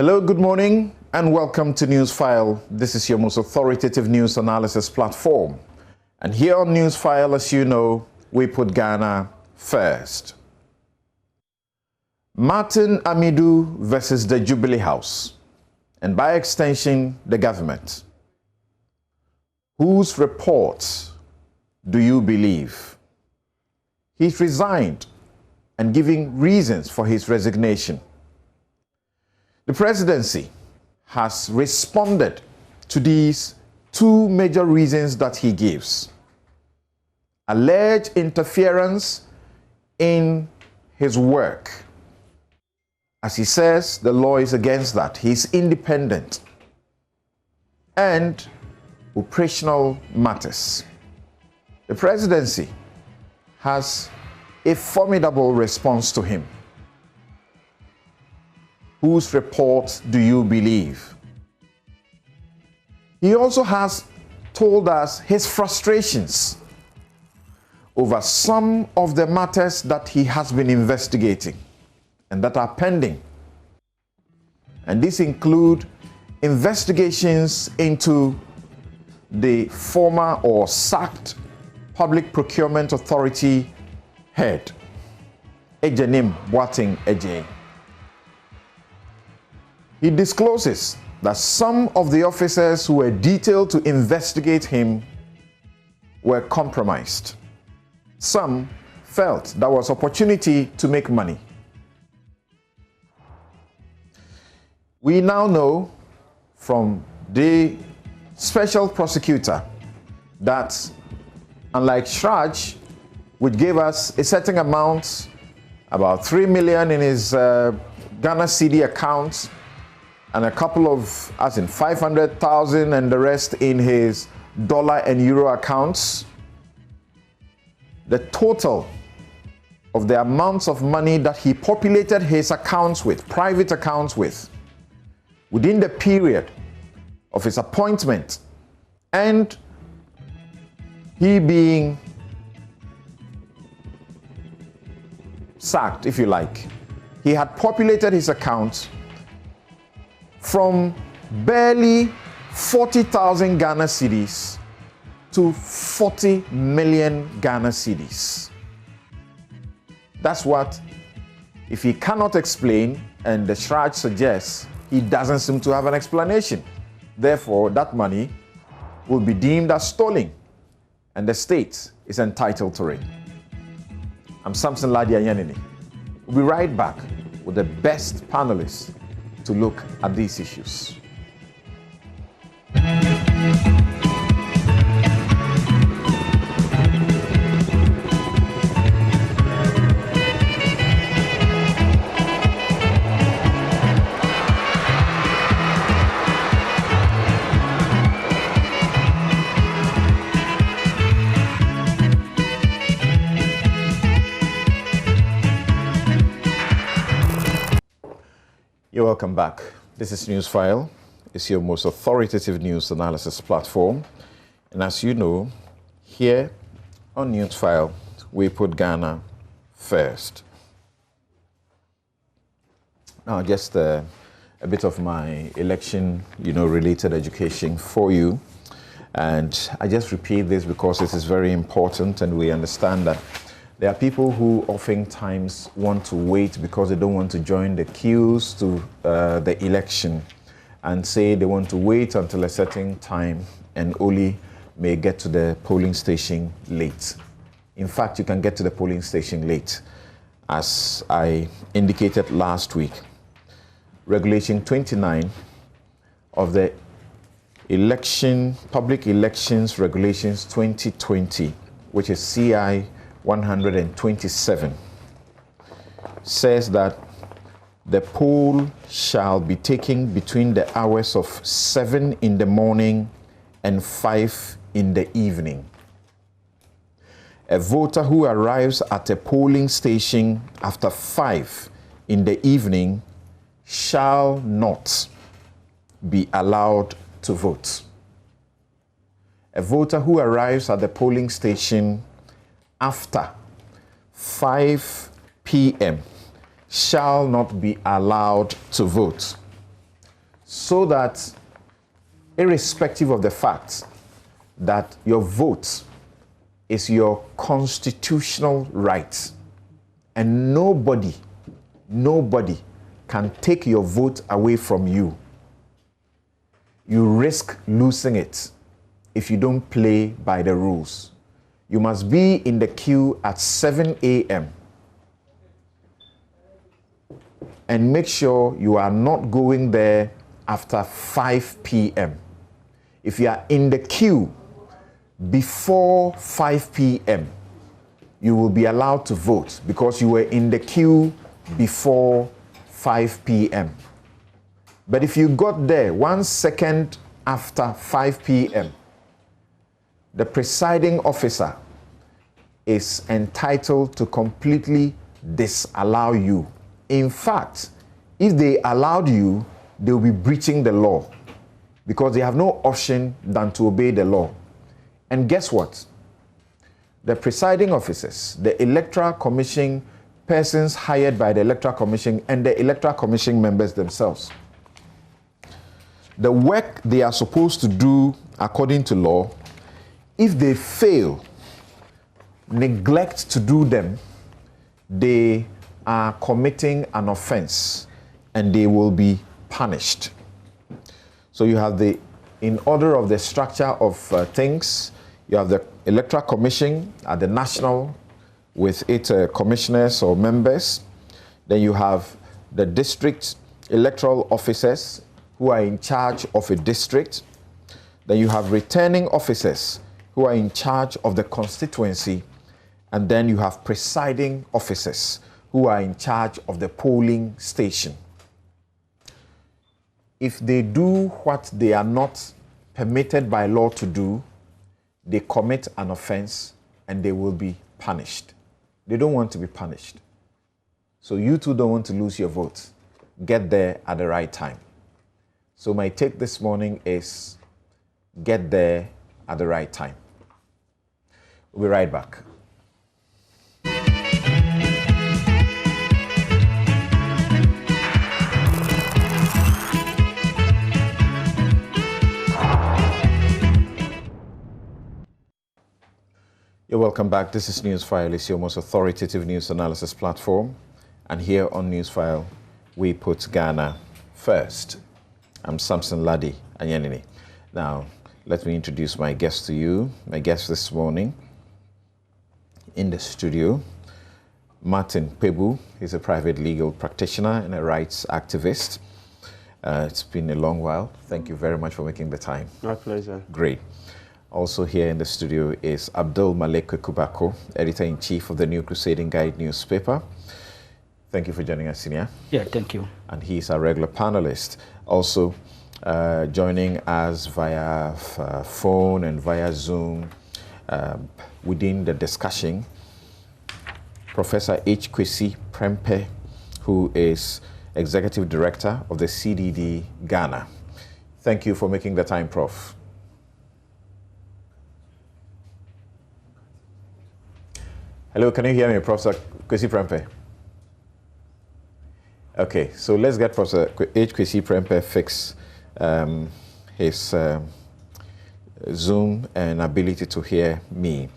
Hello, good morning, and welcome to Newsfile. This is your most authoritative news analysis platform. And here on Newsfile, as you know, we put Ghana first. Martin Amidou versus the Jubilee House, and by extension, the government. Whose reports do you believe? He's resigned and giving reasons for his resignation. The presidency has responded to these two major reasons that he gives. Alleged interference in his work. As he says, the law is against that. He's independent. And operational matters. The presidency has a formidable response to him. Whose report do you believe? He also has told us his frustrations over some of the matters that he has been investigating and that are pending. And these include investigations into the former or sacked Public Procurement Authority head, Ejenim Boateng Eje. He discloses that some of the officers who were detailed to investigate him were compromised. Some felt there was opportunity to make money. We now know from the special prosecutor that, unlike Shraj, which gave us a certain amount, about 3 million in his Ghana CD account, and a couple of, as in 500,000 and the rest in his dollar and euro accounts, the total of the amounts of money that he populated his accounts with, private accounts with, within the period of his appointment and he being sacked, if you like, he had populated his accounts from barely 40,000 Ghana cedis to 40 million Ghana cedis. That's what, if he cannot explain, and the Shraj suggests, he doesn't seem to have an explanation. Therefore, that money will be deemed as stolen, and the state is entitled to it. I'm Samson Ladia Yanini. We'll be right back with the best panelists to look at these issues. You're welcome back. This is Newsfile. It's your most authoritative news analysis platform. And as you know, here on Newsfile, we put Ghana first. Now, just a bit of my election, related education for you. And I just repeat this because it is very important, and we understand that there are people who oftentimes want to wait because they don't want to join the queues to the election and say they want to wait until a certain time and only may get to the polling station late. In fact, you can get to the polling station late. As I indicated last week, Regulation 29 of the Public Elections Regulations 2020, which is CI 127, says that the poll shall be taken between the hours of 7 in the morning and 5 in the evening. A voter who arrives at a polling station after 5 in the evening shall not be allowed to vote. A voter who arrives at the polling station after 5 p.m. shall not be allowed to vote. so that irrespective of the fact that your vote is your constitutional right, and nobody can take your vote away from you, you risk losing it if you don't play by the rules. You must be in the queue at 7 a.m. and make sure you are not going there after 5 p.m. If you are in the queue before 5 p.m., you will be allowed to vote because you were in the queue before 5 p.m. But if you got there 1 second after 5 p.m., the presiding officer is entitled to completely disallow you. In fact, if they allowed you, they will be breaching the law because they have no option than to obey the law. And guess what? The presiding officers, the Electoral Commission persons hired by the Electoral Commission, and the Electoral Commission members themselves, the work they are supposed to do according to law, if they fail, neglect to do them, they are committing an offense and they will be punished. So you have in order of the structure of things, you have the Electoral Commission at the national with its commissioners or members. Then you have the district electoral officers who are in charge of a district. Then you have returning officers who are in charge of the constituency. And then you have presiding officers who are in charge of the polling station. If they do what they are not permitted by law to do, they commit an offense and they will be punished. They don't want to be punished. So you too don't want to lose your vote. Get there at the right time. So my take this morning is get there at the right time. We'll be right back. You're welcome back. This is Newsfile. It's your most authoritative news analysis platform. And here on Newsfile, we put Ghana first. I'm Samson Ladi Anyanini. Now, let me introduce my guest to you. My guest this morning in the studio, Martin Pebu. He's a private legal practitioner and a rights activist. It's been a long while. Thank you very much for making the time. My pleasure. Great. Also here in the studio is Abdul Malik Kubako, Editor-in-Chief of the New Crusading Guide newspaper. Thank you for joining us, Senior. Yeah, thank you. And he's our regular panelist. Also joining us via phone and via Zoom within the discussion, Professor H. Kwesi Prempeh, who is Executive Director of the CDD Ghana. Thank you for making the time, Prof. Hello, can you hear me, Professor Kwesi Prempeh? Okay, so let's get Professor H. Kwesi Prempeh fix his Zoom and ability to hear me.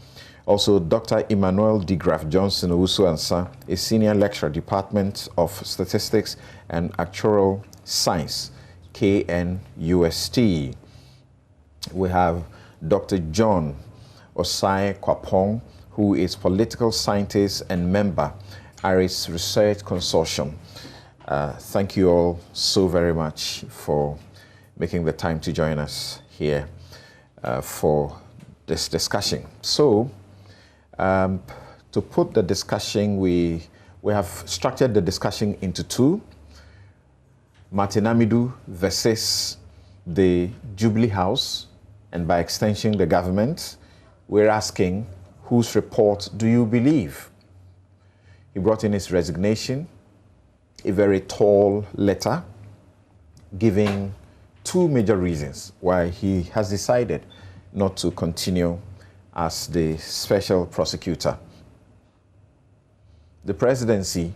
Also, Dr. Emmanuel de Graaf Johnson Owusu-Ansah, a senior lecturer, Department of Statistics and Actuarial Science, KNUST. We have Dr. John Osai Kwapong, who is political scientist and member, IRIS Research Consortium. Thank you all so very much for making the time to join us here for this discussion. So, to put the discussion, we have structured the discussion into two: Martin Amidou versus the Jubilee House, and by extension, the government. We're asking, whose report do you believe? He brought in his resignation, a very tall letter, giving two major reasons why he has decided not to continue as the special prosecutor. The presidency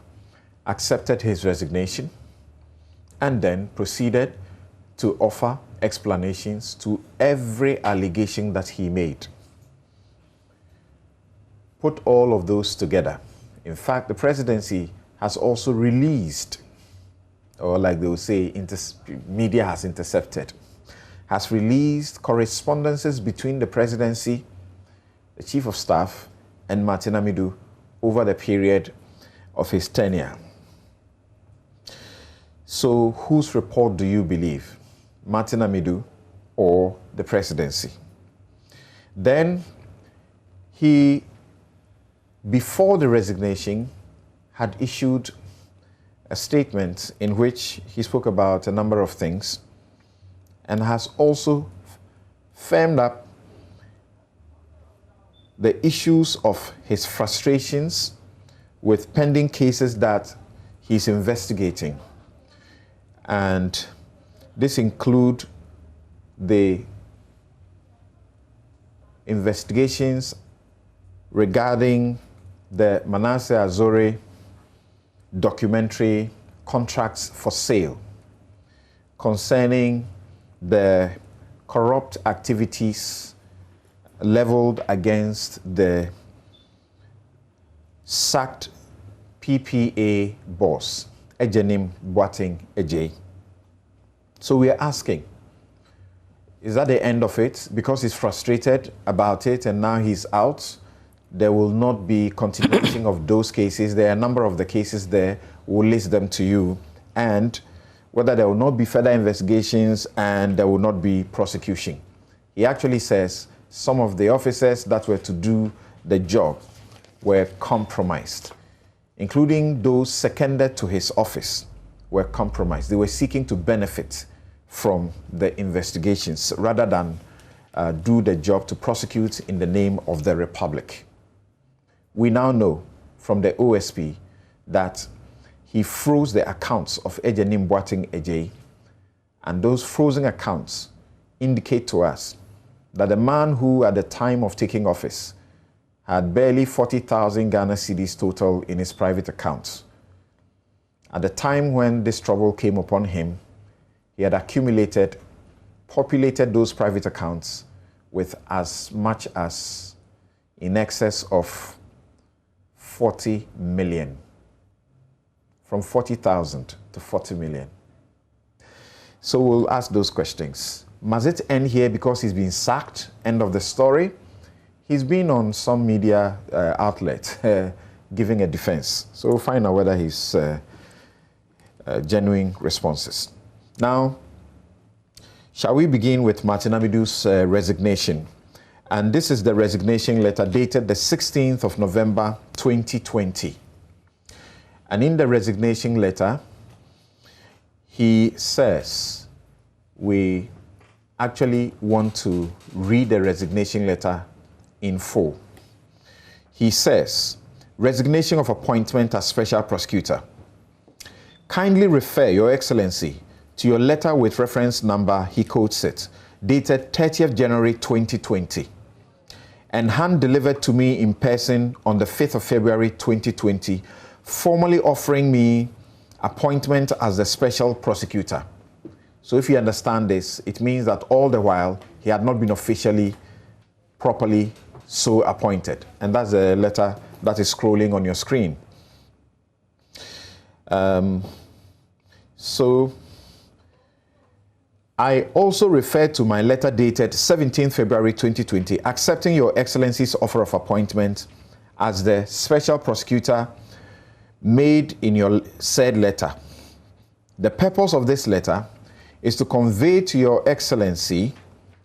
accepted his resignation and then proceeded to offer explanations to every allegation that he made. Put all of those together. In fact, the presidency has also released, or like they will say, media has intercepted, has released correspondences between the presidency, the chief of staff, and Martin Amidou over the period of his tenure. So whose report do you believe? Martin Amidou or the presidency? Then he, before the resignation, had issued a statement in which he spoke about a number of things and has also firmed up the issues of his frustrations with pending cases that he's investigating. And this includes the investigations regarding the Manasseh Azore documentary Contracts for Sale, concerning the corrupt activities leveled against the sacked PPA boss, Ejenim Boateng Ejay. So we are asking, is that the end of it? Because he's frustrated about it and now he's out, there will not be continuation of those cases. There are a number of the cases there. We'll list them to you. And whether there will not be further investigations and there will not be prosecution. He actually says some of the officers that were to do the job were compromised, including those seconded to his office were compromised. They were seeking to benefit from the investigations rather than do the job to prosecute in the name of the Republic. We now know from the OSP that he froze the accounts of Ejenim Boateng Ejay, and those frozen accounts indicate to us that the man who at the time of taking office had barely 40,000 Ghana cedis total in his private accounts. At the time when this trouble came upon him, he had populated those private accounts with as much as in excess of 40 million. From 40,000 to 40 million. So we'll ask those questions. Must it end here because he's been sacked? End of the story. He's been on some media outlet giving a defense. So we'll find out whether he's genuine responses. Now, shall we begin with Martin Amidou's resignation? And this is the resignation letter dated the 16th of November, 2020. And in the resignation letter, he says, we actually want to read the resignation letter in full. He says, resignation of appointment as special prosecutor. Kindly refer, Your Excellency, to your letter with reference number, he quotes it, dated 30th January 2020, and hand-delivered to me in person on the 5th of February 2020, formally offering me appointment as the special prosecutor. So if you understand this, it means that all the while he had not been officially, properly so appointed. And that's the letter that is scrolling on your screen. So I also refer to my letter dated 17th February 2020, accepting Your Excellency's offer of appointment as the special prosecutor made in your said letter. The purpose of this letter is to convey to Your Excellency,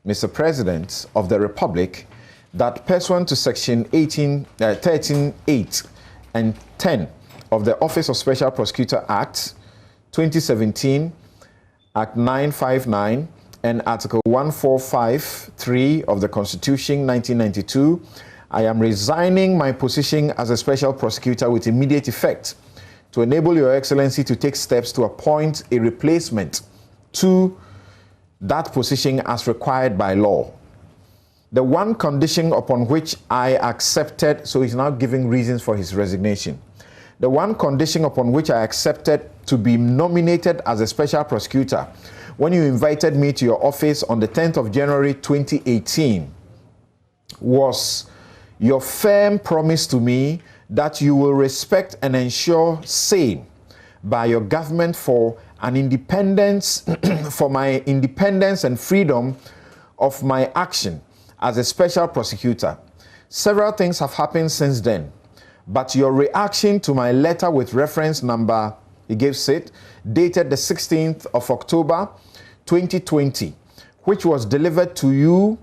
Mr. President of the Republic, that pursuant to Section 13(8) and 10 of the Office of Special Prosecutor Act 2017, Act 959, and Article 145(3) of the Constitution 1992, I am resigning my position as a special prosecutor with immediate effect to enable Your Excellency to take steps to appoint a replacement to that position as required by law. The one condition upon which I accepted, so he's now giving reasons for his resignation. The one condition upon which I accepted to be nominated as a special prosecutor when you invited me to your office on the 10th of January 2018 was your firm promise to me that you will respect and ensure same by your government for an independence, for my independence and freedom of my action as a special prosecutor. Several things have happened since then, but your reaction to my letter with reference number, he gives it, dated the 16th of October 2020, which was delivered to you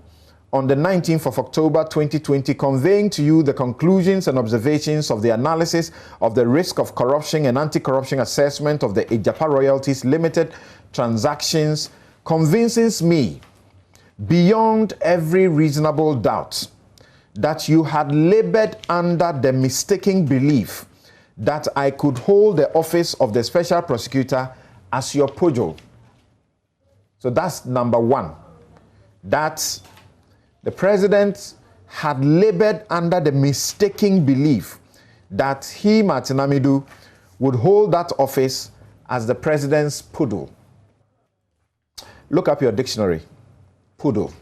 on the 19th of October 2020, conveying to you the conclusions and observations of the analysis of the risk of corruption and anti-corruption assessment of the Ejapa Royalties Limited transactions, convinces me beyond every reasonable doubt that you had labored under the mistaken belief that I could hold the office of the special prosecutor as your pujol. So that's number one. That the president had labored under the mistaken belief that he, Martin Amidou, would hold that office as the president's poodle. Look up your dictionary. Poodle.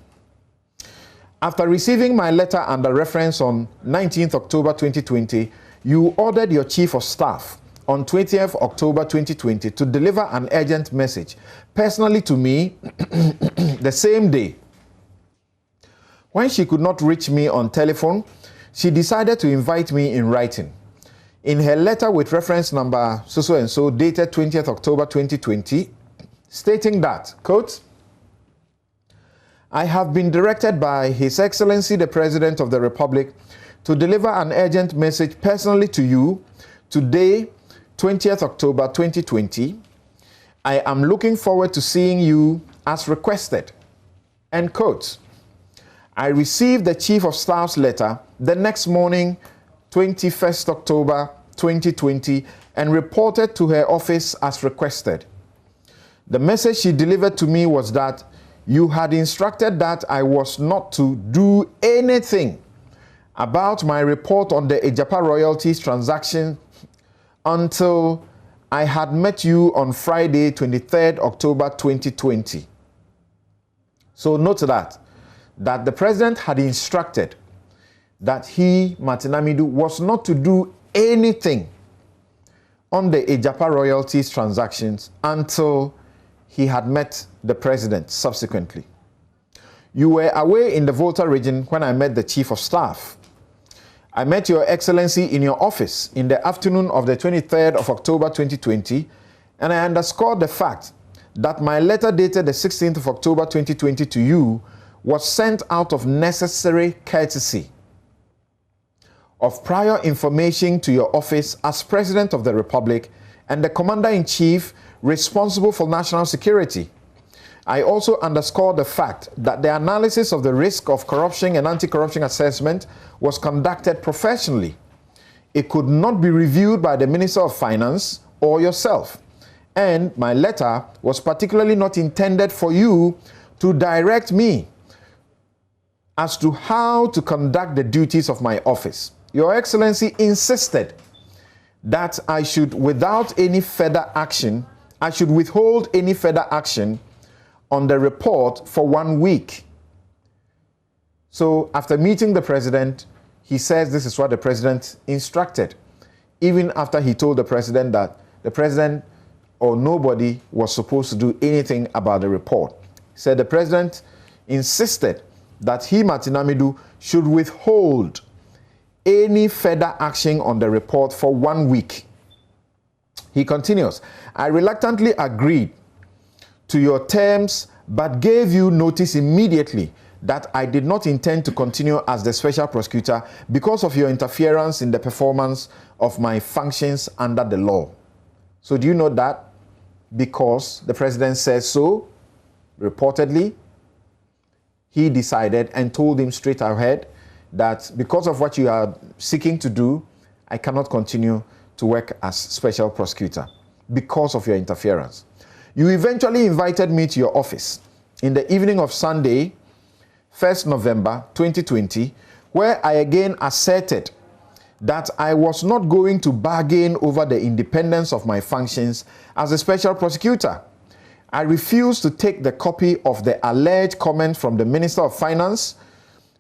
After receiving my letter under reference on 19th October 2020, you ordered your chief of staff on 20th October 2020 to deliver an urgent message personally to me the same day. When she could not reach me on telephone, she decided to invite me in writing. In her letter with reference number so and so dated 20th October 2020, stating that, quote, I have been directed by His Excellency the President of the Republic to deliver an urgent message personally to you today, 20th October 2020. I am looking forward to seeing you as requested. End quote. I received the Chief of Staff's letter the next morning, 21st October 2020, and reported to her office as requested. The message she delivered to me was that you had instructed that I was not to do anything about my report on the Ejapa Royalties transaction until I had met you on Friday, 23rd October 2020. So note that the president had instructed that he, Martin Amidou, was not to do anything on the Ejapa Royalties transactions until he had met the president subsequently. You were away in the Volta region when I met the chief of staff. I met your excellency in your office in the afternoon of the 23rd of October 2020, and I underscored the fact that my letter dated the 16th of October 2020 to you was sent out of necessary courtesy of prior information to your office as President of the Republic and the Commander-in-Chief responsible for national security. I also underscore the fact that the analysis of the risk of corruption and anti-corruption assessment was conducted professionally. It could not be reviewed by the Minister of Finance or yourself, and my letter was particularly not intended for you to direct me as to how to conduct the duties of my office. Your Excellency insisted that I should withhold any further action on the report for 1 week. So after meeting the president, he says this is what the president instructed, even after he told the president that the president or nobody was supposed to do anything about the report. He said the president insisted that he, Martin Amidou, should withhold any further action on the report for 1 week. He continues, I reluctantly agreed to your terms, but gave you notice immediately that I did not intend to continue as the special prosecutor because of your interference in the performance of my functions under the law. So do you know that? Because the president says so, reportedly, he decided and told him straight ahead that because of what you are seeking to do, I cannot continue to work as special prosecutor because of your interference. You eventually invited me to your office in the evening of Sunday, 1st November 2020, where I again asserted that I was not going to bargain over the independence of my functions as a special prosecutor. I refused to take the copy of the alleged comment from the Minister of Finance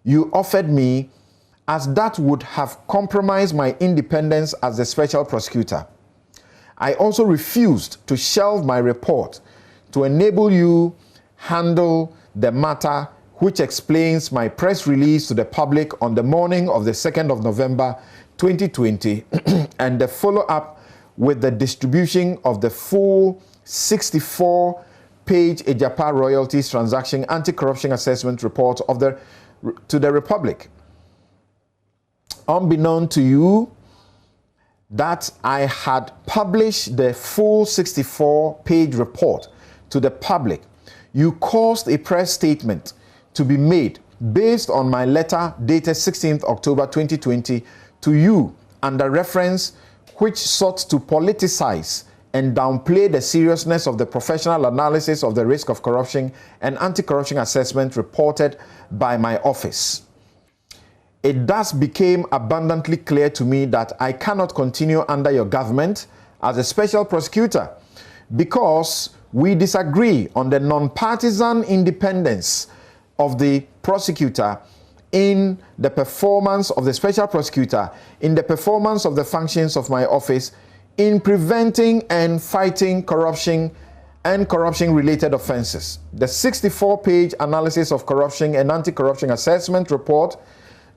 you offered me, as that would have compromised my independence as the special prosecutor. I also refused to shelve my report to enable you handle the matter, which explains my press release to the public on the morning of the 2nd of November 2020 and the follow-up with the distribution of the full 64-page Ejapa royalties transaction anti-corruption assessment report to the Republic. Unbeknown to you, that I had published the full 64-page report to the public, you caused a press statement to be made based on my letter dated 16th October 2020 to you under reference, which sought to politicize and downplay the seriousness of the professional analysis of the risk of corruption and anti-corruption assessment reported by my office. It thus became abundantly clear to me that I cannot continue under your government as a special prosecutor because we disagree on the non-partisan independence of the prosecutor in the performance of the special prosecutor, in the performance of the functions of my office, in preventing and fighting corruption and corruption-related offenses. The 64-page analysis of corruption and anti-corruption assessment report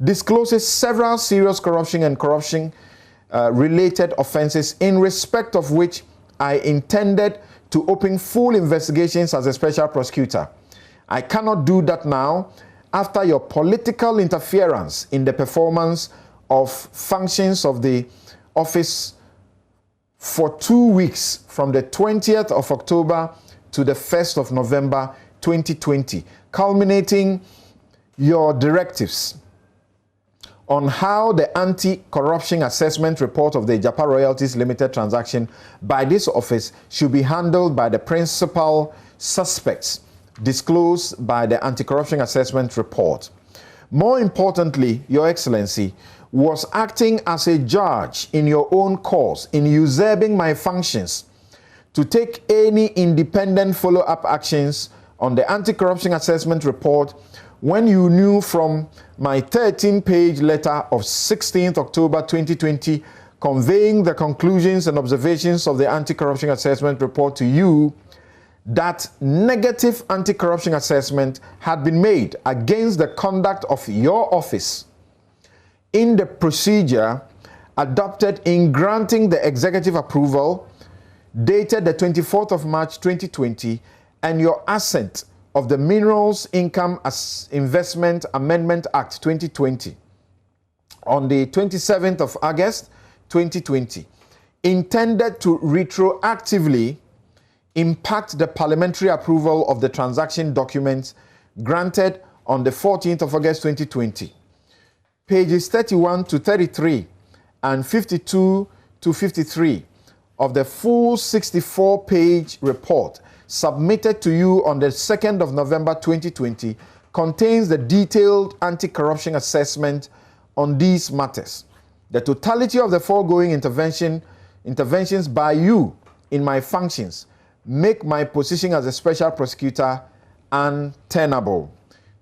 discloses several serious corruption and corruption-related offenses in respect of which I intended to open full investigations as a special prosecutor. I cannot do that now after your political interference in the performance of functions of the office for 2 weeks from the 20th of October to the 1st of November 2020, culminating your directives on how the anti-corruption assessment report of the Ejapa Royalties Limited transaction by this office should be handled by the principal suspects disclosed by the anti-corruption assessment report. More importantly, Your Excellency was acting as a judge in your own cause in usurping my functions to take any independent follow-up actions on the anti-corruption assessment report when you knew from my 13-page letter of 16th October 2020 conveying the conclusions and observations of the anti-corruption assessment report to you that negative anti-corruption assessment had been made against the conduct of your office in the procedure adopted in granting the executive approval dated the 24th of March 2020 and your assent of the Minerals Income as Investment Amendment Act 2020 on the 27th of August 2020, intended to retroactively impact the parliamentary approval of the transaction documents granted on the 14th of August 2020. Pages 31 to 33 and 52 to 53 of the full 64-page report submitted to you on the 2nd of November 2020 contains the detailed anti-corruption assessment on these matters. The totality of the foregoing interventions by you in my functions make my position as a special prosecutor untenable.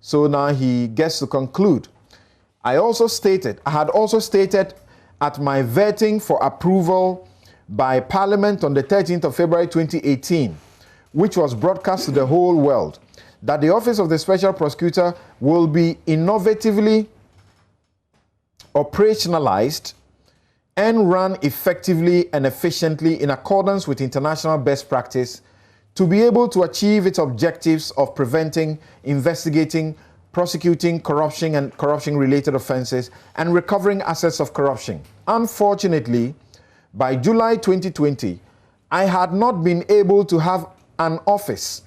So now he gets to conclude. I had also stated at my vetting for approval by Parliament on the 13th of February 2018, which was broadcast to the whole world, that the office of the special prosecutor will be innovatively operationalized and run effectively and efficiently in accordance with international best practice to be able to achieve its objectives of preventing, investigating, prosecuting corruption and corruption-related offenses and recovering assets of corruption. Unfortunately, by July 2020, I had not been able to have an office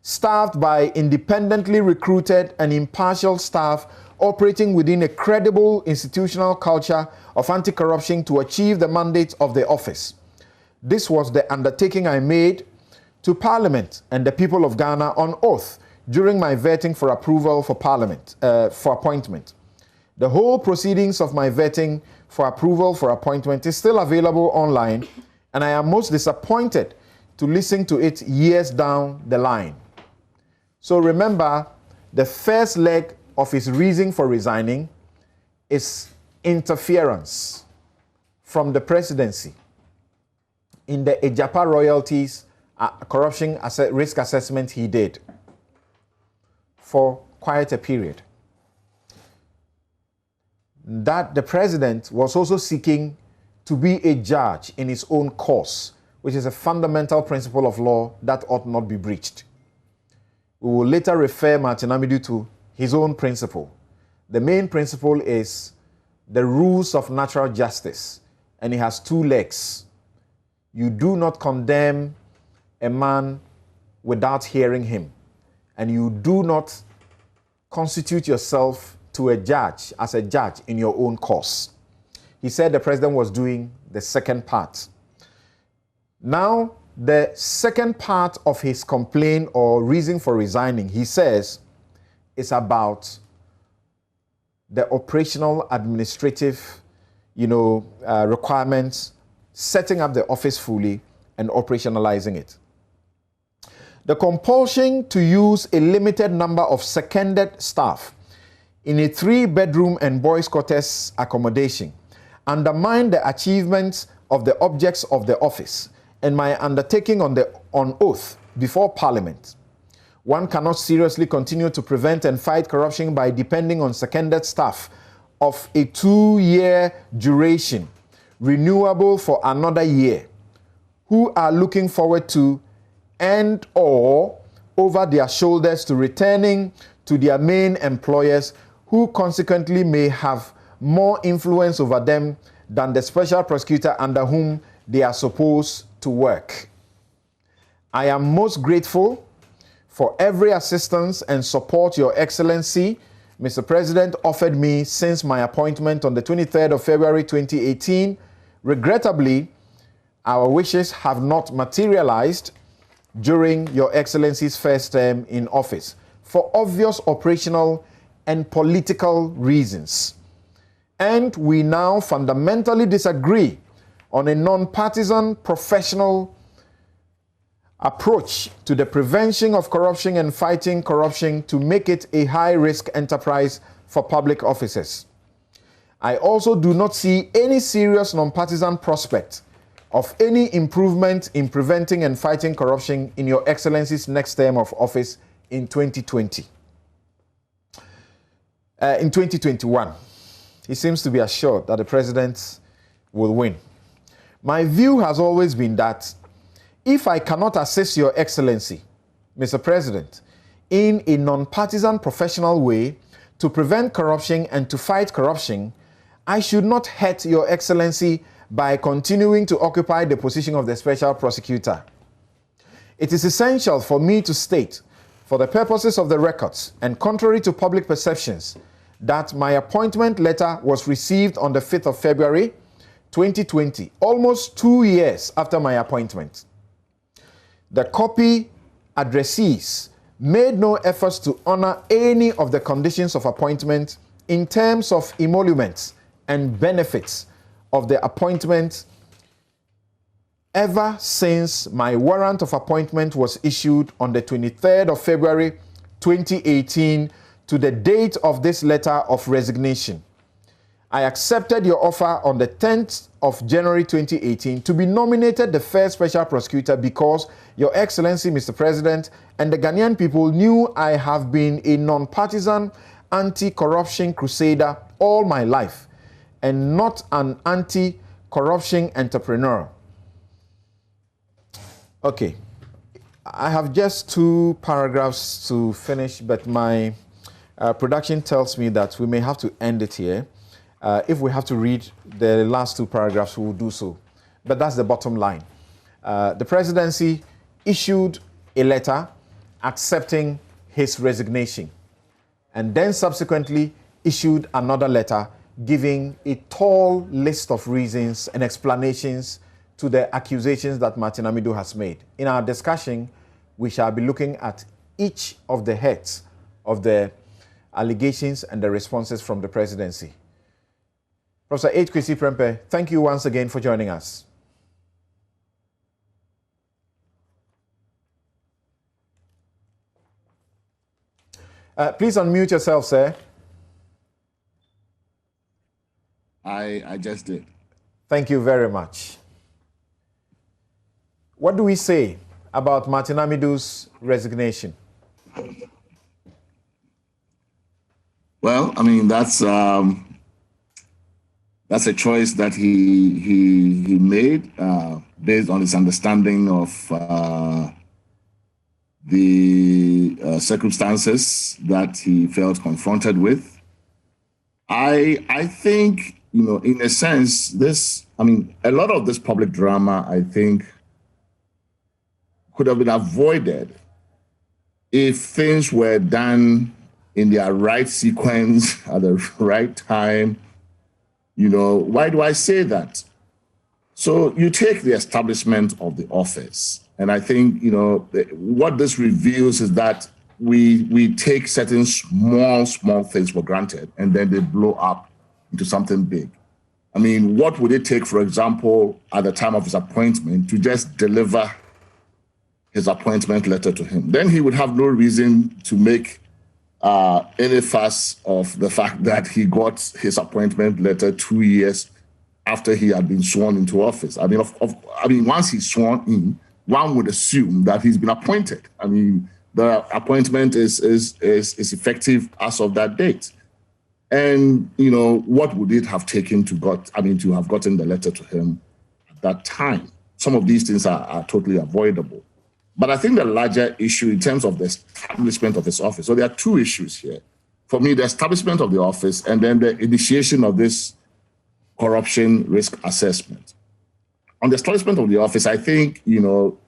staffed by independently recruited and impartial staff operating within a credible institutional culture of anti-corruption to achieve the mandate of the office. This was the undertaking I made to Parliament and the people of Ghana on oath during my vetting for approval for Parliament, for appointment. The whole proceedings of my vetting for approval for appointment is still available online, and I am most disappointed to listen to it years down the line. So remember, the first leg of his reason for resigning is interference from the presidency in the Ejapa royalties corruption risk assessment he did for quite a period. That the president was also seeking to be a judge in his own cause, which is a fundamental principle of law that ought not be breached. We will later refer Martin Amidou to his own principle. The main principle is the rules of natural justice, and it has two legs. You do not condemn a man without hearing him, and you do not constitute yourself to a judge as a judge in your own cause. He said the president was doing the second part. Now, the second part of his complaint or reason for resigning, he says, is about the operational administrative, requirements, setting up the office fully and operationalizing it. The compulsion to use a limited number of seconded staff in a 3-bedroom and boys' quarters accommodation undermine the achievements of the objects of the office and my undertaking on oath before Parliament. One cannot seriously continue to prevent and fight corruption by depending on seconded staff of a 2-year duration, renewable for another year, who are looking forward to and or over their shoulders to returning to their main employers, who consequently may have more influence over them than the special prosecutor under whom they are supposed to work. I am most grateful for every assistance and support Your Excellency, Mr. President, offered me since my appointment on the 23rd of February 2018. Regrettably, our wishes have not materialized during Your Excellency's first term in office for obvious operational and political reasons. And we now fundamentally disagree on a non-partisan professional approach to the prevention of corruption and fighting corruption to make it a high-risk enterprise for public officers. I also do not see any serious non-partisan prospect of any improvement in preventing and fighting corruption in Your Excellency's next term of office in 2020. In 2021, he seems to be assured that the president will win. My view has always been that if I cannot assist Your Excellency, Mr. President, in a non-partisan professional way to prevent corruption and to fight corruption, I should not hurt Your Excellency by continuing to occupy the position of the special prosecutor. It is essential for me to state, for the purposes of the records and contrary to public perceptions, that my appointment letter was received on the 5th of February 2020, almost 2 years after my appointment. The copy addressees made no efforts to honor any of the conditions of appointment in terms of emoluments and benefits of the appointment ever since my warrant of appointment was issued on the 23rd of February 2018 to the date of this letter of resignation. I accepted your offer on the 10th of January 2018 to be nominated the first special prosecutor because Your Excellency, Mr. President, and the Ghanaian people knew I have been a non-partisan anti-corruption crusader all my life and not an anti-corruption entrepreneur. Okay, I have just 2 paragraphs to finish, but my production tells me that we may have to end it here. If we have to read the last 2 paragraphs, we will do so. But that's the bottom line. The presidency issued a letter accepting his resignation, and then subsequently issued another letter giving a tall list of reasons and explanations to the accusations that Martin Amidou has made. In our discussion, we shall be looking at each of the heads of the allegations and the responses from the presidency. Professor H. Kwesi Prempeh, thank you once again for joining us. Please unmute yourself, sir. I just did. Thank you very much. What do we say about Martin Amidou's resignation? Well, I mean, that's a choice that he made based on his understanding of the circumstances that he felt confronted with. I think, you know, in a sense, a lot of this public drama, I think, could have been avoided if things were done in their right sequence at the right time. You know, why do I say that? So you take the establishment of the office, and I think, you know, what this reveals is that we take certain small things for granted, and then they blow up into something big. I mean, what would it take, for example, at the time of his appointment, to just deliver his appointment letter to him? Then he would have no reason to make any fuss of the fact that he got his appointment letter 2 years after he had been sworn into office. I mean, once he's sworn in, one would assume that he's been appointed. I mean, the appointment is effective as of that date. And, you know, what would it have taken to have gotten the letter to him at that time? Some of these things are totally avoidable. But I think the larger issue in terms of the establishment of his office, so there are two issues here. For me, the establishment of the office and then the initiation of this corruption risk assessment. On the establishment of the office, I think, you know,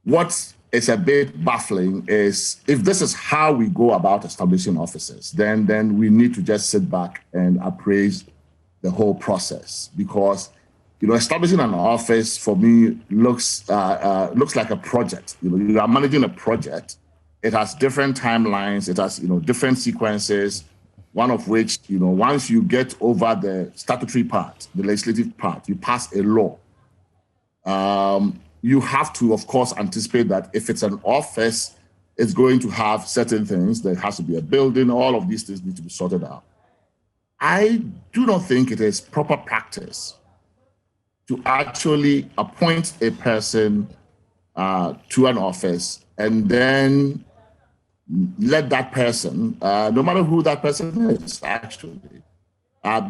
what is a bit baffling is if this is how we go about establishing offices, then we need to just sit back and appraise the whole process, because, you know, establishing an office for me looks like a project. You know, you are managing a project. It has different timelines. It has, you know, different sequences. One of which, you know, once you get over the statutory part, the legislative part, you pass a law. You have to, of course, anticipate that if it's an office, it's going to have certain things. There has to be a building. All of these things need to be sorted out. I do not think it is proper practice to actually appoint a person to an office and then let that person, no matter who that person is, actually,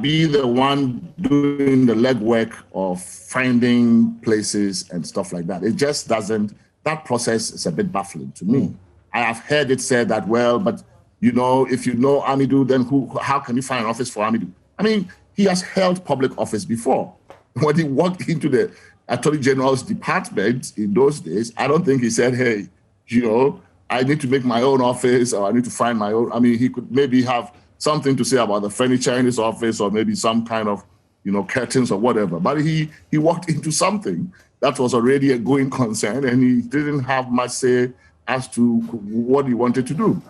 be the one doing the legwork of finding places and stuff like that. It just doesn't, that process is a bit baffling to me. I have heard it said that, well, but, you know, if you know Amidou, then how can you find an office for Amidou? I mean, he has held public office before. When he walked into the Attorney General's department in those days, I don't think he said, hey, you know, I need to make my own office, or I need to find my own. I mean, he could maybe have something to say about the furniture in his office, or maybe some kind of, you know, curtains or whatever. But he walked into something that was already a going concern, and he didn't have much say as to what he wanted to do.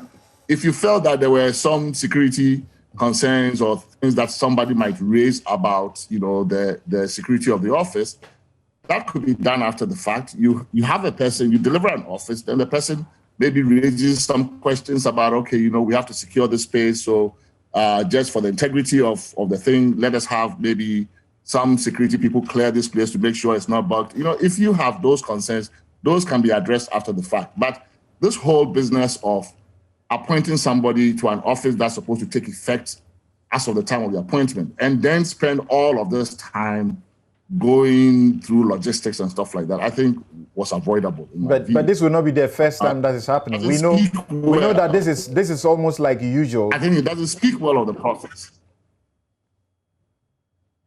If you felt that there were some security concerns or things that somebody might raise about, you know, the security of the office, that could be done after the fact. You have a person, you deliver an office, then the person maybe raises some questions about, okay, you know, we have to secure the space, so just for the integrity of the thing, let us have maybe some security people clear this place to make sure it's not bugged. You know, if you have those concerns, those can be addressed after the fact. But this whole business of appointing somebody to an office that's supposed to take effect as of the time of the appointment, and then spend all of this time going through logistics and stuff like that, I think was avoidable. But this will not be the first time that is happening. We know that this is almost like usual. I think it doesn't speak well of the process.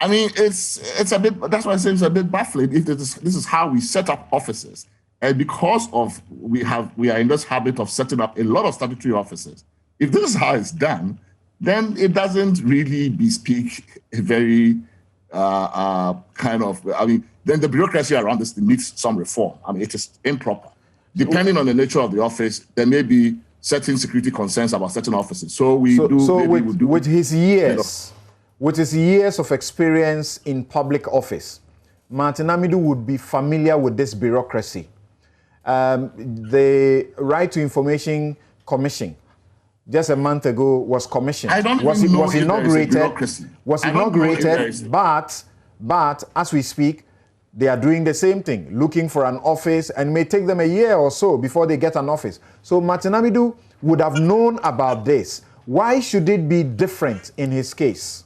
I mean, it's a bit. That's why I say it's a bit baffling. If this is how we set up offices, and because of we are in this habit of setting up a lot of statutory offices. If this is how it's done, then it doesn't really bespeak a very kind of, I mean, then the bureaucracy around this needs some reform. I mean, it is improper. Depending on the nature of the office, there may be certain security concerns about certain offices. So we do. So with his years of experience in public office, Martin Amidou would be familiar with this bureaucracy. The Right to Information Commission, just a month ago, was commissioned. I don't was know if inaugurated. Was inaugurated, but as we speak, they are doing the same thing, looking for an office, and it may take them a year or so before they get an office. So Martin Amidou would have known about this. Why should it be different in his case?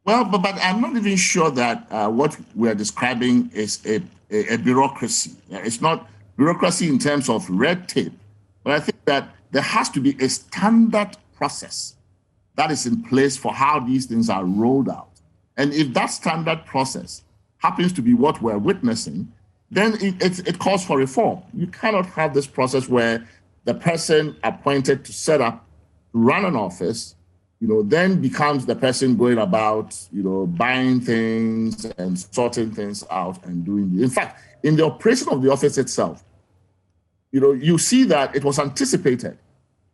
Well, but I'm not even sure that what we are describing is a bureaucracy. It's not bureaucracy in terms of red tape, but I think that there has to be a standard process that is in place for how these things are rolled out. And if that standard process happens to be what we're witnessing, then it calls for reform. You cannot have this process where the person appointed to set up, run an office, then becomes the person going about, buying things and sorting things out and doing it. In fact, in the operation of the office itself, you see that it was anticipated,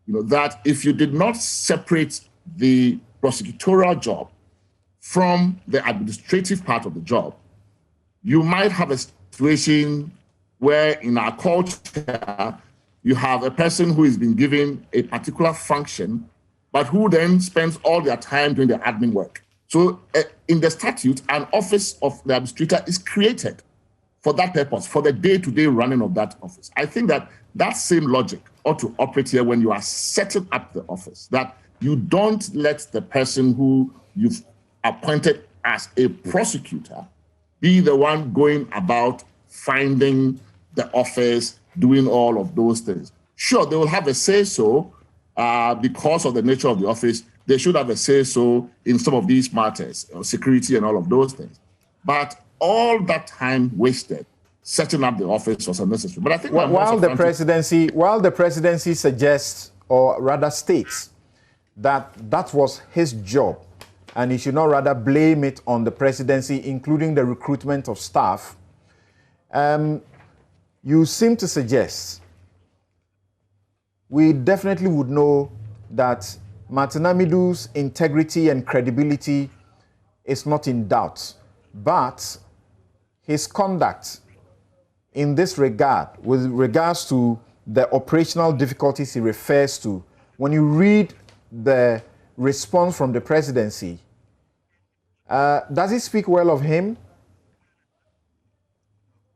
that if you did not separate the prosecutorial job from the administrative part of the job, you might have a situation where in our culture, you have a person who has been given a particular function, but who then spends all their time doing the admin work. So in the statute, an office of the administrator is created for that purpose, for the day-to-day running of that office. I think that that same logic ought to operate here when you are setting up the office, that you don't let the person who you've appointed as a prosecutor be the one going about finding the office, doing all of those things. Sure, they will have a say-so because of the nature of the office. They should have a say-so in some of these matters, security and all of those things. But all that time wasted setting up the office was unnecessary. But I think while the presidency suggests, or rather states, that that was his job, and he should not rather blame it on the presidency, including the recruitment of staff, you seem to suggest we definitely would know that Martin Amidou's integrity and credibility is not in doubt, but his conduct in this regard, with regards to the operational difficulties he refers to, when you read the response from the presidency, does it speak well of him?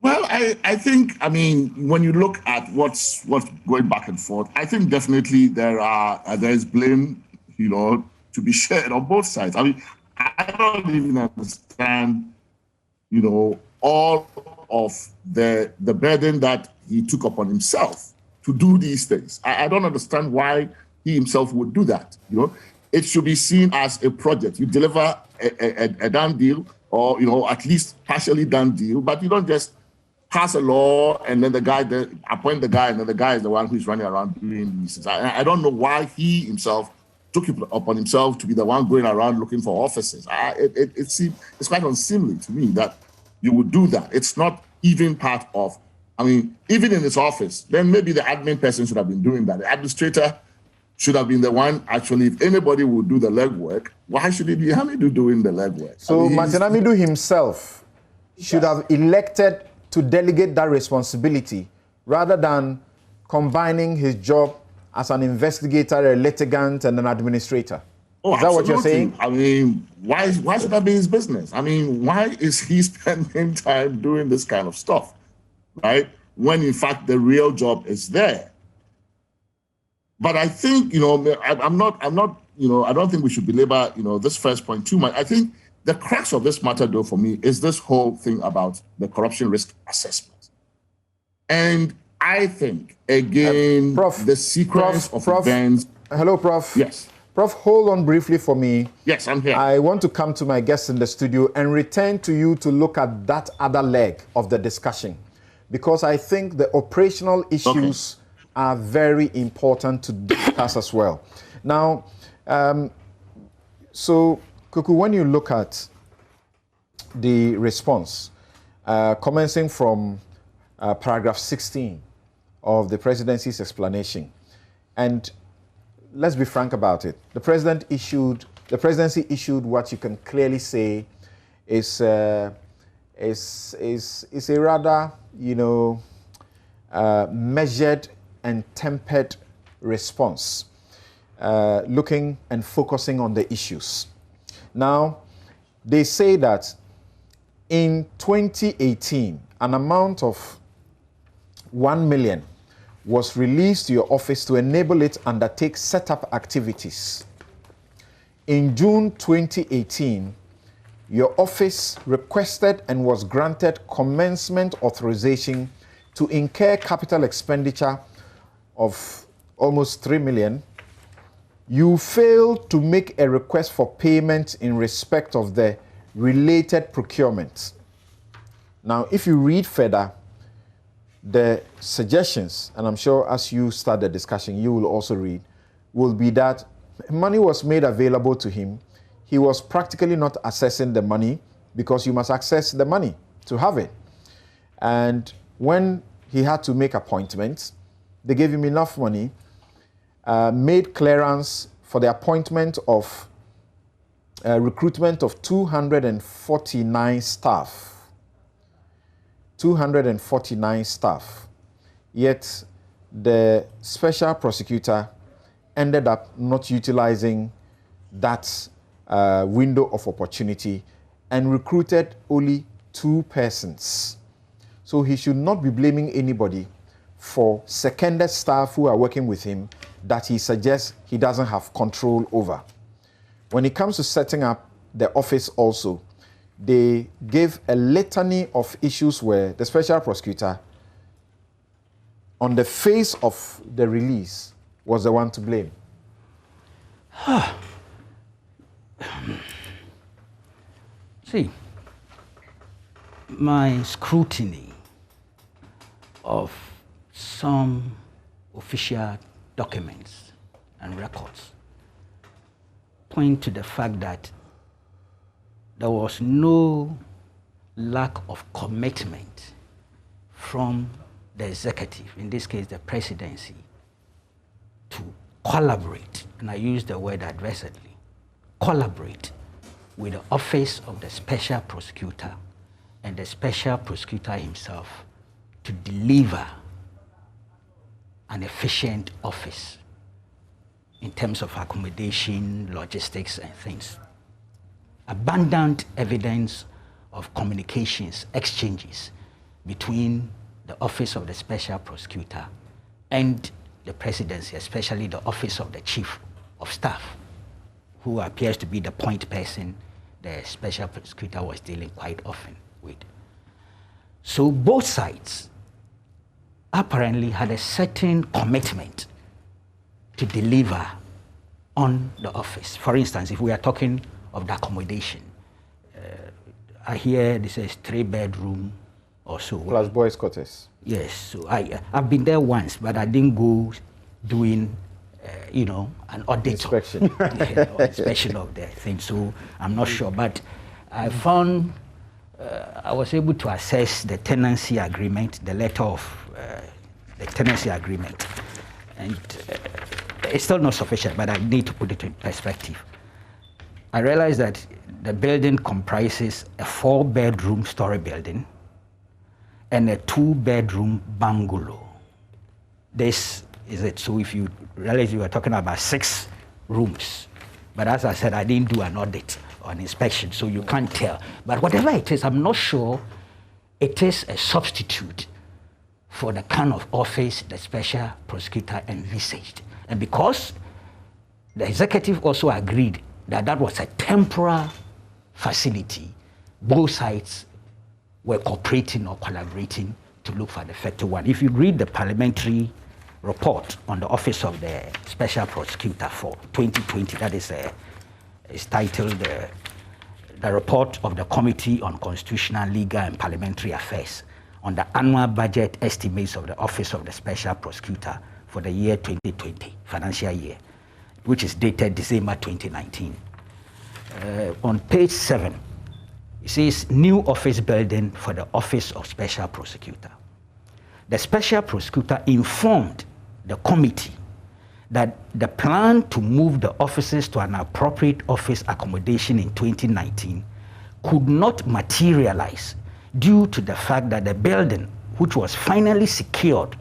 Well, I think, when you look at what's going back and forth, I think definitely there is blame, to be shared on both sides. I don't even understand, all of the burden that he took upon himself to do these things. I don't understand why he himself would do that. It should be seen as a project. You deliver a done deal, or at least partially done deal, but you don't just pass a law and then appoint the guy, and then the guy is the one who's running around doing these things. I don't know why he himself took it upon himself to be the one going around looking for offices. It seems it's quite unseemly to me that you would do that. It's not even part of, even in his office, then maybe the admin person should have been doing that. The administrator should have been the one, actually, if anybody would do the legwork, why should it be Amidou doing the legwork? So Martin Amidou himself should have elected to delegate that responsibility rather than combining his job as an investigator, a litigant, and an administrator. Oh, is that what you're saying? Why should that be his business? Why is he spending time doing this kind of stuff, right? When in fact the real job is there. But I think, I don't think we should belabor, this first point too much. I think the crux of this matter, though, for me, is this whole thing about the corruption risk assessment. And I think, again, the sequence of events. Hello, Prof. Yes. Prof, hold on briefly for me. Yes, I'm here. I want to come to my guest in the studio and return to you to look at that other leg of the discussion, because I think the operational issues are very important to discuss as well. Now, so, Kuku, when you look at the response, commencing from paragraph 16, of the presidency's explanation. And let's be frank about it. The presidency issued what you can clearly say is a rather, measured and tempered response, looking and focusing on the issues. Now, they say that in 2018, an amount of 1 million was released to your office to enable it undertake setup activities. In June 2018, your office requested and was granted commencement authorization to incur capital expenditure of almost 3 million. You failed to make a request for payment in respect of the related procurement. Now, if you read further, the suggestions, and I'm sure as you start the discussion, you will also read, will be that money was made available to him. He was practically not accessing the money because you must access the money to have it. And when he had to make appointments, they gave him enough money, made clearance for the appointment of recruitment of 249 staff. 249 staff. Yet the special prosecutor ended up not utilizing that window of opportunity and recruited only 2 persons. So he should not be blaming anybody for seconded staff who are working with him that he suggests he doesn't have control over. When it comes to setting up the office also, they gave a litany of issues where the special prosecutor, on the face of the release, was the one to blame. See, my scrutiny of some official documents and records point to the fact that there was no lack of commitment from the executive, in this case the presidency, to collaborate, and I use the word adversedly, collaborate with the office of the special prosecutor and the special prosecutor himself to deliver an efficient office in terms of accommodation, logistics, and things. Abundant evidence of communications, exchanges between the office of the special prosecutor and the presidency, especially the office of the chief of staff, who appears to be the point person the special prosecutor was dealing quite often with. So both sides apparently had a certain commitment to deliver on the office. For instance, if we are talking of the accommodation, I hear this is 3-bedroom or so. Plus boys' quarters. Yes, so I've been there once, but I didn't go doing, an audit. Inspection. Inspection of the thing, so I'm not sure. But I found, I was able to assess the tenancy agreement, the letter of the tenancy agreement. And it's still not sufficient, but I need to put it in perspective. I realized that the building comprises a 4-bedroom story building and a 2-bedroom bungalow. This is it. So if you realize you were talking about 6 rooms, but as I said, I didn't do an audit or an inspection, so you can't tell. But whatever it is, I'm not sure it is a substitute for the kind of office the special prosecutor envisaged. And because the executive also agreed that that was a temporary facility, both sides were cooperating or collaborating to look for the effective one. If you read the parliamentary report on the Office of the Special Prosecutor for 2020, that is it's titled the Report of the Committee on Constitutional, Legal and Parliamentary Affairs on the annual budget estimates of the Office of the Special Prosecutor for the year 2020, financial year, which is dated December 2019. On page 7, it says new office building for the Office of Special Prosecutor. the special prosecutor informed the committee that the plan to move the officers to an appropriate office accommodation in 2019 could not materialize due to the fact that the building, which was finally secured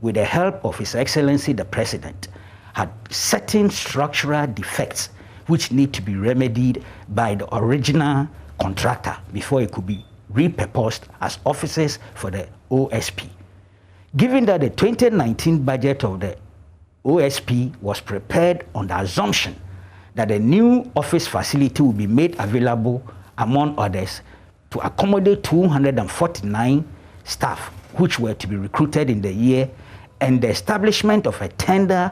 with the help of His Excellency the President, had certain structural defects which need to be remedied by the original contractor before it could be repurposed as offices for the OSP. Given that the 2019 budget of the OSP was prepared on the assumption that a new office facility will be made available, among others, to accommodate 249 staff which were to be recruited in the year, and the establishment of a tender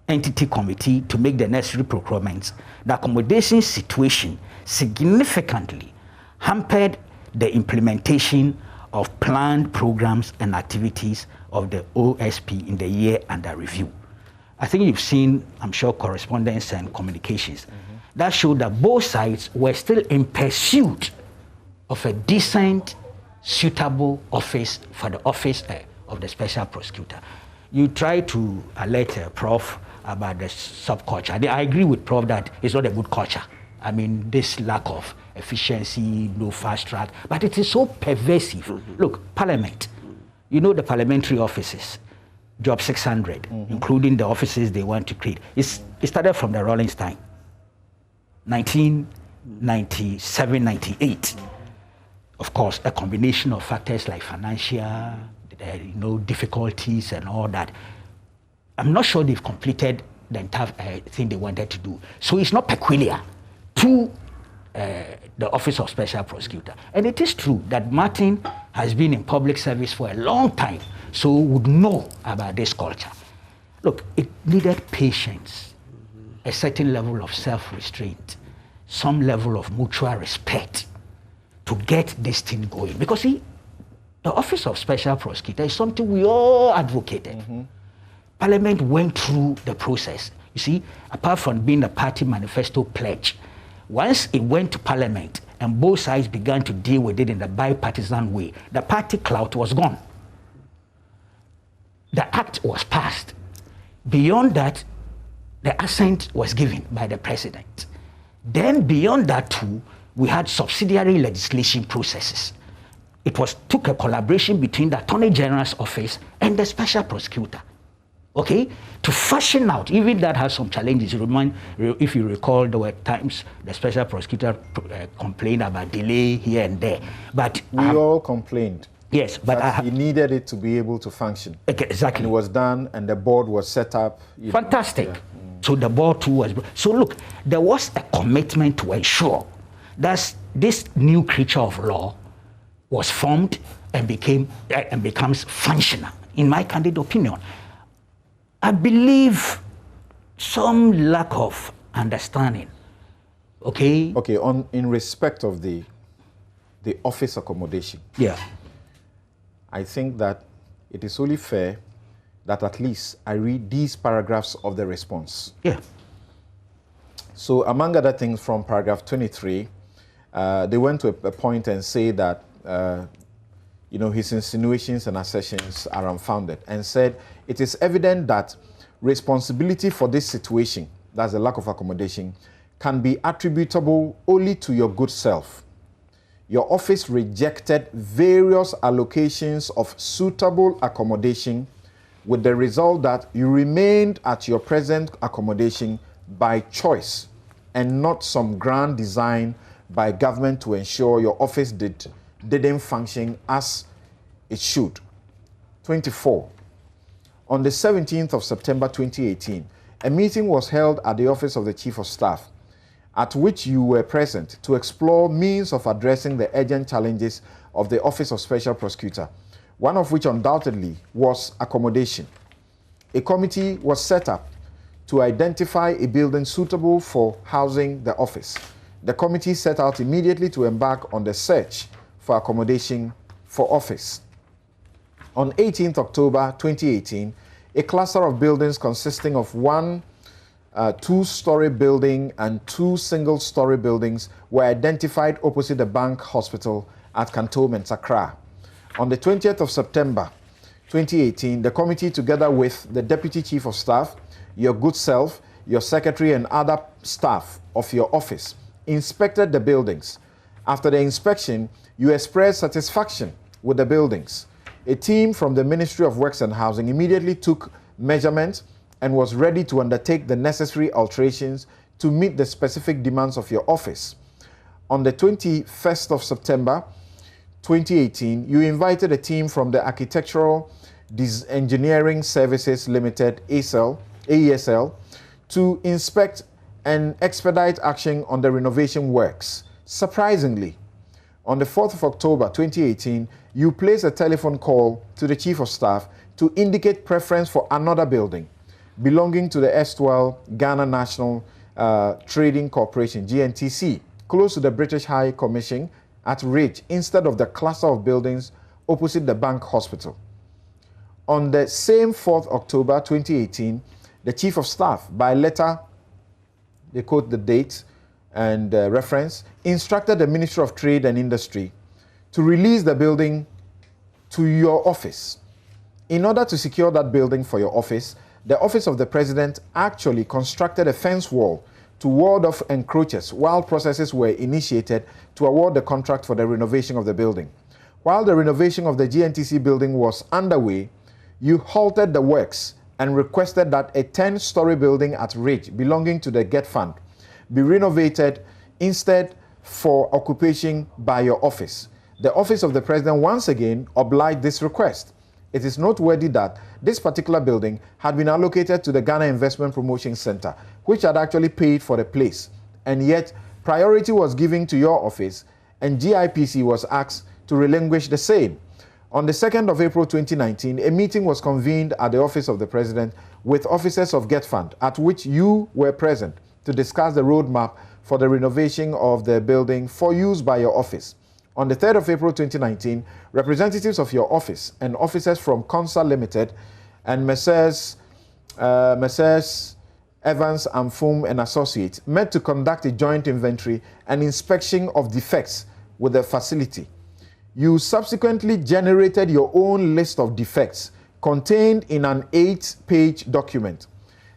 entity committee to make the necessary procurements, the accommodation situation significantly hampered the implementation of planned programs and activities of the OSP in the year under review. I think you've seen, I'm sure, correspondence and communications that showed that both sides were still in pursuit of a decent, suitable office for the office of the special prosecutor. You try to alert Prof about the subculture. I agree with Prof that it's not a good culture. I mean, this lack of efficiency, no fast track, but it is so pervasive. Look, Parliament, you know the parliamentary offices, Job 600, including the offices they want to create. It started from the Rollins time, 1997, 98. Of course, a combination of factors like financial, difficulties and all that. I'm not sure they've completed the entire thing they wanted to do. So it's not peculiar to the Office of Special Prosecutor. And it is true that Martin has been in public service for a long time, so would know about this culture. Look, it needed patience, a certain level of self-restraint, some level of mutual respect to get this thing going. Because see, the Office of Special Prosecutor is something we all advocated. Parliament went through the process. You see, apart from being a party manifesto pledge, once it went to Parliament and both sides began to deal with it in the bipartisan way, the party clout was gone. The act was passed. Beyond that, the assent was given by the president. Then beyond that too, we had subsidiary legislation processes. It took a collaboration between the Attorney General's office and the special prosecutor, okay, to fashion out. Even that has some challenges. If you recall, there were times the special prosecutor complained about delay here and there. But we all complained. Yes, but he needed it to be able to function. Okay, exactly. And it was done, and the board was set up. Fantastic. Yeah. So the board too was. So look, there was a commitment to ensure that this new creature of law was formed and becomes functional, in my candid opinion. I believe some lack of understanding, okay? Okay, in respect of the office accommodation. Yeah. I think that it is only fair that at least I read these paragraphs of the response. Yeah. So among other things from paragraph 23, they went to a point and say that his insinuations and assertions are unfounded, and said it is evident that responsibility for this situation, that's the lack of accommodation, can be attributable only to your good self. Your office rejected various allocations of suitable accommodation, with the result that you remained at your present accommodation by choice and not some grand design by government to ensure your office didn't function as it should. 24. On the 17th of September 2018, a meeting was held at the office of the Chief of Staff, at which you were present, to explore means of addressing the urgent challenges of the Office of Special Prosecutor, one of which undoubtedly was accommodation. A committee was set up to identify a building suitable for housing the office. The committee set out immediately to embark on the search for accommodation for office. On 18th October 2018, a cluster of buildings consisting of one two-story building and two single-story buildings were identified opposite the Bank Hospital at Cantonment, Accra. On the 20th of September 2018, the committee, together with the Deputy Chief of Staff, your good self, your secretary, and other staff of your office, inspected the buildings. After the inspection, you expressed satisfaction with the buildings. A team from the Ministry of Works and Housing immediately took measurements and was ready to undertake the necessary alterations to meet the specific demands of your office. On the 21st of September 2018, you invited a team from the Architectural Engineering Services Limited, AESL, to inspect and expedite action on the renovation works. Surprisingly, on the 4th of October 2018, you placed a telephone call to the Chief of Staff to indicate preference for another building belonging to the erstwhile Ghana National Trading Corporation, GNTC, close to the British High Commission at Ridge, instead of the cluster of buildings opposite the Bank Hospital. On the same 4th October 2018, the Chief of Staff, by letter, they quote the date and reference, instructed the Ministry of Trade and Industry to release the building to your office. In order to secure that building for your office, the Office of the President actually constructed a fence wall to ward off encroachers while processes were initiated to award the contract for the renovation of the building. While the renovation of the GNTC building was underway, you halted the works and requested that a 10-story building at Ridge belonging to the GET Fund be renovated instead for occupation by your office. The Office of the President once again obliged this request. It is noteworthy that this particular building had been allocated to the Ghana Investment Promotion Center, which had actually paid for the place, and yet priority was given to your office, and GIPC was asked to relinquish the same. On the 2nd of April 2019, a meeting was convened at the Office of the President with officers of GET Fund, at which you were present, to discuss the roadmap for the renovation of the building for use by your office. On the 3rd of April 2019, representatives of your office and officers from Consa Limited and Messrs. Evans and Foom and Associates met to conduct a joint inventory and inspection of defects with the facility. You subsequently generated your own list of defects contained in an 8-page document.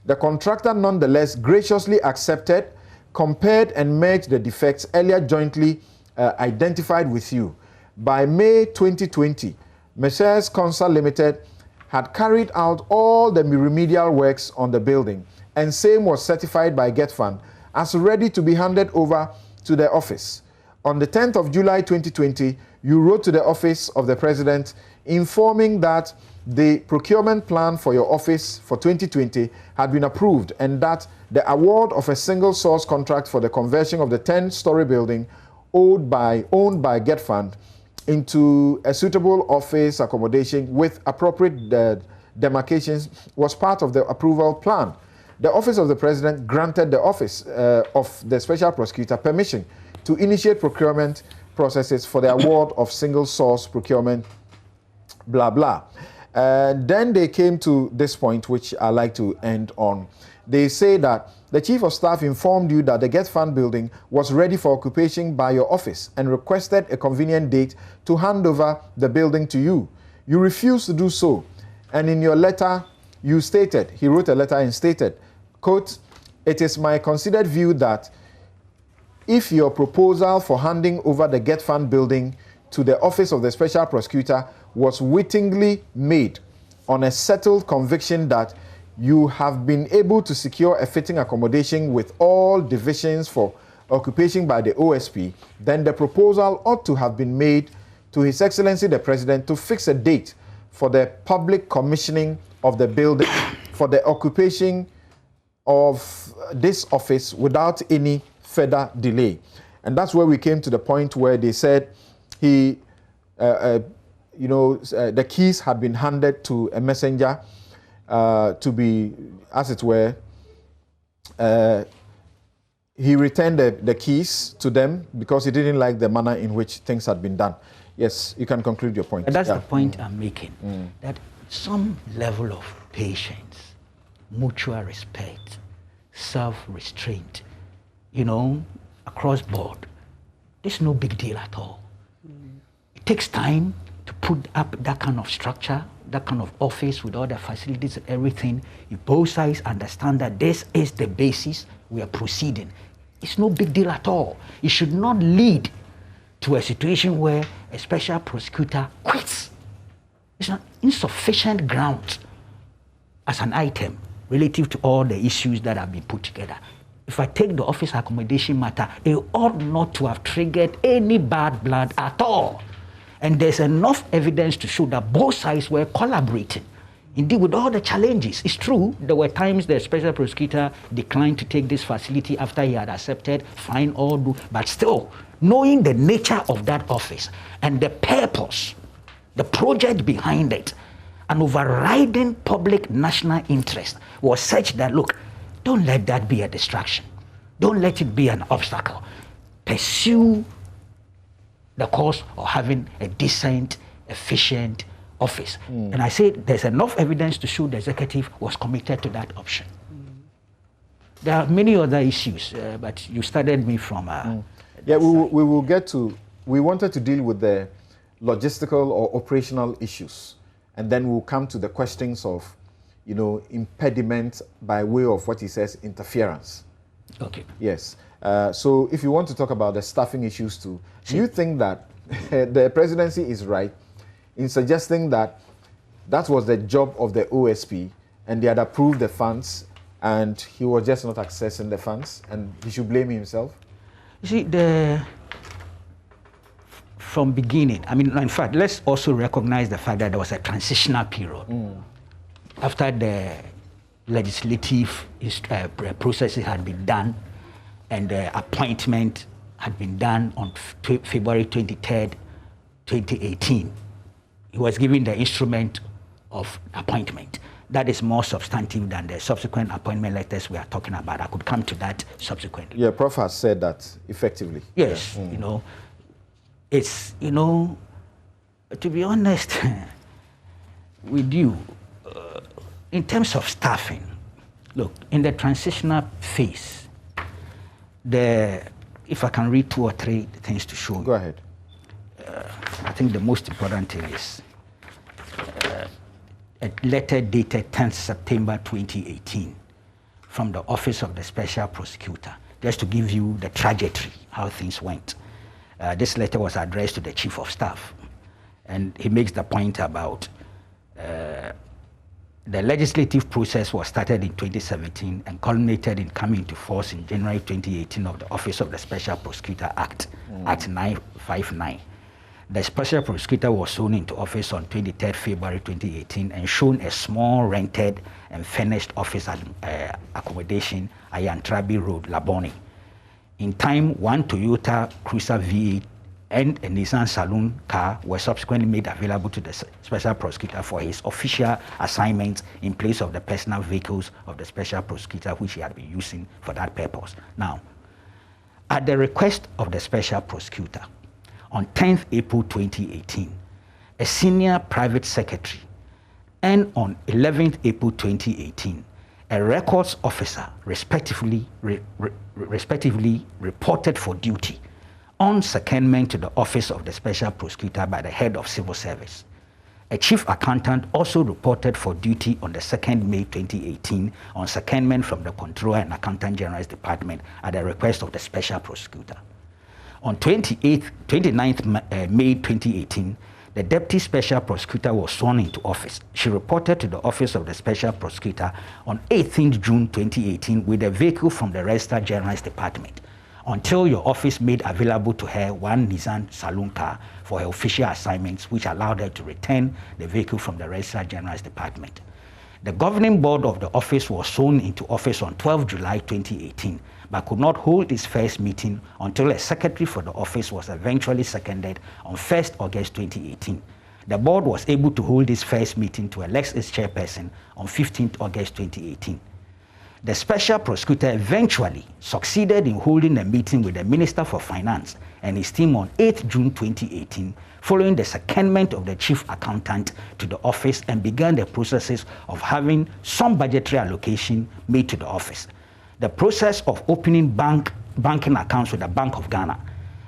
The contractor nonetheless graciously accepted, compared and merged the defects earlier jointly identified with you. By May 2020, Messrs. Consa Limited had carried out all the remedial works on the building, and same was certified by GET Fund as ready to be handed over to the office. On the 10th of July 2020, you wrote to the Office of the President informing that the procurement plan for your office for 2020 had been approved, and that the award of a single source contract for the conversion of the 10-story building owned by GET Fund into a suitable office accommodation with appropriate demarcations was part of the approval plan. The Office of the President granted the Office of the Special Prosecutor permission to initiate procurement processes for the award of single source procurement, blah, blah. Then they came to this point, which I like to end on. They say that the Chief of Staff informed you that the GET Fund building was ready for occupation by your office and requested a convenient date to hand over the building to you. You refused to do so. And in your letter, you stated, he wrote a letter and stated, quote, "It is my considered view that if your proposal for handing over the GET Fund building to the Office of the Special Prosecutor was wittingly made on a settled conviction that you have been able to secure a fitting accommodation with all divisions for occupation by the OSP, then the proposal ought to have been made to His Excellency the President to fix a date for the public commissioning of the building for the occupation of this office without any further delay." And that's where we came to the point where they said the keys had been handed to a messenger to be, as it were, he returned the keys to them because he didn't like the manner in which things had been done. Yes, you can conclude your point. And that's the point I'm making, that some level of patience, mutual respect, self-restraint, across board, this is no big deal at all. It takes time, to put up that kind of structure, that kind of office with all the facilities and everything. If both sides understand that this is the basis, we are proceeding. It's no big deal at all. It should not lead to a situation where a special prosecutor quits. It's not insufficient ground as an item relative to all the issues that have been put together. If I take the office accommodation matter, it ought not to have triggered any bad blood at all. And there's enough evidence to show that both sides were collaborating. Indeed, with all the challenges, it's true, there were times the special prosecutor declined to take this facility after he had accepted, fine, all do, but still, knowing the nature of that office and the purpose, the project behind it, an overriding public national interest was such that, look, don't let that be a distraction. Don't let it be an obstacle. Pursue the cause of having a decent, efficient office. And I say there's enough evidence to show the executive was committed to that option. There are many other issues, but you started me from... Yeah, we will get to... We wanted to deal with the logistical or operational issues, and then we'll come to the questions of, you know, impediment by way of what he says, interference. Okay. Yes. So if you want to talk about the staffing issues too, do you think that the presidency is right in suggesting that that was the job of the OSP and they had approved the funds and he was just not accessing the funds and he should blame himself? You see, from beginning, I mean, in fact, let's also recognize the fact that there was a transitional period. After the legislative processes had been done and the appointment had been done on February 23rd, 2018, he was given the instrument of appointment. That is more substantive than the subsequent appointment letters we are talking about. I could come to that subsequently. Yeah, Prof has said that effectively. Yes, you know, it's, you know, to be honest with you, in terms of staffing, look, in the transitional phase, if I can read 2 or 3 things to show you. Go ahead. I think the most important thing is a letter dated 10th September 2018 from the Office of the Special Prosecutor, just to give you the trajectory, how things went. This letter was addressed to the Chief of Staff, and he makes the point about the legislative process was started in 2017 and culminated in coming into force in January 2018 of the Office of the Special Prosecutor Act, Act 959. The Special Prosecutor was sworn into office on 23rd February 2018 and shown a small rented and furnished office accommodation at Yantrabi Road, Labone. In time, 1 Toyota Cruiser V8 and a Nissan Saloon car were subsequently made available to the Special Prosecutor for his official assignments in place of the personal vehicles of the Special Prosecutor, which he had been using for that purpose. Now, at the request of the Special Prosecutor, on 10th April 2018, a senior private secretary, and on 11th April 2018, a records officer respectively reported for duty on secondment to the Office of the Special Prosecutor by the Head of Civil Service. A chief accountant also reported for duty on the 2nd May 2018 on secondment from the Controller and Accountant General's Department at the request of the Special Prosecutor. On 29th May 2018, the Deputy Special Prosecutor was sworn into office. She reported to the Office of the Special Prosecutor on 18th June 2018 with a vehicle from the Registrar General's Department, until your office made available to her 1 Nissan Saloon car for her official assignments, which allowed her to return the vehicle from the Registrar General's Department. The governing board of the office was sworn into office on 12 July 2018, but could not hold its first meeting until a secretary for the office was eventually seconded on 1st August 2018. The board was able to hold its first meeting to elect its chairperson on 15th August 2018. The Special Prosecutor eventually succeeded in holding a meeting with the Minister for Finance and his team on 8th June 2018, following the secondment of the Chief Accountant to the office, and began the processes of having some budgetary allocation made to the office. The process of opening banking accounts with the Bank of Ghana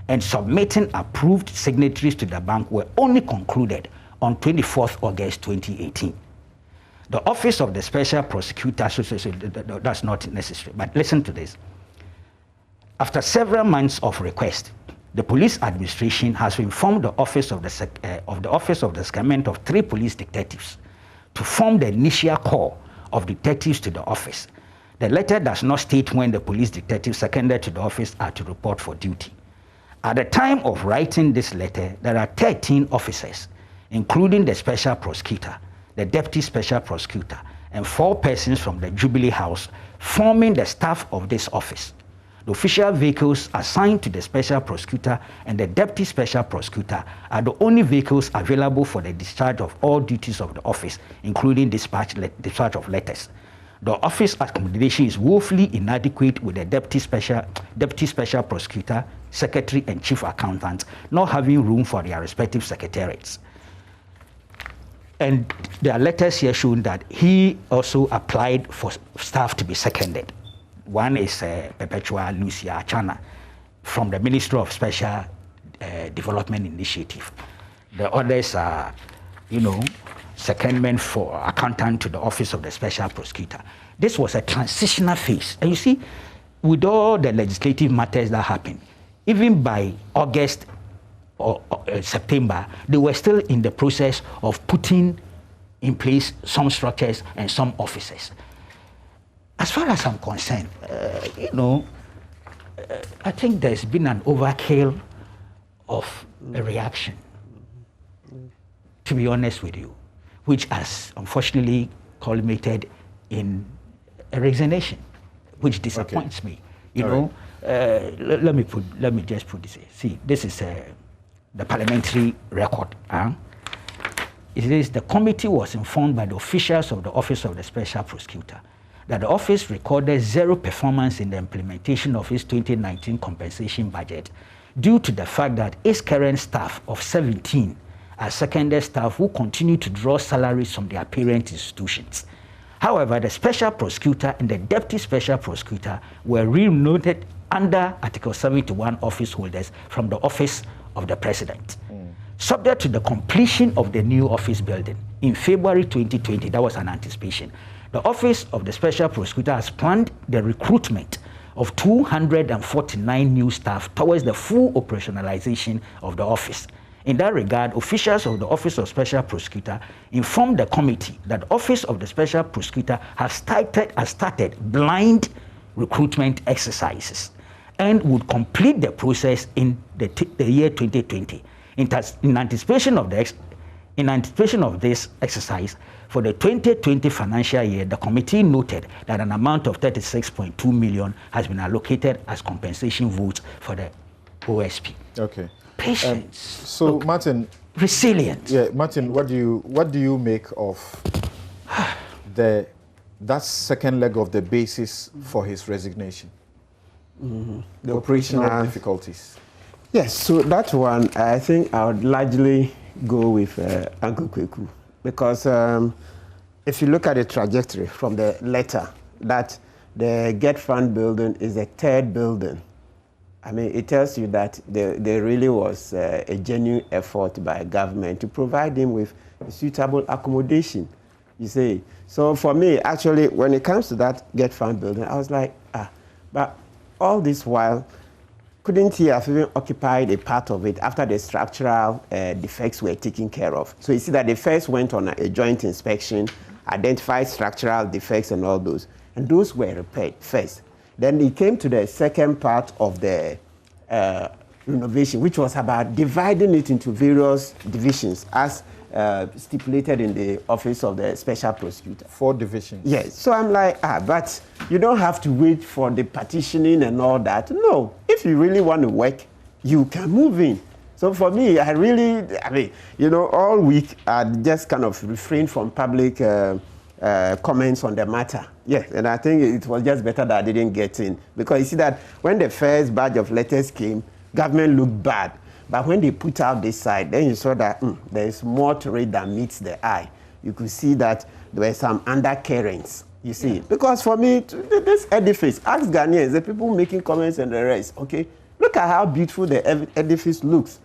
and submitting approved signatories to the bank were only concluded on 24th August 2018. The Office of the Special Prosecutor, that's not necessary, but listen to this. After several months of request, the police administration has informed the Office of the Secretariat of 3 police detectives to form the initial corps of detectives to the office. The letter does not state when the police detectives seconded to the office are to report for duty. At the time of writing this letter, there are 13 officers, including the special prosecutor, the deputy special prosecutor, and 4 persons from the Jubilee House, forming the staff of this office. The official vehicles assigned to the special prosecutor and the deputy special prosecutor are the only vehicles available for the discharge of all duties of the office, including dispatch of letters. The office accommodation is woefully inadequate, with the deputy special prosecutor, secretary, and chief accountant not having room for their respective secretariats. And there are letters here showing that he also applied for staff to be seconded. One is Perpetua Lucia Achana from the Ministry of Special Development Initiative. The others are, secondment for accountant to the Office of the Special Prosecutor. This was a transitional phase. And you see, with all the legislative matters that happened, even by August or September, they were still in the process of putting in place some structures and some offices. As far as I'm concerned, I think there's been an overkill of a reaction, to be honest with you, which has unfortunately culminated in a resignation, which disappoints me. Let me just put this here. See, this is the parliamentary record. It says the committee was informed by the officials of the Office of the Special Prosecutor that the office recorded 0 performance in the implementation of its 2019 compensation budget due to the fact that its current staff of 17 are secondary staff who continue to draw salaries from their parent institutions. However, the special prosecutor and the deputy special prosecutor were remunerated under Article 71 office holders from the office of the president. Subject to the completion of the new office building in February 2020, that was an anticipation. The Office of the Special Prosecutor has planned the recruitment of 249 new staff towards the full operationalization of the office. In that regard, officials of the Office of Special Prosecutor informed the committee that the Office of the Special Prosecutor has started blind recruitment exercises and would complete the process in the year 2020. In anticipation of this exercise, for the 2020 financial year, the committee noted that an amount of 36.2 million has been allocated as compensation votes for the OSP. Okay. Patience. So, Martin. Resilience. Yeah, Martin, what do you make of that second leg of the basis for his resignation? The operational difficulties. Yes, so that one, I think I would largely go with Uncle Kweku, because if you look at the trajectory from the letter, that the Get Fund building is the 3rd building. I mean, it tells you that there really was a genuine effort by government to provide him with suitable accommodation, you see. So for me, actually, when it comes to that Get Fund building, I was like, but all this while, couldn't he have even occupied a part of it after the structural defects were taken care of? So you see that they first went on a joint inspection, identified structural defects and all those, and those were repaired first. Then it came to the second part of the renovation, which was about dividing it into various divisions as stipulated in the Office of the Special Prosecutor. 4 divisions. Yes. So I'm like, but you don't have to wait for the partitioning and all that. No. If you really want to work, you can move in. So for me, all week, I just kind of refrained from public comments on the matter. Yes, and I think it was just better that I didn't get in. Because you see that when the first batch of letters came, government looked bad. But when they put out this side, then you saw that there is more to it than meets the eye. You could see that there were some undercurrents, you see. Yeah. Because for me, this edifice, ask Ghanaians, the people making comments and the rest, okay? Look at how beautiful the edifice looks.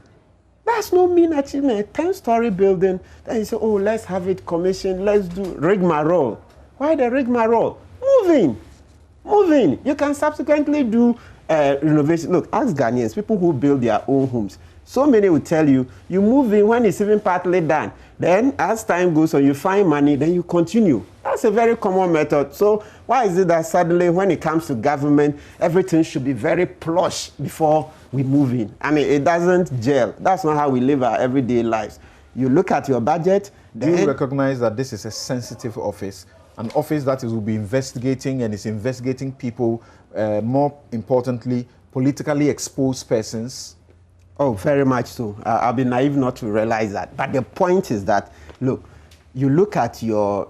That's no mean achievement. A 10-story building, then you say, oh, let's have it commissioned, let's do rigmarole. Why the rigmarole? Moving. You can subsequently do renovation. Look, ask Ghanaians, people who build their own homes. So many will tell you, you move in when it's even partly done. Then as time goes on, you find money, then you continue. That's a very common method. So why is it that suddenly when it comes to government, everything should be very plush before we move in? I mean, it doesn't gel. That's not how we live our everyday lives. You look at your budget. Do you recognize that this is a sensitive office? An office that will be investigating and is investigating people, more importantly, politically exposed persons? Oh, very much so. I'll be naive not to realize that. But the point is that, look, you look at your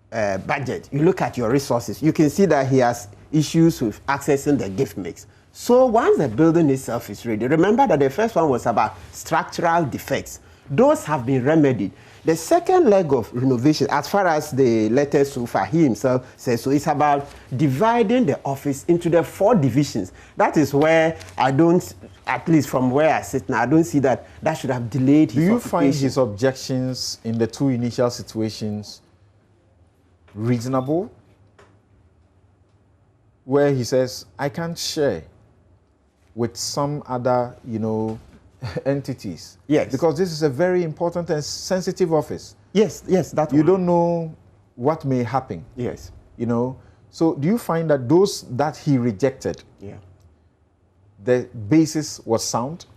budget, you look at your resources, you can see that he has issues with accessing the gift mix. So once the building itself is ready, remember that the first one was about structural defects. Those have been remedied. The second leg of renovation, as far as the letter so far, he himself says, so it's about dividing the office into the 4 divisions. That is where I don't, at least from where I sit now, I don't see that should have delayed his occupation. Do you find his objections in the 2 initial situations reasonable? Where he says, I can't share with some other, entities. Yes. Because this is a very important and sensitive office. Yes, that you don't know what may happen. Yes. So do you find that those that he rejected, the basis was sound?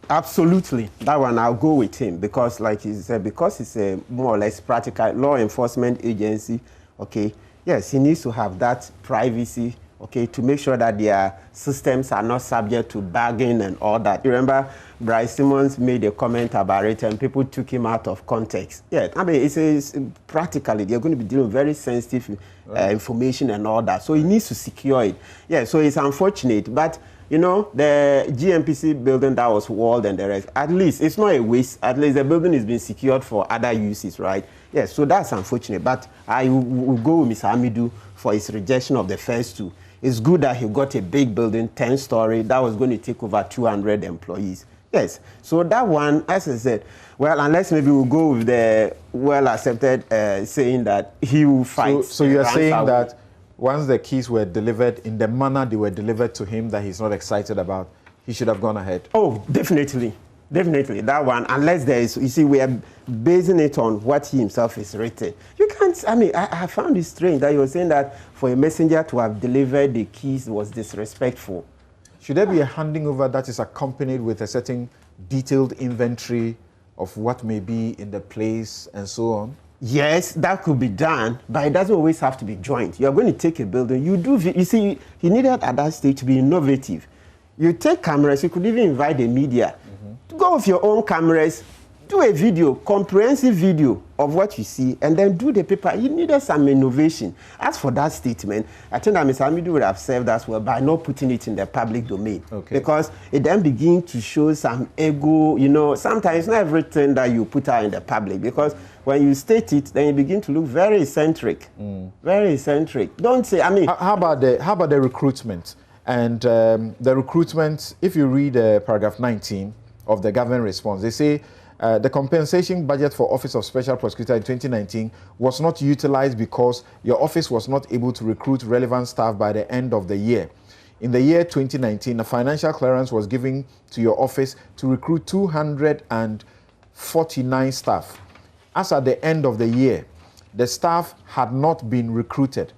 Absolutely. That one, I'll go with him because, like he said, because it's a more or less practical law enforcement agency, okay, yes, he needs to have that privacy, okay, to make sure that their systems are not subject to bugging and all that. You remember Bryce Simmons made a comment about it and people took him out of context. Yeah, I mean, it's practically, they're going to be dealing with very sensitive information and all that. So he needs to secure it. Yeah, so it's unfortunate, but the GMPC building that was walled and the rest, at least it's not a waste. At least the building is being secured for other uses, right? Yes, so that's unfortunate. But I will go with Mr. Amidou for his rejection of the first 2. It's good that he got a big building, 10-story, that was going to take over 200 employees. Yes, so that one, as I said, well, unless maybe we'll go with the well-accepted saying that he will fight. So you're saying that once the keys were delivered in the manner they were delivered to him that he's not excited about, he should have gone ahead? Oh, definitely. Definitely, that one, unless there is, you see, we are basing it on what he himself is written. You can't, I mean, I found it strange that you were saying that for a messenger to have delivered the keys was disrespectful. Should there be a handing over that is accompanied with a certain detailed inventory of what may be in the place and so on? Yes, that could be done, but it doesn't always have to be joint. You are going to take a building, you see, he needed at that stage to be innovative. You take cameras, you could even invite the media. Go with your own cameras, do a video, comprehensive video of what you see, and then do the paper. You needed some innovation. As for that statement, I think that Mr. Amidou would have served us well by not putting it in the public domain. Okay. Because it then begins to show some ego, sometimes not everything that you put out in the public, because when you state it, then you begin to look very eccentric. Very eccentric. Don't say, I mean... How about the recruitment? And the recruitment, if you read paragraph 19, of the government response. They say the compensation budget for Office of Special Prosecutor in 2019 was not utilized because your office was not able to recruit relevant staff by the end of the year. In the year 2019, a financial clearance was given to your office to recruit 249 staff. As at the end of the year, the staff had not been recruited.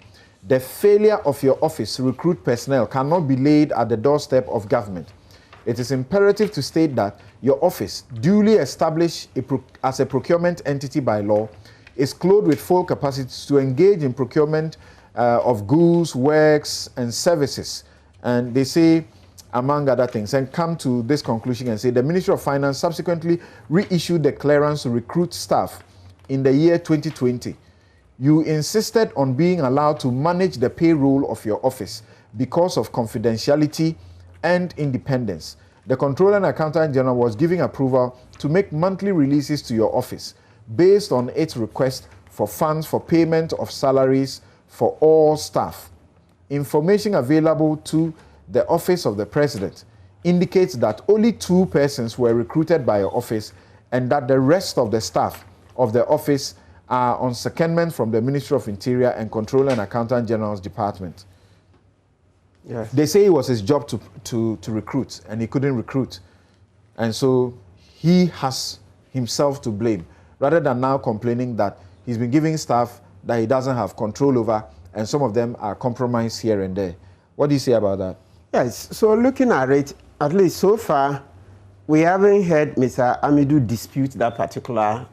The failure of your office to recruit personnel cannot be laid at the doorstep of government. It is imperative to state that your office, duly established as a procurement entity by law, is clothed with full capacity to engage in procurement of goods, works, and services. And they say, among other things, and come to this conclusion and say the Ministry of Finance subsequently reissued the clearance to recruit staff in the year 2020. You insisted on being allowed to manage the payroll of your office because of confidentiality and independence. The Controller and Accountant General was giving approval to make monthly releases to your office based on its request for funds for payment of salaries for all staff. Information available to the office of the president indicates that only 2 persons were recruited by your office and that the rest of the staff of the office are on secondment from the Ministry of Interior and Controller and Accountant General's Department. Yes. They say it was his job to recruit, and he couldn't recruit. And so he has himself to blame, rather than now complaining that he's been giving staff that he doesn't have control over, and some of them are compromised here and there. What do you say about that? Yes, so looking at it, at least so far, we haven't heard Mr. Amidou dispute that particular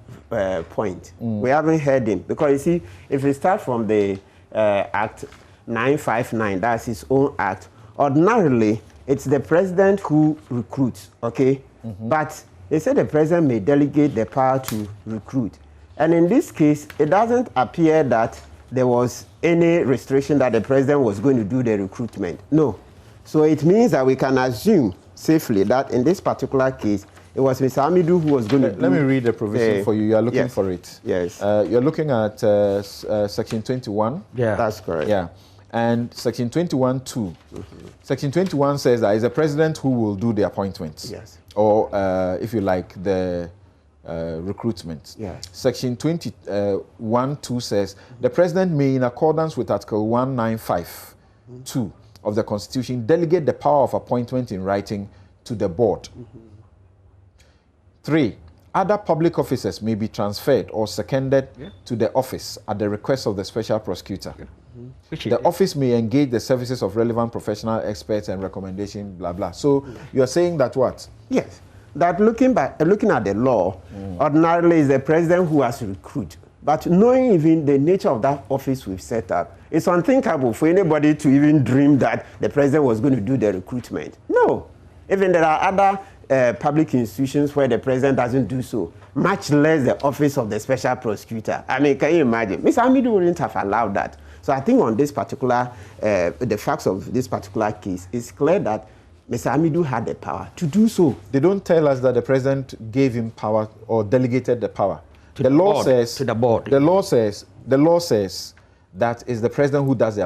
point. We haven't heard him, because you see, if we start from the Act 959, that's his own act, ordinarily, it's the president who recruits, okay? But they say the president may delegate the power to recruit. And in this case, it doesn't appear that there was any restriction that the president was going to do the recruitment. No. So it means that we can assume safely that in this particular case, it was Mr. Amidou who was going to do... Let me read the provision for you. You are looking for it. Yes. You're looking at Section 21. Yeah. That's correct. Yeah. And Section 21(2). Section 21 says that it's the president who will do the appointments. Yes. Or, if you like, the recruitment. Yes. Section 21(2) says the president may, in accordance with Article 195(2) of the Constitution, delegate the power of appointment in writing to the board. 3. Other public officers may be transferred or seconded to the office at the request of the special prosecutor. The office may engage the services of relevant professional experts and recommendation, blah, blah. So you are saying that what? Yes. That looking at the law, ordinarily is the president who has to recruit. But knowing even the nature of that office we've set up, it's unthinkable for anybody to even dream that the president was going to do the recruitment. No. Even there are other public institutions where the president doesn't do so, much less the office of the special prosecutor. I mean, can you imagine? Mr. Amidou wouldn't have allowed that. So I think on this particular, the facts of this particular case, it's clear that Mr. Amidou had the power to do so. They don't tell us that the president gave him power or delegated the power. To the board. The law says that it's the president who does the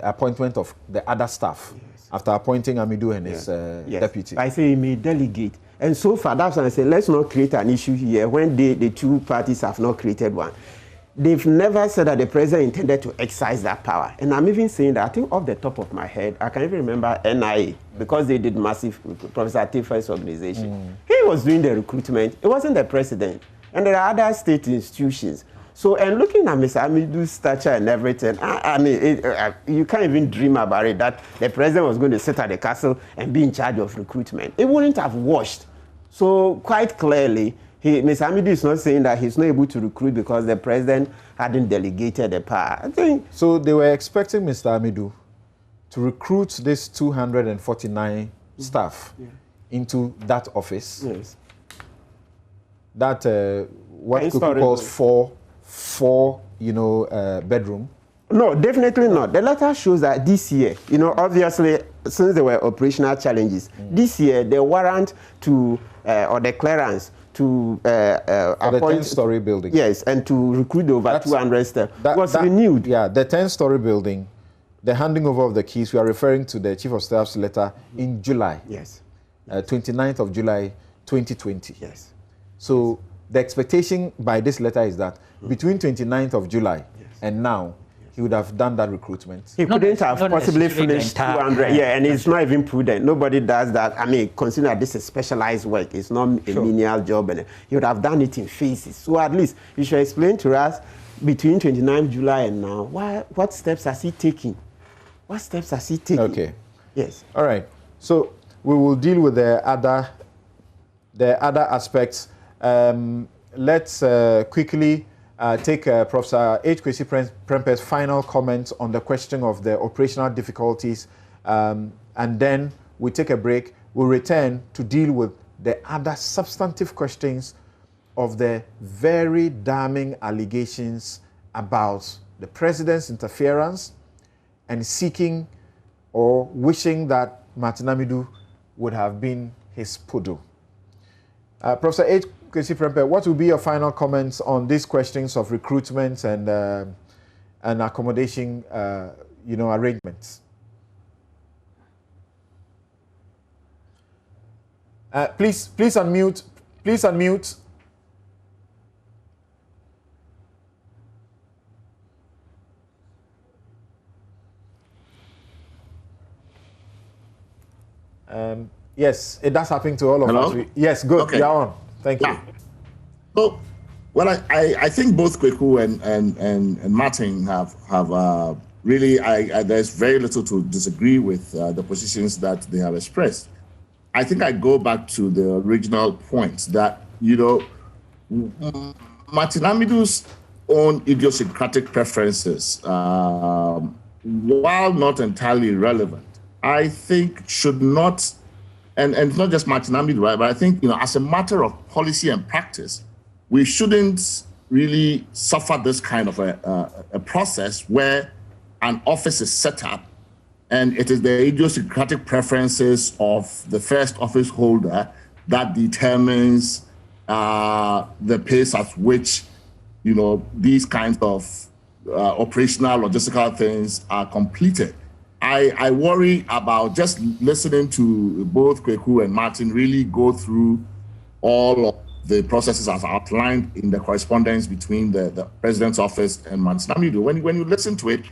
appointment of the other staff after appointing Amidou and his deputy. I say he may delegate. And so far, that's why I say let's not create an issue here when the two parties have not created one. They've never said that the president intended to exercise that power. And I'm even saying that, I think off the top of my head, I can even remember NIA, because they did massive, Professor Tiffany's organization. He was doing the recruitment. It wasn't the president. And there are other state institutions. So, and looking at Mr. Amidou's stature and everything, I mean, you can't even dream about it, that the president was going to sit at the castle and be in charge of recruitment. It wouldn't have washed. So, quite clearly, Mr. Amidou is not saying that he's not able to recruit because the president hadn't delegated the power. I think. So, they were expecting Mr. Amidou to recruit this 249 staff into that office. Yes. That, what Kuku calls four bedroom. No, definitely not. The letter shows that this year, obviously, since there were operational challenges, this year the warrant to, or the clearance to appoint... the 10-story building. Yes, and to recruit over 200 staff was renewed. Yeah, the 10-story building, the handing over of the keys, we are referring to the Chief of Staff's letter in July. Yes. 29th of July, 2020. Yes. So the expectation by this letter is that between 29th of July and now, he would have done that recruitment. He couldn't have possibly finished 200. Yeah, and it's not even prudent. Nobody does that. I mean, consider that this is specialized work. It's not a menial job. And he would have done it in phases. So at least you should explain to us between 29th July and now, what steps has he taken? What steps has he taken? Okay. Yes. All right. So we will deal with the other aspects. Let's quickly take Professor H. Kwesi Prempeh's final comments on the question of the operational difficulties, and then we take a break. We'll return to deal with the other substantive questions of the very damning allegations about the president's interference and seeking or wishing that Martin Amidou would have been his poodle. Professor H. Kwesi Prempeh, what will be your final comments on these questions of recruitment and accommodation, arrangements? Please unmute. Please unmute. Yes, it does happen to all of Hello? us. Yes, good. Okay. You're on. Thank you. So, well, I think both Kweku and Martin have really, there's very little to disagree with the positions that they have expressed. I think I go back to the original point that, you know, Martin Amidou's own idiosyncratic preferences, while not entirely irrelevant, I think should not, and it's not just Martin Amidou, right, but I think, you know, as a matter of policy and practice, we shouldn't really suffer this kind of a process where an office is set up and it is the idiosyncratic preferences of the first office holder that determines the pace at which, you know, these kinds of operational, logistical things are completed. I worry about just listening to both Kweku and Martin really go through all of the processes as outlined in the correspondence between the president's office and Martin Amidou. When you listen to it,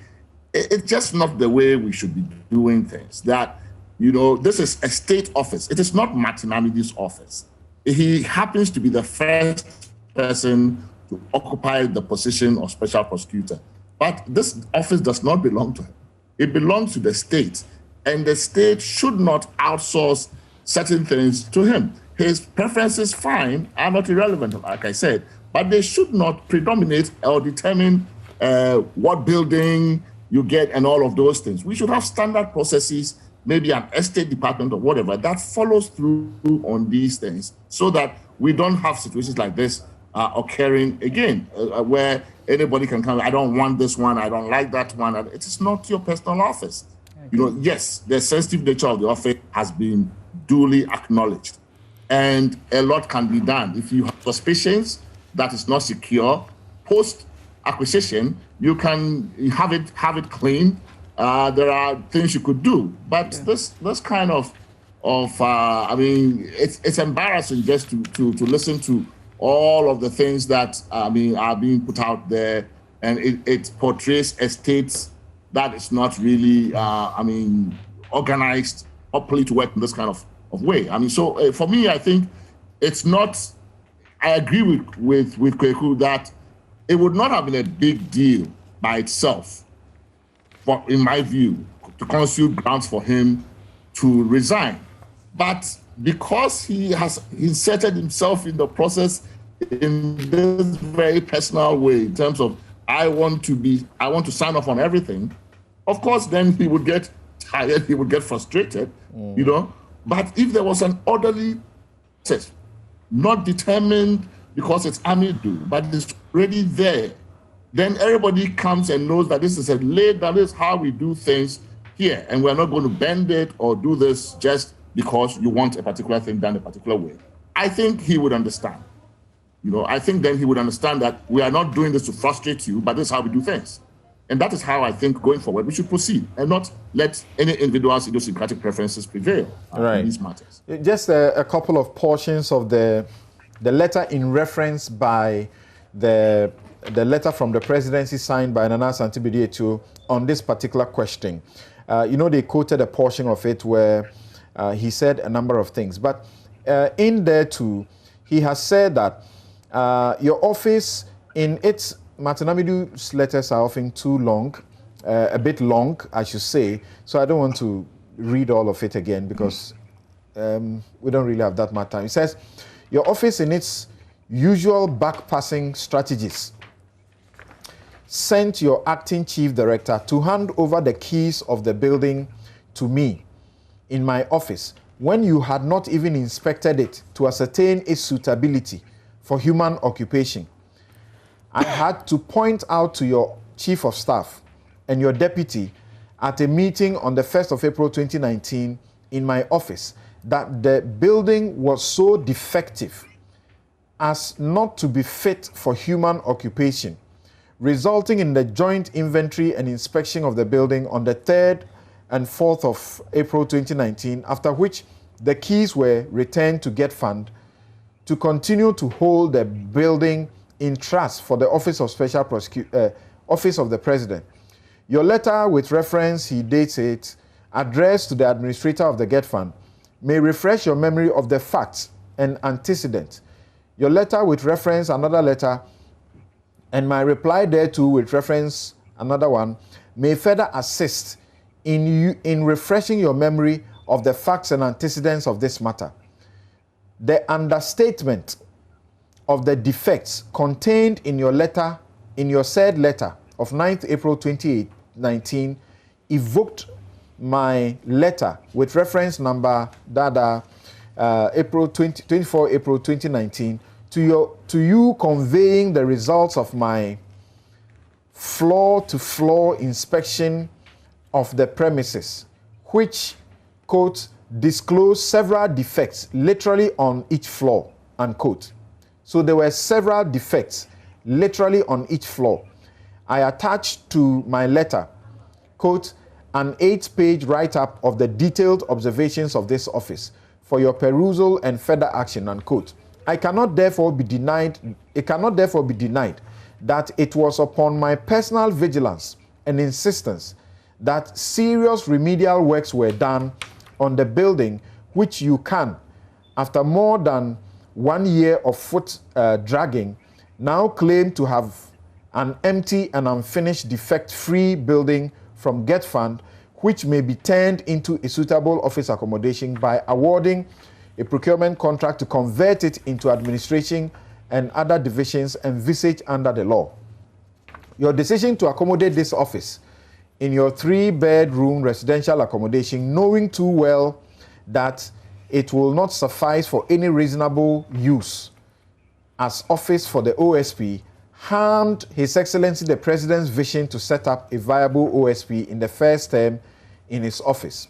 it's just not the way we should be doing things. That, you know, this is a state office. It is not Martin Amidou's office. He happens to be the first person to occupy the position of special prosecutor. But this office does not belong to him. It belongs to the state. And the state should not outsource certain things to him. His preferences, fine, are not irrelevant, like I said, but they should not predominate or determine what building you get and all of those things. We should have standard processes, maybe an estate department or whatever, that follows through on these things so that we don't have situations like this occurring again, where anybody can come, I don't want this one, I don't like that one. It is not your personal office. Okay. You know, yes, the sensitive nature of the office has been duly acknowledged. And a lot can be done. If you have suspicions that is not secure, post-acquisition, you can have it cleaned. There are things you could do. But this kind of I mean, it's embarrassing just to listen to all of the things that are being put out there, and it portrays a state that is not really organized properly to work in this kind of way. I mean, so for me, I think it's not. I agree with Kweku that it would not have been a big deal by itself, for, in my view, to constitute grounds for him to resign. But because he has inserted himself in the process in this very personal way, in terms of I want to sign off on everything, of course, then he would get tired, he would get frustrated, you know. But if there was an orderly process, not determined because it's Amidou, but it's already there, then everybody comes and knows that this is that is how we do things here, and we're not going to bend it or do this just because you want a particular thing done a particular way. I think he would understand. You know, I think then he would understand that we are not doing this to frustrate you, but this is how we do things. And that is how I think going forward we should proceed and not let any individual's idiosyncratic preferences prevail in these matters. Just a couple of portions of the letter in reference by the letter from the presidency signed by Nana Asante Bediatu on this particular question. You know, they quoted a portion of it where he said a number of things. But in there too, he has said that your office in its Martin Amidou's letters are often too long, a bit long, I should say. So I don't want to read all of it again because we don't really have that much time. It says, your office in its usual back-passing strategies sent your acting chief director to hand over the keys of the building to me in my office when you had not even inspected it to ascertain its suitability for human occupation. I had to point out to your chief of staff and your deputy at a meeting on the 1st of April 2019 in my office that the building was so defective as not to be fit for human occupation, resulting in the joint inventory and inspection of the building on the 3rd and 4th of April 2019, after which the keys were returned to Get Fund to continue to hold the building in trust for the Office of Special Office of the President. Your letter with reference, he dates it, addressed to the administrator of the Get Fund, may refresh your memory of the facts and antecedents. Your letter with reference, another letter, and my reply thereto with reference, another one, may further assist in refreshing your memory of the facts and antecedents of this matter. The understatement of the defects contained in your letter, in your said letter of 9th April 2019, evoked my letter with reference number April 24 April 2019 to you conveying the results of my floor-to-floor inspection of the premises, which, quote, disclosed several defects literally on each floor, unquote. So there were several defects literally on each floor. I attached to my letter, quote, an 8-page write-up of the detailed observations of this office for your perusal and further action, unquote. It cannot therefore be denied that it was upon my personal vigilance and insistence that serious remedial works were done on the building, which you can, after more than 1 year of foot dragging, now claim to have an empty and unfinished defect-free building from Get Fund, which may be turned into a suitable office accommodation by awarding a procurement contract to convert it into administration and other divisions envisaged under the law. Your decision to accommodate this office in your 3-bedroom residential accommodation, knowing too well that it will not suffice for any reasonable use as office for the OSP, harmed His Excellency the President's vision to set up a viable OSP in the first term in his office.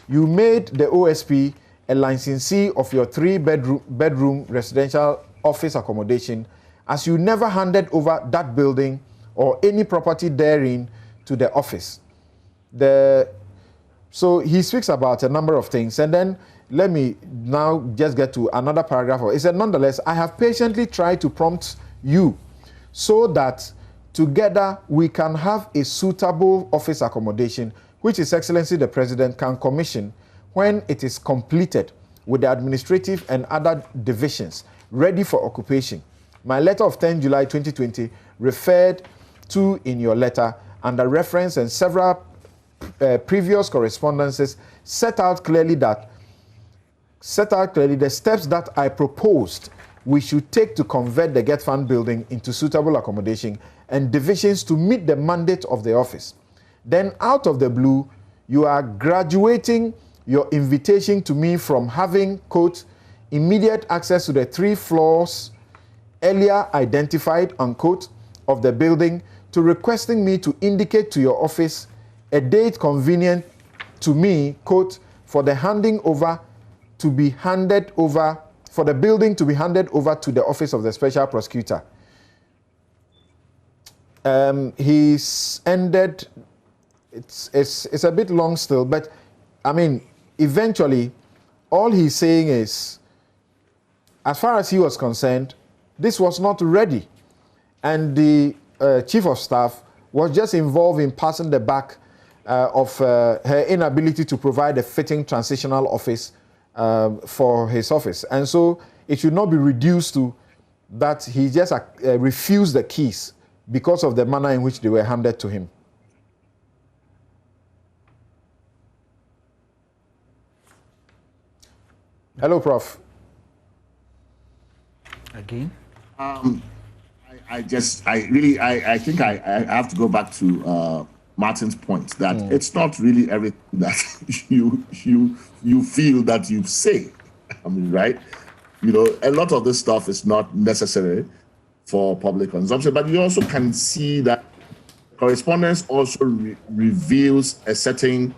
You made the OSP a licensee of your 3-bedroom residential office accommodation, as you never handed over that building or any property therein to the office. So he speaks about a number of things, and then let me now just get to another paragraph. It said, nonetheless, I have patiently tried to prompt you so that together we can have a suitable office accommodation which His Excellency the President can commission when it is completed with the administrative and other divisions ready for occupation. My letter of 10 July 2020 referred to in your letter under reference and several previous correspondences set out clearly the steps that I proposed we should take to convert the Get Fund building into suitable accommodation and divisions to meet the mandate of the office. Then out of the blue, you are graduating your invitation to me from having, quote, immediate access to the 3 floors earlier identified, unquote, of the building, to requesting me to indicate to your office a date convenient to me, quote, for the building to be handed over to the Office of the Special Prosecutor. He's ended, it's a bit long still, but I mean, eventually, all he's saying is, as far as he was concerned, this was not ready. And the Chief of Staff was just involved in passing the buck of her inability to provide a fitting transitional office for his office. And so it should not be reduced to that he just refused the keys because of the manner in which they were handed to him. Hello, Prof. Again? I think I have to go back to Martin's point that it's not really everything that you feel that you say. I mean, right? You know, a lot of this stuff is not necessary for public consumption, but you also can see that correspondence also reveals a certain,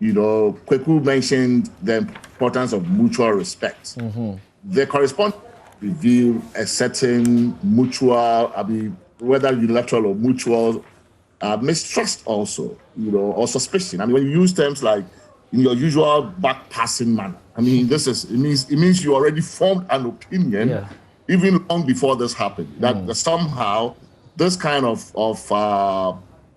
you know, Kweku mentioned the importance of mutual respect. Mm-hmm. The correspondence reveal a certain mutual, I mean, whether unilateral or mutual mistrust also, you know, or suspicion. I mean, when you use terms like in your usual back-passing manner, I mean, it means you already formed an opinion even long before this happened. That somehow this kind of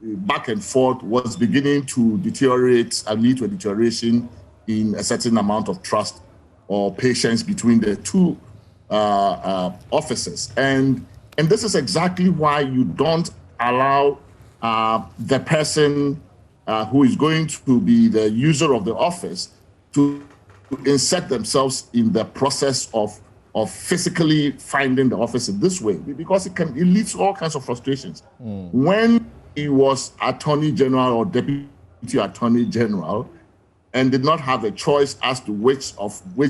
back and forth was beginning to deteriorate and lead to a deterioration in a certain amount of trust or patience between the two officers. And this is exactly why you don't allow the person who is going to be the user of the office to insert themselves in the process of physically finding the office in this way, because it leads to all kinds of frustrations. When he was Attorney General or Deputy Attorney General and did not have a choice as to which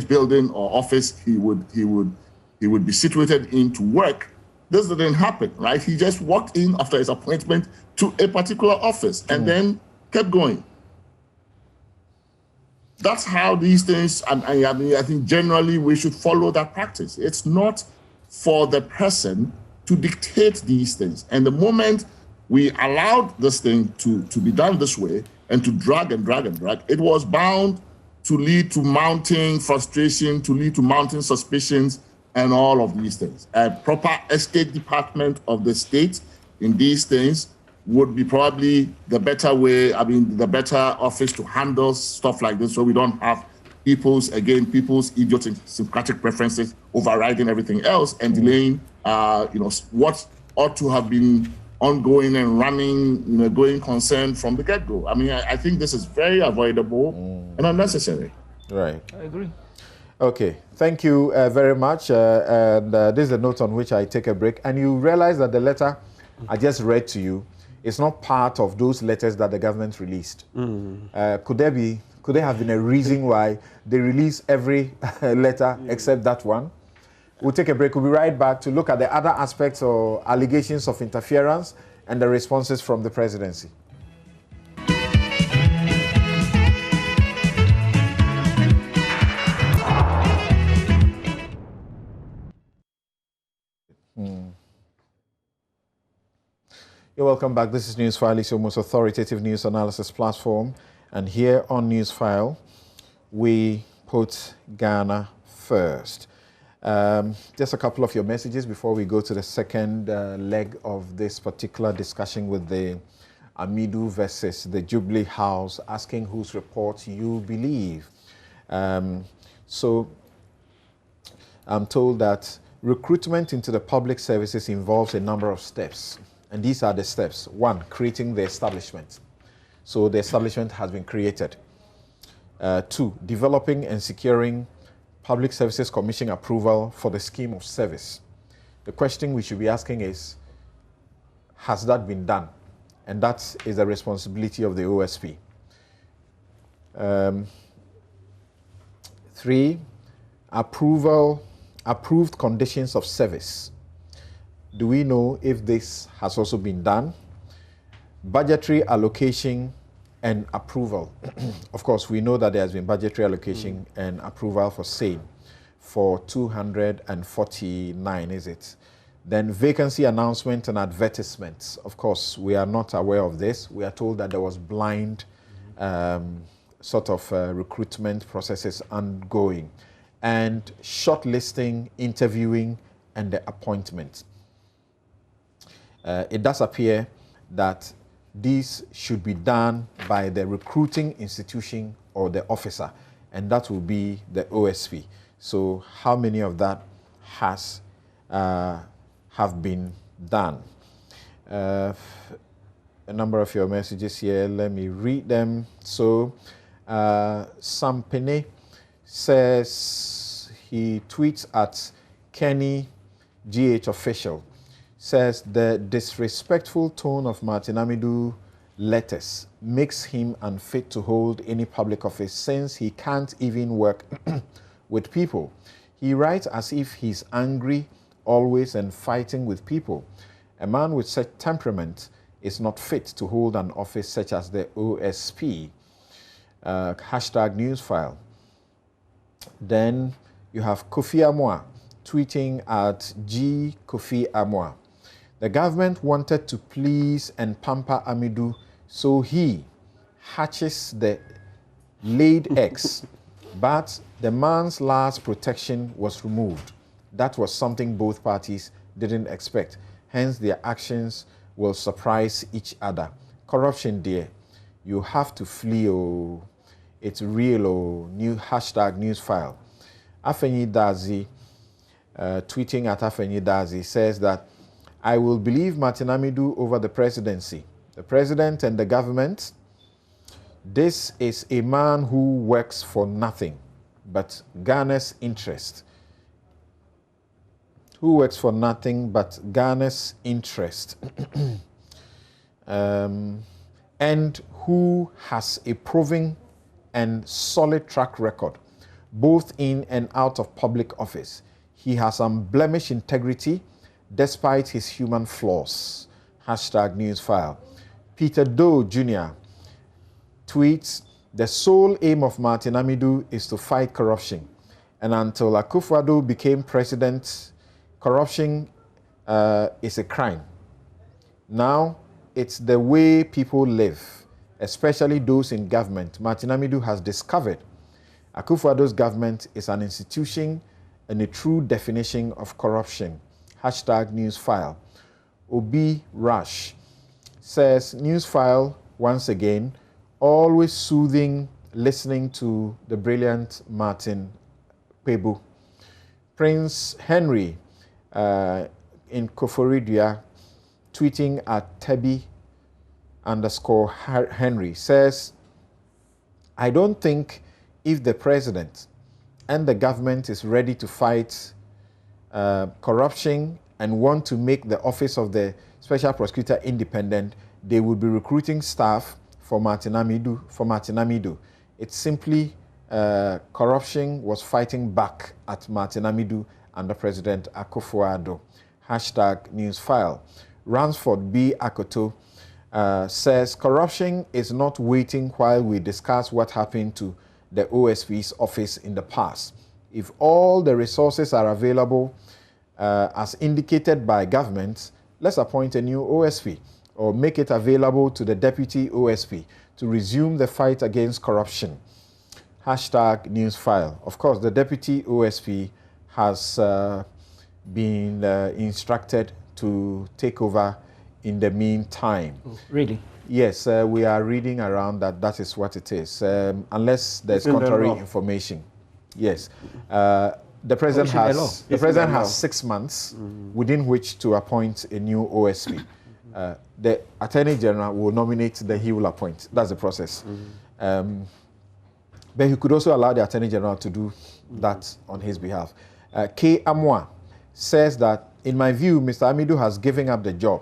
building or office he would be situated in to work, this didn't happen, right? He just walked in after his appointment to a particular office and then kept going. That's how these things, and I think generally we should follow that practice. It's not for the person to dictate these things. And the moment we allowed this thing to be done this way and to drag, it was bound to lead to mounting frustration, to lead to mounting suspicions, and all of these things. A proper estate department of the state in these things would be probably the better way, the better office to handle stuff like this, so we don't have people's idiosyncratic preferences overriding everything else and delaying, what ought to have been ongoing and running, going concern from the get-go. I mean, I think this is very avoidable and unnecessary. Right. I agree. Okay, thank you very much. This is a note on which I take a break. And you realize that the letter I just read to you is not part of those letters that the government released. Could there have been a reason why they release every letter except that one? We'll take a break. We'll be right back to look at the other aspects or allegations of interference and the responses from the presidency. You're welcome back. This is Newsfile, it's your most authoritative news analysis platform. And here on Newsfile, we put Ghana first. Just a couple of your messages before we go to the second leg of this particular discussion with the Amidou versus the Jubilee House, asking whose report you believe. So I'm told that recruitment into the public services involves a number of steps. And these are the steps. 1, creating the establishment. So the establishment has been created. 2, developing and securing Public Services Commission approval for the scheme of service. The question we should be asking is, has that been done? And that is the responsibility of the OSP. 3, approved conditions of service. Do we know if this has also been done? Budgetary allocation and approval. Of course, we know that there has been budgetary allocation and approval for same for 249, is it? Then vacancy announcement and advertisements. Of course, we are not aware of this. We are told that there was blind recruitment processes ongoing. And shortlisting, interviewing, and the appointment. It does appear that these should be done by the recruiting institution or the officer, and that will be the OSP. So how many of that have been done? A number of your messages here, let me read them. So Sampene says, he tweets at Kenny GH Official, says the disrespectful tone of Martin Amidou letters makes him unfit to hold any public office since he can't even work with people. He writes as if he's angry always and fighting with people. A man with such temperament is not fit to hold an office such as the OSP. Hashtag Newsfile. Then you have Kofi Amwa tweeting at G Kofi Amwa. The government wanted to please and pamper Amidou, so he hatches the laid eggs, but the man's last protection was removed. That was something both parties didn't expect. Hence, their actions will surprise each other. Corruption, dear, you have to flee. Oh, it's real. Oh, new hashtag news file. Afenyi Dazi, tweeting at Afenyi Dazi, says that I will believe Martin Amidou over the presidency. The president and the government. This is a man who works for nothing but Ghana's interest. Who works for nothing but Ghana's interest. And who has a proven and solid track record, both in and out of public office. He has unblemished integrity despite his human flaws. Hashtag news file. Peter Doe Jr. tweets, the sole aim of Martin Amidou is to fight corruption. And until Akufo-Addo became president, corruption is a crime. Now, it's the way people live, especially those in government. Martin Amidou has discovered Akufo-Addo's government is an institution and a true definition of corruption. Hashtag news file. Obi Rush says, news file, once again, always soothing, listening to the brilliant Martin Pebu. Prince Henry in Koforidua, tweeting at Tebi_Henry, says, I don't think if the president and the government is ready to fight corruption and want to make the office of the special prosecutor independent, they would be recruiting staff for Martin Amidou. It's simply corruption was fighting back at Martin Amidou under President Akufo-Addo. Hashtag news file. Ransford B. Akoto says, corruption is not waiting while we discuss what happened to the OSP's office in the past. If all the resources are available as indicated by government, let's appoint a new OSP or make it available to the deputy OSP to resume the fight against corruption. Hashtag news file. Of course, the deputy OSP has been instructed to take over in the meantime. Oh, really? Yes, we are reading around that is what it is, unless there's contrary information. Yes. The president has 6 months within which to appoint a new OSP. The Attorney General will nominate, then he will appoint. That's the process. But he could also allow the Attorney General to do that on his behalf. K. Amwa says that, in my view, Mr. Amidou has given up the job.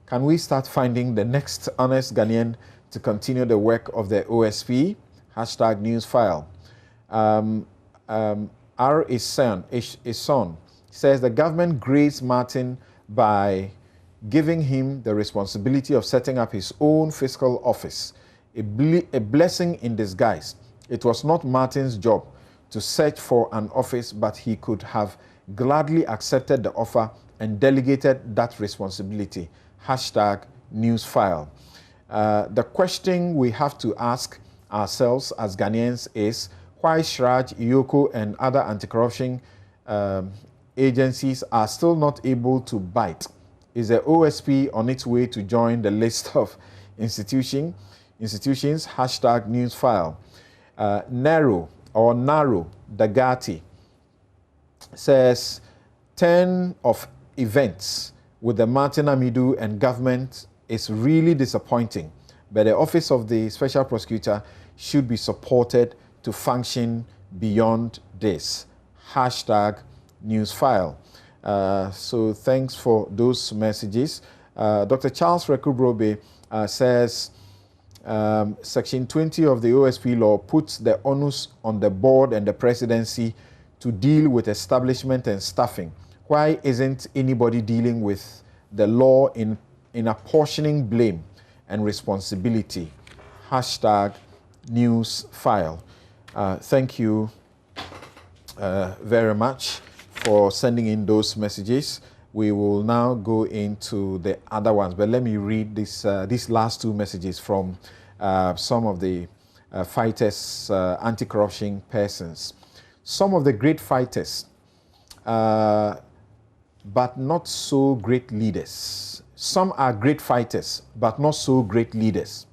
Can we start finding the next honest Ghanaian to continue the work of the OSP? Hashtag news file. R. Ison says the government graced Martin by giving him the responsibility of setting up his own fiscal office. A blessing in disguise. It was not Martin's job to search for an office, but he could have gladly accepted the offer and delegated that responsibility. Hashtag news file. The question we have to ask ourselves as Ghanaians is why Shraj, Iyoko, and other anti-corruption agencies are still not able to bite. Is the OSP on its way to join the list of institutions? Hashtag news file. Naro Dagati says 10 of events with the Martin Amidou and government is really disappointing, but the office of the special prosecutor should be supported to function beyond this. Hashtag news file. So thanks for those messages. Dr. Charles Rekubrobe says Section 20 of the OSP law puts the onus on the board and the presidency to deal with establishment and staffing. Why isn't anybody dealing with the law in apportioning blame and responsibility? Hashtag news file. Thank you very much for sending in those messages. We will now go into the other ones, but let me read these last two messages from some of the fighters, anti-corruption persons. some of the great fighters, but not so great leaders. Some are great fighters, but not so great leaders.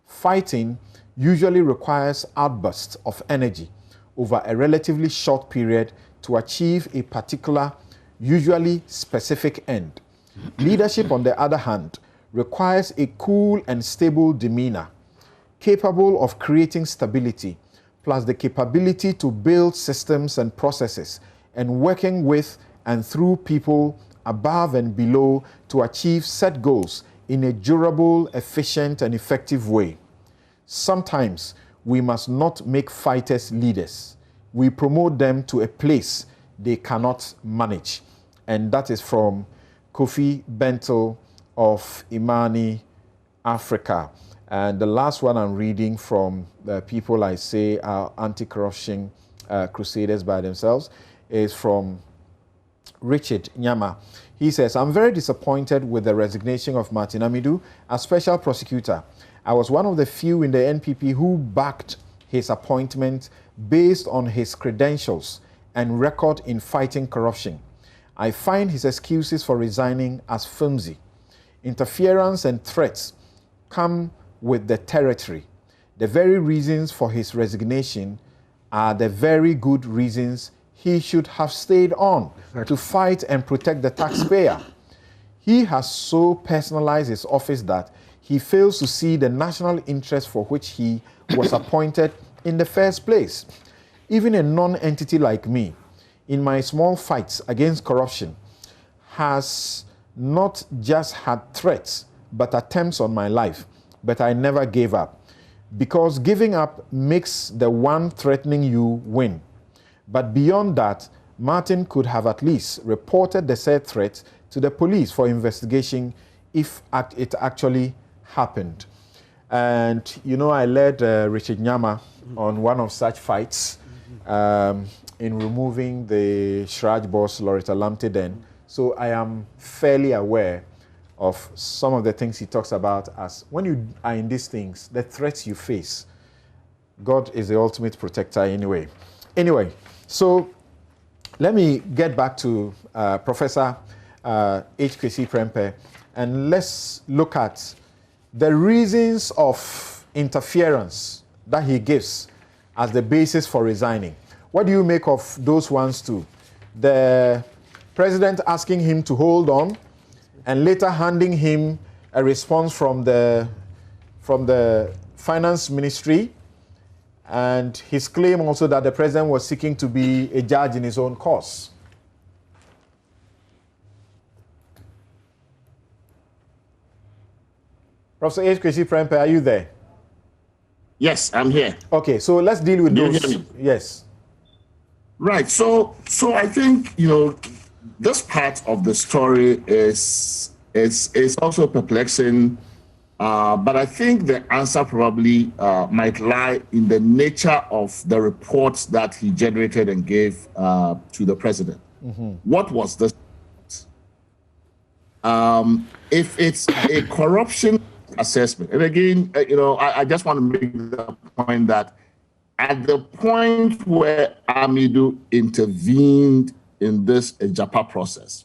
Fighting usually requires outbursts of energy over a relatively short period to achieve a particular, usually specific end. Leadership, on the other hand, requires a cool and stable demeanor, capable of creating stability, plus the capability to build systems and processes, and working with and through people above and below to achieve set goals in a durable, efficient, and effective way. Sometimes we must not make fighters leaders. We promote them to a place they cannot manage. And that is from Kofi Bentil of Imani, Africa. And the last one I'm reading from the people I say are anti-corruption crusaders by themselves is from Richard Nyama. He says, I'm very disappointed with the resignation of Martin Amidou as special prosecutor. I was one of the few in the NPP who backed his appointment based on his credentials and record in fighting corruption. I find his excuses for resigning as flimsy. Interference and threats come with the territory. The very reasons for his resignation are the very good reasons he should have stayed on to fight and protect the taxpayer. He has so personalized his office that he fails to see the national interest for which he was appointed in the first place. Even a non-entity like me, in my small fights against corruption, has not just had threats, but attempts on my life. But I never gave up. Because giving up makes the one threatening you win. But beyond that, Martin could have at least reported the said threat to the police for investigation if it actually happened. And, you know, I led Richard Nyama on one of such fights in removing the Shraj boss, Loretta Lamteden. So I am fairly aware of some of the things he talks about as when you are in these things, the threats you face. God is the ultimate protector anyway. Anyway, so let me get back to Professor H.K.C. Prempeh, and let's look at the reasons of interference that he gives as the basis for resigning. What do you make of those ones too? The president asking him to hold on and later handing him a response from the finance ministry, and his claim also that the president was seeking to be a judge in his own cause. Professor H.K.C. Prempeh, are you there? Yes, I'm here. Okay, so let's deal with Do you those. hear me? Yes. Right. So I think, you know, this part of the story is also perplexing, but I think the answer probably might lie in the nature of the reports that he generated and gave to the president. Mm-hmm. What was this? If it's a corruption assessment, and again, you know, I just want to make the point that at the point where Amidou intervened in this Ejapa process,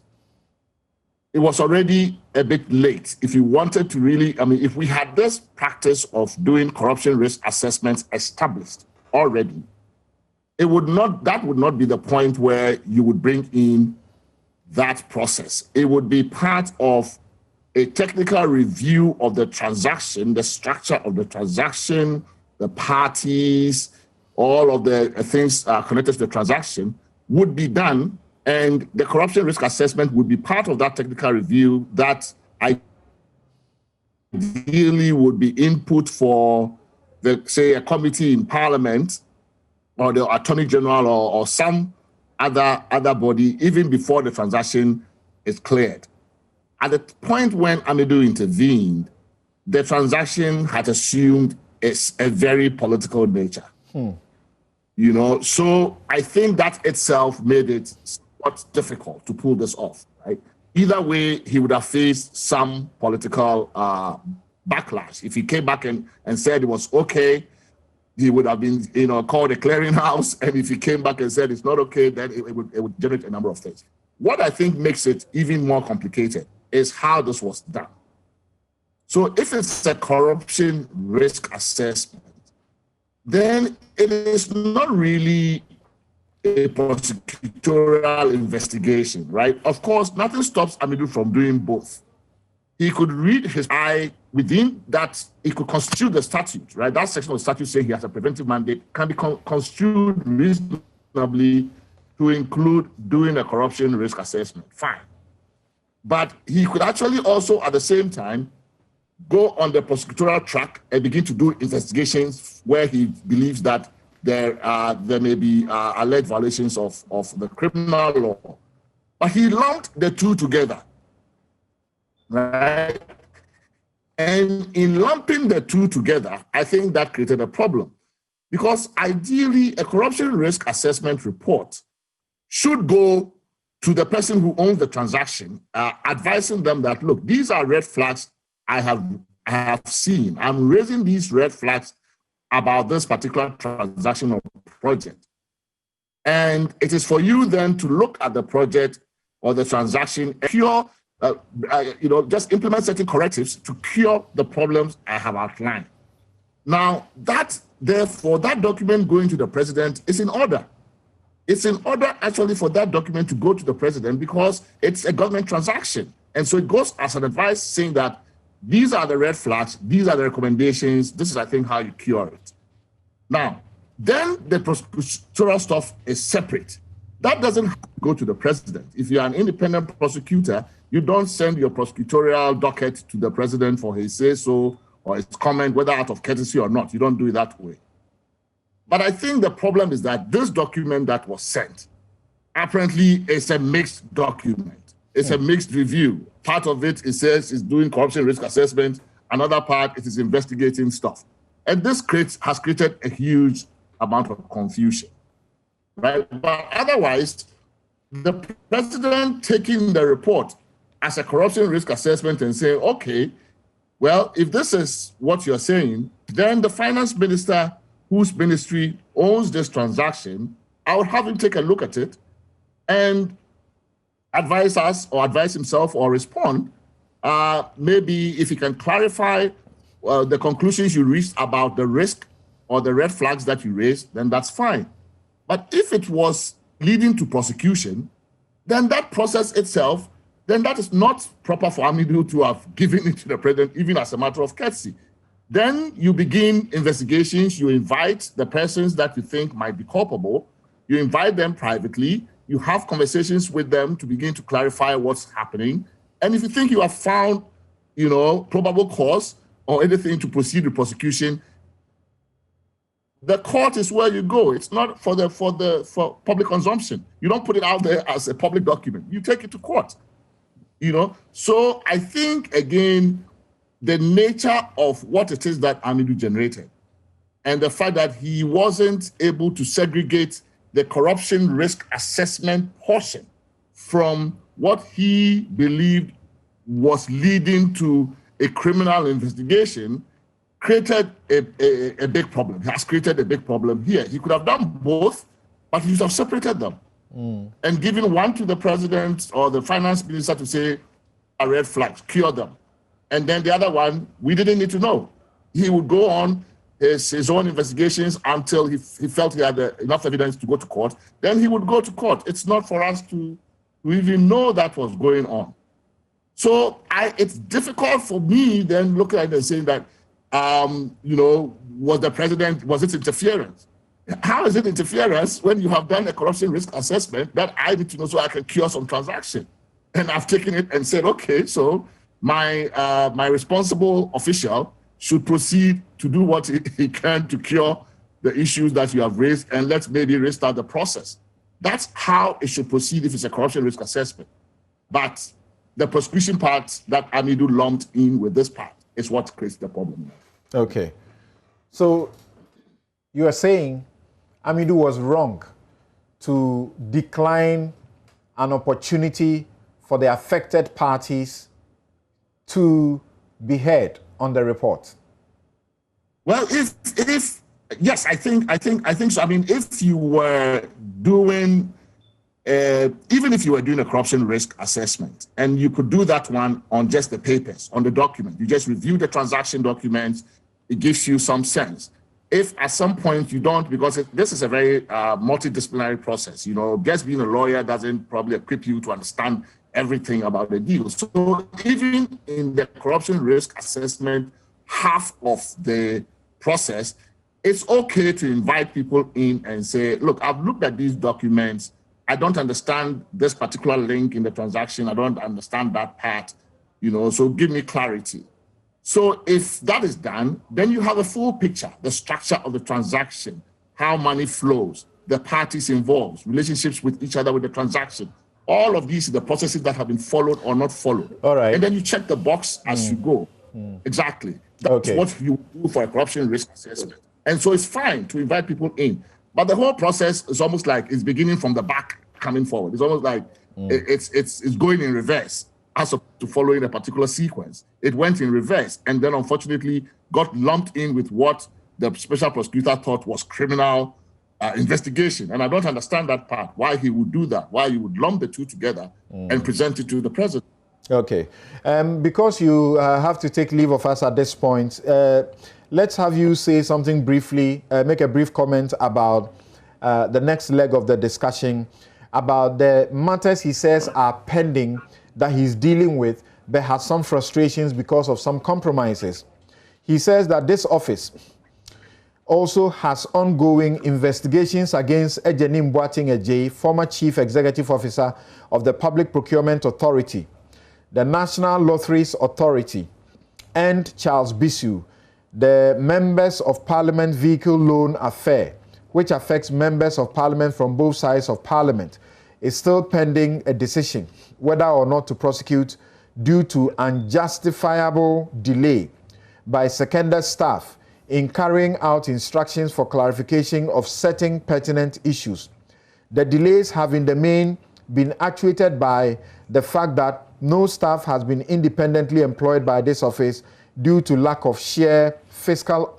it was already a bit late. If you wanted to really, I mean, if we had this practice of doing corruption risk assessments established already, that would not be the point where you would bring in that process. It would be part of a technical review of the transaction, the structure of the transaction, the parties, all of the things connected to the transaction would be done, and the corruption risk assessment would be part of that technical review that ideally would be input for, say, a committee in Parliament or the Attorney General or some other body, even before the transaction is cleared. At the point when Amidou intervened, the transaction had assumed a very political nature. You know, so I think that itself made it somewhat difficult to pull this off, right? Either way, he would have faced some political backlash. If he came back and said it was okay, he would have been, called a clearinghouse. And if he came back and said it's not okay, then it would generate a number of things. What I think makes it even more complicated is how this was done. So if it's a corruption risk assessment, then it is not really a prosecutorial investigation, right? Of course, nothing stops Amidou from doing both. He could read his eye within that, he could construe the statute, right? That section of the statute saying he has a preventive mandate can be construed reasonably to include doing a corruption risk assessment. Fine. But he could actually also, at the same time, go on the prosecutorial track and begin to do investigations where he believes that there may be alleged violations of the criminal law. But he lumped the two together, right? And in lumping the two together, I think that created a problem. Because ideally, a corruption risk assessment report should go to the person who owns the transaction, advising them that, look, these are red flags I have seen. I'm raising these red flags about this particular transaction or project. And it is for you then to look at the project or the transaction, cure, just implement certain correctives to cure the problems I have outlined. Now, therefore, that document going to the president is in order. It's in order actually for that document to go to the president because it's a government transaction. And so it goes as an advice saying that these are the red flags, these are the recommendations, this is, I think, how you cure it. Now, then the prosecutorial stuff is separate. That doesn't go to the president. If you're an independent prosecutor, you don't send your prosecutorial docket to the president for his say-so or his comment, whether out of courtesy or not. You don't do it that way. But I think the problem is that this document that was sent apparently is a mixed document. It's a mixed review. Part of it says it's doing corruption risk assessment. Another part, it is investigating stuff. And this has created a huge amount of confusion, right? But otherwise, the president taking the report as a corruption risk assessment and saying, okay, well, if this is what you're saying, then the finance minister whose ministry owns this transaction, I would have him take a look at it and advise us or advise himself or respond. Maybe if he can clarify the conclusions you reached about the risk or the red flags that you raised, then that's fine. But if it was leading to prosecution, then that process itself, then that is not proper for Amidou to have given it to the president, even as a matter of courtesy. Then you begin investigations, you invite the persons that you think might be culpable, you invite them privately, you have conversations with them to begin to clarify what's happening. And if you think you have found, probable cause or anything to proceed with prosecution, the court is where you go. It's not for public consumption. You don't put it out there as a public document. You take it to court. So I think, again, the nature of what it is that Amidou generated and the fact that he wasn't able to segregate the corruption risk assessment portion from what he believed was leading to a criminal investigation created a big problem. He has created a big problem here. He could have done both, but he should have separated them and given one to the president or the finance minister to say, a red flag, cure them. And then the other one, we didn't need to know. He would go on his own investigations until he felt he had enough evidence to go to court. Then he would go to court. It's not for us to even know that was going on. So it's difficult for me then looking at it and saying that, was it interference? How is it interference when you have done a corruption risk assessment that I need to know so I can cure some transaction? And I've taken it and said, okay, so my responsible official should proceed to do what he can to cure the issues that you have raised, and let's maybe restart the process. That's how it should proceed if it's a corruption risk assessment. But the prosecution part that Amidou lumped in with this part is what creates the problem. Okay. So you are saying Amidou was wrong to decline an opportunity for the affected parties to be heard on the report? Well, if Yes, I think so. I mean, if you were doing, even if you were doing a corruption risk assessment, and you could do that one on just the papers, on the document, you just review the transaction documents, it gives you some sense. If at some point you don't, because this is a very multidisciplinary process, you know, just being a lawyer doesn't probably equip you to understand everything about the deal. So even in the corruption risk assessment, half of the process, it's okay to invite people in and say, look, I've looked at these documents. I don't understand this particular link in the transaction. I don't understand that part, you know, so give me clarity. So if that is done, then you have a full picture, the structure of the transaction, how money flows, the parties involved, relationships with each other with the transaction. All of these are the processes that have been followed or not followed. All right. And then you check the box as you go. Exactly. That's what you do for a corruption risk assessment. And so it's fine to invite people in. But the whole process is almost like it's beginning from the back, coming forward. It's almost like it's going in reverse as opposed to following a particular sequence. It went in reverse and then unfortunately got lumped in with what the special prosecutor thought was criminal investigation. And I don't understand that part, why he would do that, why he would lump the two together and present it to the president. Okay. Because you have to take leave of us at this point, let's have you say something briefly, make a brief comment about the next leg of the discussion, about the matters he says are pending that he's dealing with, but has some frustrations because of some compromises. He says that this office also has ongoing investigations against Ejeni Mboating Ejei, former Chief Executive Officer of the Public Procurement Authority, the National Lotteries Authority, and Charles Bisu, the Members of Parliament Vehicle Loan Affair, which affects members of Parliament from both sides of Parliament, is still pending a decision whether or not to prosecute due to unjustifiable delay by seconded staff in carrying out instructions for clarification of certain pertinent issues. The delays have in the main been actuated by the fact that no staff has been independently employed by this office due to lack of sheer fiscal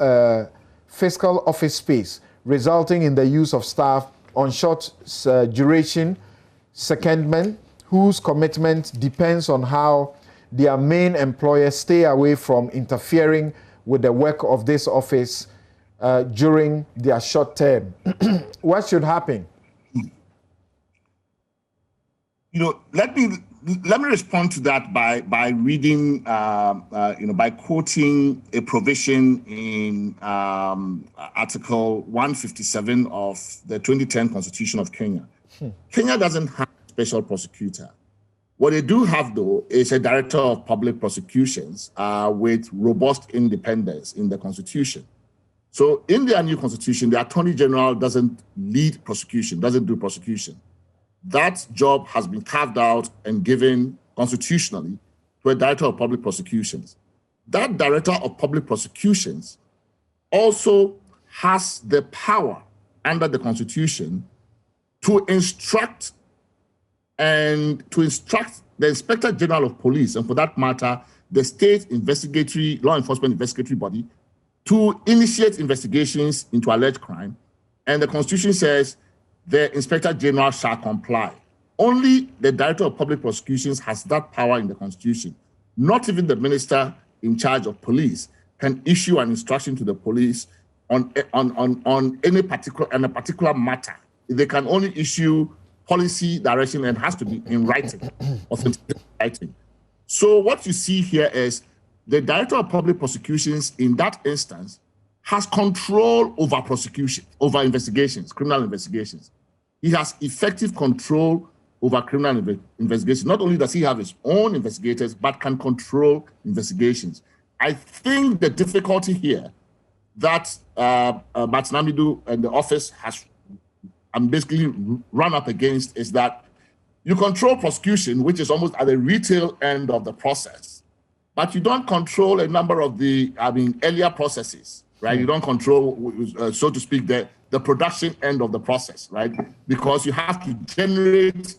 office space, resulting in the use of staff on short duration secondment, whose commitment depends on how their main employers stay away from interfering with the work of this office during their short term. What should happen? You know, let me respond to that by reading, by quoting a provision in Article 157 of the 2010 Constitution of Kenya. Kenya doesn't have a special prosecutor. What they do have, though, is a director of public prosecutions with robust independence in the Constitution. So in their new Constitution, the Attorney General doesn't lead prosecution, doesn't do prosecution. That job has been carved out and given constitutionally to a director of public prosecutions. That director of public prosecutions also has the power under the Constitution to instruct the Inspector General of Police, and for that matter, the state law enforcement investigatory body, to initiate investigations into alleged crime. And the Constitution says the Inspector General shall comply. Only the Director of Public Prosecutions has that power in the Constitution. Not even the Minister in charge of police can issue an instruction to the police on any particular matter. They can only issue policy direction and has to be in writing, authentic writing. So what you see here is the Director of Public Prosecutions in that instance has control over prosecution, over investigations, criminal investigations. He has effective control over criminal investigations. Not only does he have his own investigators, but can control investigations. I think the difficulty here that Martin Amidou and the office has basically run up against is that you control prosecution, which is almost at the retail end of the process, but you don't control a number of the earlier processes, right? You don't control, so to speak, the production end of the process, right? Because you have to generate,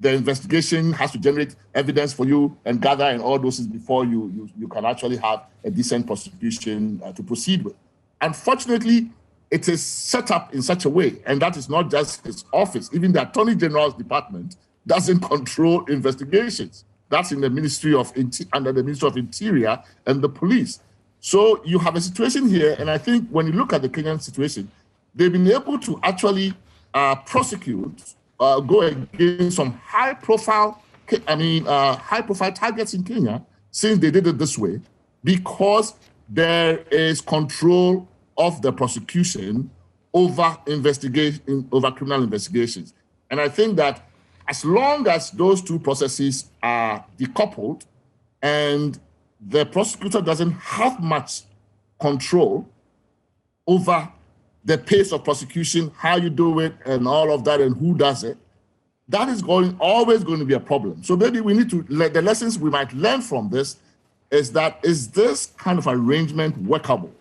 the investigation has to generate evidence for you and gather and all those things before you can actually have a decent prosecution to proceed with. Unfortunately, it is set up in such a way, and that is not just his office. Even the Attorney General's department doesn't control investigations. That's in the Ministry of under the Ministry of Interior and the police. So you have a situation here, and I think when you look at the Kenyan situation, they've been able to actually prosecute, go against some high-profile targets in Kenya since they did it this way, because there is control of the prosecution over criminal investigations. And I think that as long as those two processes are decoupled and the prosecutor doesn't have much control over the pace of prosecution, how you do it, and all of that, and who does it, that is always going to be a problem. So maybe we need to, the lessons we might learn from this is this kind of arrangement workable?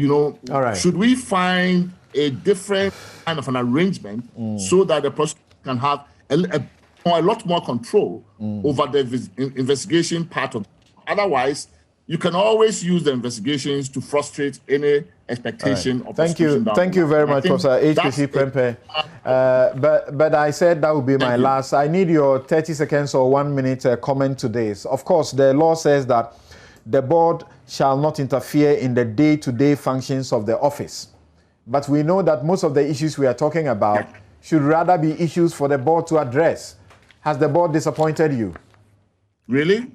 All right. Should we find a different kind of an arrangement so that the prosecutor can have a lot more control over the investigation part of it? Otherwise, you can always use the investigations to frustrate any expectation of prosecution. Thank you very much, Professor H.K.C. Prempeh. But I said that would be my last. I need your 30 seconds or 1 minute comment to this. Of course, the law says that the board shall not interfere in the day-to-day functions of the office. But we know that most of the issues we are talking about should rather be issues for the board to address. Has the board disappointed you? Really?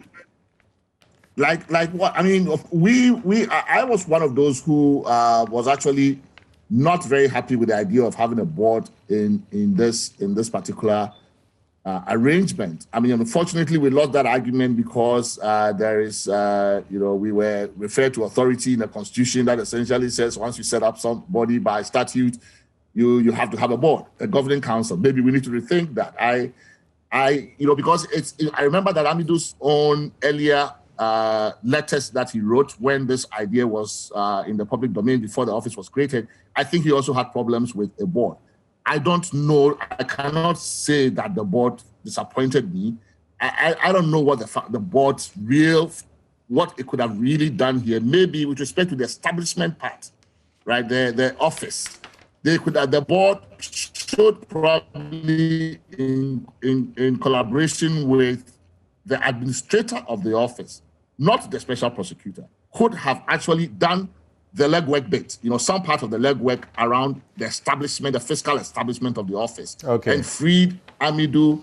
Like what? I mean, I was one of those who was actually not very happy with the idea of having a board in this particular arrangement. I mean, unfortunately, we lost that argument because there is, we were referred to authority in the Constitution that essentially says once you set up somebody by statute, you have to have a board, a governing council. Maybe we need to rethink that. Because I remember that Amidou's own earlier letters that he wrote when this idea was in the public domain before the office was created, I think he also had problems with a board. I don't know. I cannot say that the board disappointed me. I don't know what the board's what it could have really done here. Maybe with respect to the establishment part, right? The office, the board should probably in collaboration with the administrator of the office, not the special prosecutor, could have actually done the legwork bit, some part of the legwork around the establishment, the fiscal establishment of the office, and freed Amidou,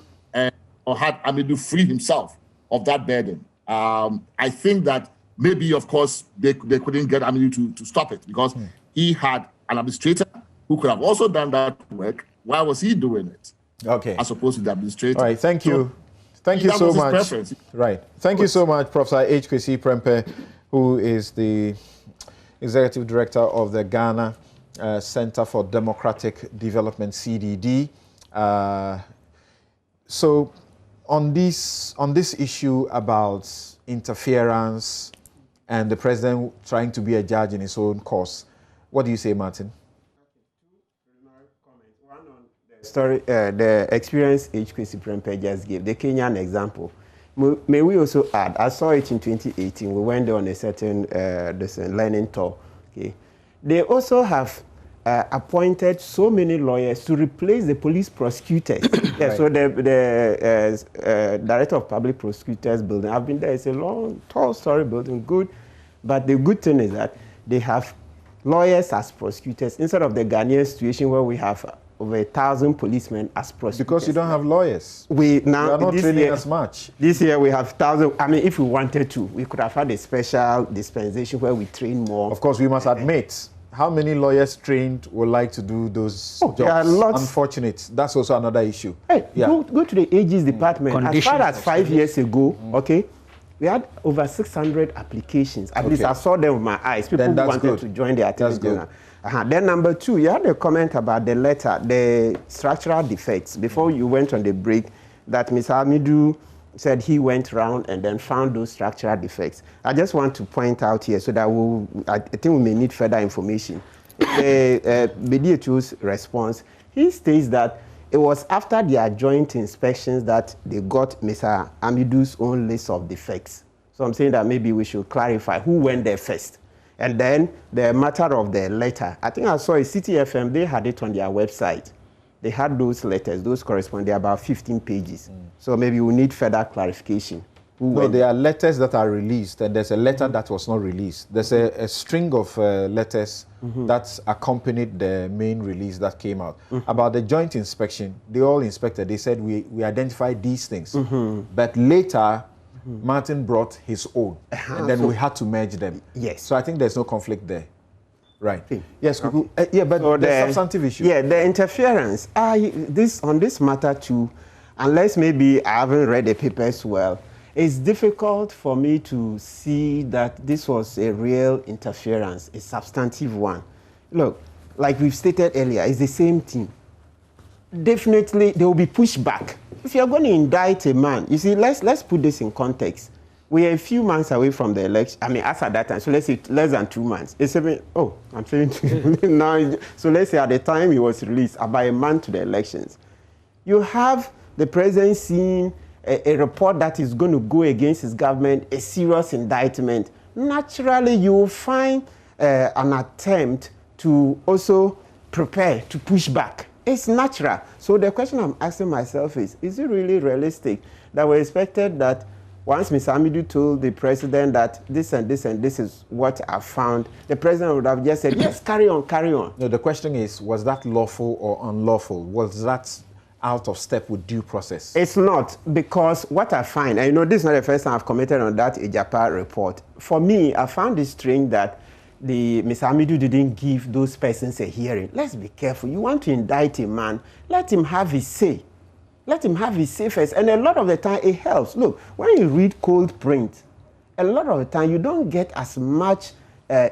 or had Amidou free himself of that burden. I think that maybe, of course, they couldn't get Amidou to stop it because he had an administrator who could have also done that work. Why was he doing it? Okay. As opposed to the administrator. All right, thank you. Thank you so much. Right. Thank you so much, Professor H.K.C. Prempeh, who is the Executive Director of the Ghana Center for Democratic Development, CDD. So on this issue about interference and the president trying to be a judge in his own cause, what do you say, Martin? One on the story, the experience H.K.C. Prempeh just gave, the Kenyan example. May we also add, I saw it in 2018, we went on a certain learning tour. Okay. They also have appointed so many lawyers to replace the police prosecutors. Right. So the Director of Public Prosecutors building, I've been there, it's a long, tall story building, good. But the good thing is that they have lawyers as prosecutors instead of the Ghanaian situation where we have over 1,000 policemen as prosecutors. Because you don't have lawyers. We are not training as much. This year we have 1,000. I mean, if we wanted to, we could have had a special dispensation where we train more. Of course, we must admit, how many lawyers trained would like to do those jobs? There are lots. Unfortunate. That's also another issue. Hey, go to the AG's department. As far as 5 years ago, okay, we had over 600 applications. At least I saw them with my eyes. People who wanted to join the Attorney General. Then number two, you had a comment about the letter, the structural defects. Before you went on the break, that Mr. Amidou said he went around and then found those structural defects. I just want to point out here so that I think we may need further information. The BDHO's response, he states that it was after their joint inspections that they got Mr. Amidou's own list of defects. So I'm saying that maybe we should clarify who went there first. And then the matter of the letter, I think I saw a CTFM, they had it on their website. They had those letters, those correspond, they're about 15 pages. So maybe we need further clarification. No, there are letters that are released, and there's a letter that was not released. There's a string of letters that accompanied the main release that came out. About the joint inspection, they all inspected. They said, we identified these things. But later, Martin brought his own, and then we had to merge them. Yes. So I think there's no conflict there. Right. Yes, Okay. Yeah, but So the substantive issue. Yeah, the interference. On this matter too, unless maybe I haven't read the papers well, it's difficult for me to see that this was a real interference, a substantive one. Look, like we've stated earlier, it's the same thing. Definitely, there will be pushback. If you're going to indict a man, you see, let's put this in context. We are a few months away from the election. I mean, as at that time, so let's say less than 2 months. It's even, I'm saying now. So let's say at the time he was released, about a month to the elections. You have the president seeing a report that is going to go against his government, a serious indictment. Naturally, you will find an attempt to also prepare to push back. It's natural. So the question I'm asking myself is it really realistic that we expected that once Mr. Amidou told the president that this and this and this is what I found, the president would have just said, yes, carry on, carry on. No, the question is, was that lawful or unlawful? Was that out of step with due process? It's not, because what I find, and this is not the first time I've commented on that Ejapa report. For me, I found it strange that Mr. Amidou didn't give those persons a hearing. Let's be careful. You want to indict a man, let him have his say. Let him have his say first. And a lot of the time, it helps. Look, when you read cold print, a lot of the time, you don't get as much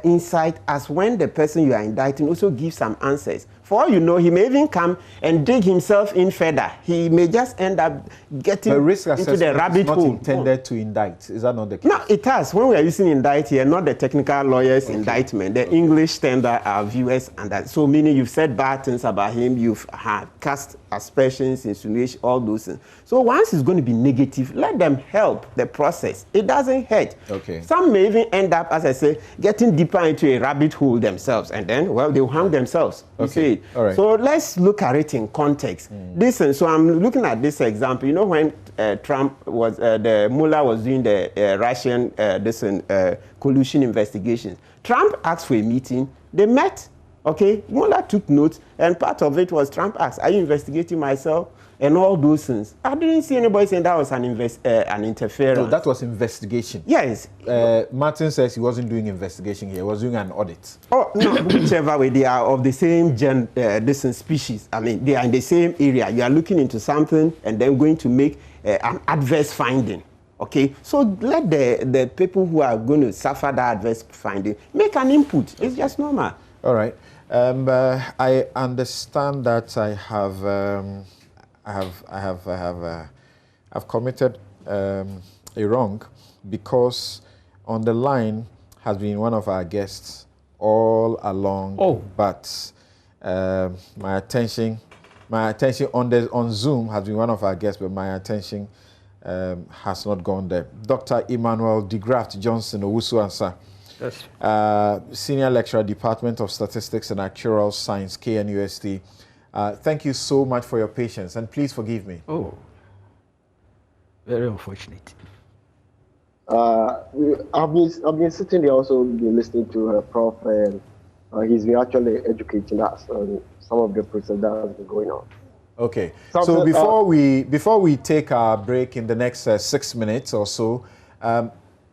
insight as when the person you are indicting also gives some answers. For all you know, he may even come and dig himself in further. He may just end up getting into the rabbit hole. Not intended to indict. Is that not the case? No, it has. When we are using indict here, not the technical lawyer's indictment, the English standard are viewers and that. So meaning you've said bad things about him, you've had cast aspersions, insinuation, all those things. So once it's going to be negative, let them help the process. It doesn't hurt. Okay. Some may even end up, as I say, getting deeper into a rabbit hole themselves, and then, well, they'll hang themselves. You see it. All right. So let's look at it in context. Listen, so I'm looking at this example. You know, when Trump was, the Mueller was doing the Russian collusion investigations, Trump asked for a meeting. They met. Okay, Mueller took notes, and part of it was Trump asked, "Are you investigating myself?" and all those things. I didn't see anybody saying that was an interference. No, that was investigation. Yes. Martin says he wasn't doing investigation here. He was doing an audit. Oh, no, whichever way, they are of the same different species. I mean, they are in the same area. You are looking into something and then going to make an adverse finding. Okay, so let the people who are going to suffer that adverse finding make an input. It's just normal. All right. I understand that I've committed a wrong, because on the line has been one of our guests all along. Oh. But my attention on Zoom has been one of our guests, but my attention has not gone there. Dr. Emmanuel de Graft Johnson Owusu-Ansah. Yes. Senior Lecturer, Department of Statistics and Actuarial Science, KNUST. Thank you so much for your patience, and please forgive me. Oh, very unfortunate. I've been sitting there, also been listening to Prof, and he's been actually educating us on some of the process that has been going on. Okay. So before we take our break in the next 6 minutes or so,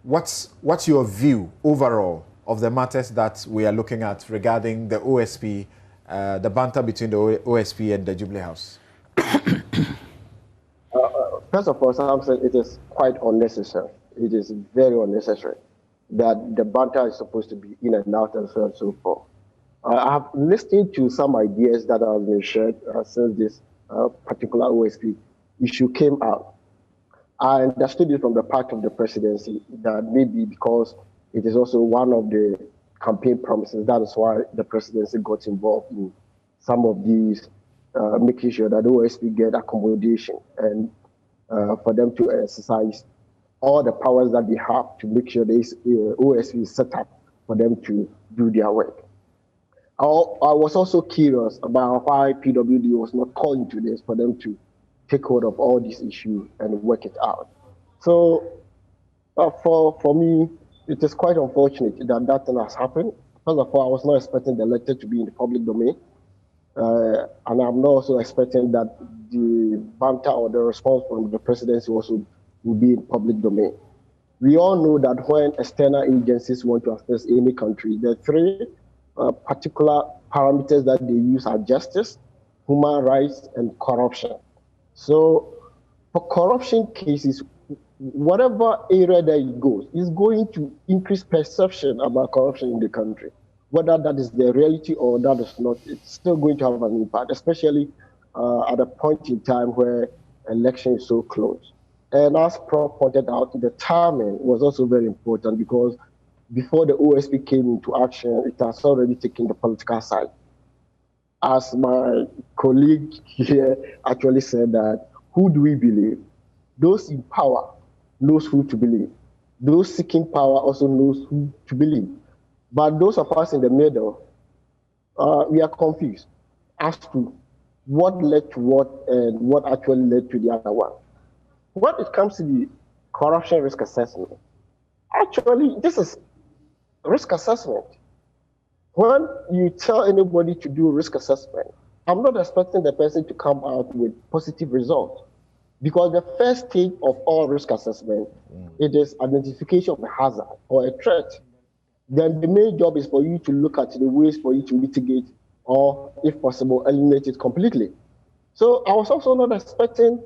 what's your view overall of the matters that we are looking at regarding the OSP, the banter between the OSP and the Jubilee House? First of all, Samson, it is quite unnecessary. It is very unnecessary that the banter is supposed to be in and out and so on and so forth. I have listened to some ideas that have been shared since this particular OSP issue came out. I understood it from the part of the presidency that maybe because it is also one of the campaign promises, that is why the presidency got involved in some of these, making sure that the OSP get accommodation and for them to exercise all the powers that they have to make sure this OSP is set up for them to do their work. I was also curious about why PWD was not called into this for them to take hold of all these issues and work it out. So for me, it is quite unfortunate that thing has happened. First of all, I was not expecting the letter to be in the public domain. And I'm not also expecting that the banter or the response from the presidency also will be in public domain. We all know that when external agencies want to assess any country, there are three particular parameters that they use are justice, human rights, and corruption. So for corruption cases, whatever area that it goes, is going to increase perception about corruption in the country. Whether that is the reality or that is not, it's still going to have an impact, especially at a point in time where election is so close. And as Prof pointed out, the timing was also very important because before the OSP came into action, it has already taken the political side. As my colleague here actually said that, who do we believe? Those in power knows who to believe. Those seeking power also knows who to believe. But those of us in the middle, we are confused as to what led to what and what actually led to the other one. When it comes to the corruption risk assessment, actually, this is risk assessment. When you tell anybody to do risk assessment, I'm not expecting the person to come out with positive results. Because the first stage of all risk assessment, it is identification of a hazard or a threat. Then the main job is for you to look at the ways for you to mitigate or, if possible, eliminate it completely. So I was also not expecting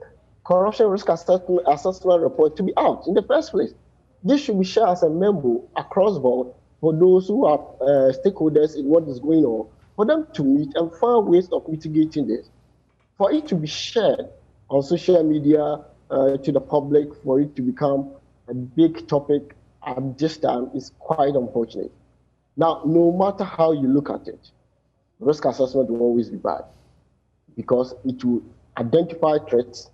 corruption risk assessment report to be out in the first place. This should be shared as a memo across board for those who are stakeholders in what is going on, for them to meet and find ways of mitigating this. For it to be shared on social media to the public, for it to become a big topic at this time is quite unfortunate. Now, no matter how you look at it, risk assessment will always be bad because it will identify threats,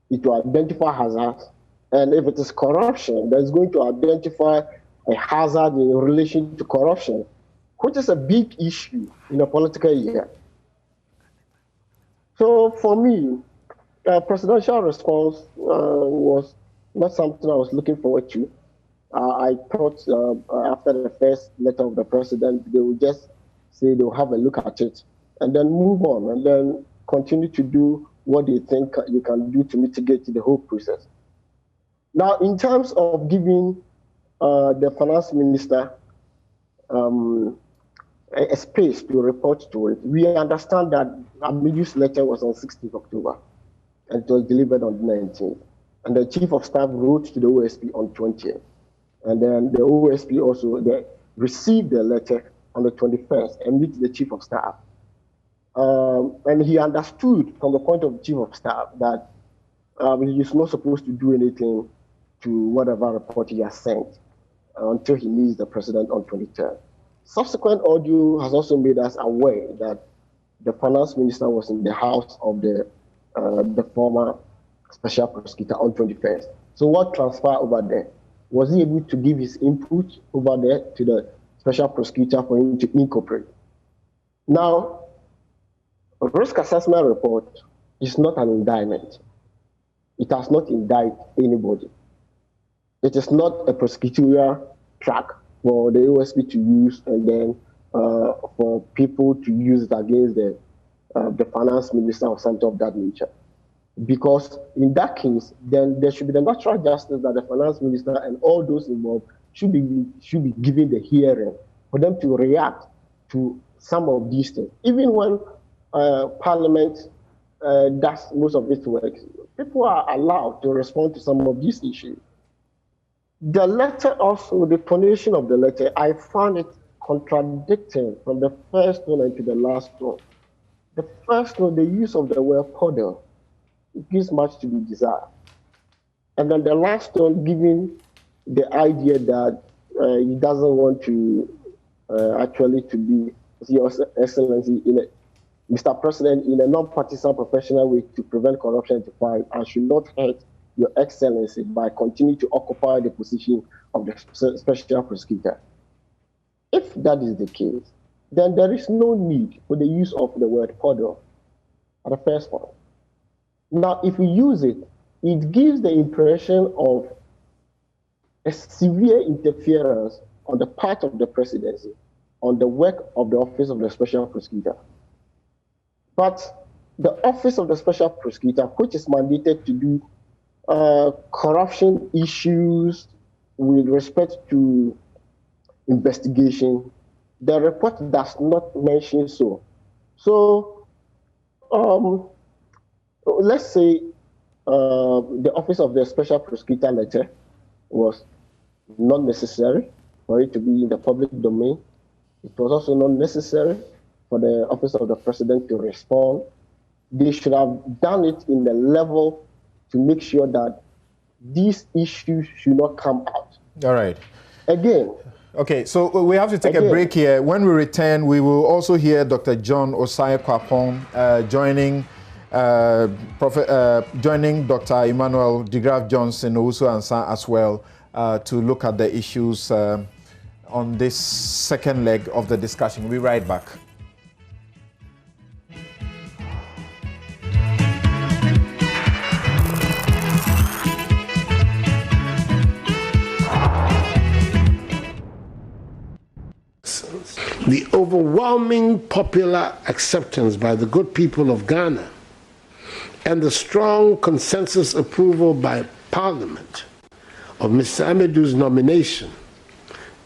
it will identify hazards, and if it is corruption, that's going to identify a hazard in relation to corruption, which is a big issue in a political year. So for me, presidential response was not something I was looking forward to. I thought after the first letter of the president, they would just say they'll have a look at it and then move on and then continue to do what they think you can do to mitigate the whole process. Now, in terms of giving the finance minister a space to report to it, we understand that Amidou's letter was on 16th October and it was delivered on the 19th. And the chief of staff wrote to the OSP on 20th. And then the OSP also received the letter on the 21st and met the chief of staff. And he understood from the point of the chief of staff that he is not supposed to do anything to whatever report he has sent until he meets the president on 23rd. Subsequent audio has also made us aware that the finance minister was in the house of the former special prosecutor on 21st. So what transpired over there? Was he able to give his input over there to the special prosecutor for him to incorporate? Now, a risk assessment report is not an indictment. It does not indict anybody. It is not a prosecutorial track for the OSP to use and then for people to use it against the finance minister or something of that nature. Because in that case, then there should be the natural justice that the finance minister and all those involved should be given the hearing for them to react to some of these things. Even when Parliament does most of its work, people are allowed to respond to some of these issues. The letter also, the tonation of the letter, I found it contradicting from the first one into the last one. The first one, the use of the word puddle, it gives much to be desired. And then the last one, giving the idea that he doesn't want to actually to be, Your Excellency, Mr. President, in a non-partisan professional way to prevent corruption and to fight, and should not hurt Your Excellency by continuing to occupy the position of the special prosecutor. If that is the case, then there is no need for the use of the word corridor at the first point. Now, if we use it, it gives the impression of a severe interference on the part of the presidency on the work of the Office of the Special Prosecutor. But the Office of the Special Prosecutor, which is mandated to do corruption issues with respect to investigation, the report does not mention so. So let's say the Office of the Special Prosecutor letter was not necessary for it to be in the public domain. It was also not necessary for the Office of the President to respond. They should have done it in the level to make sure that these issues should not come out. All right. Again. Okay, so we have to take a break here. When we return, we will also hear Dr. John Osai-Kwapong joining Dr. Emmanuel de Graaf Johnson also as well to look at the issues on this second leg of the discussion. We'll be right back. The overwhelming popular acceptance by the good people of Ghana and the strong consensus approval by Parliament of Mr. Amidou's nomination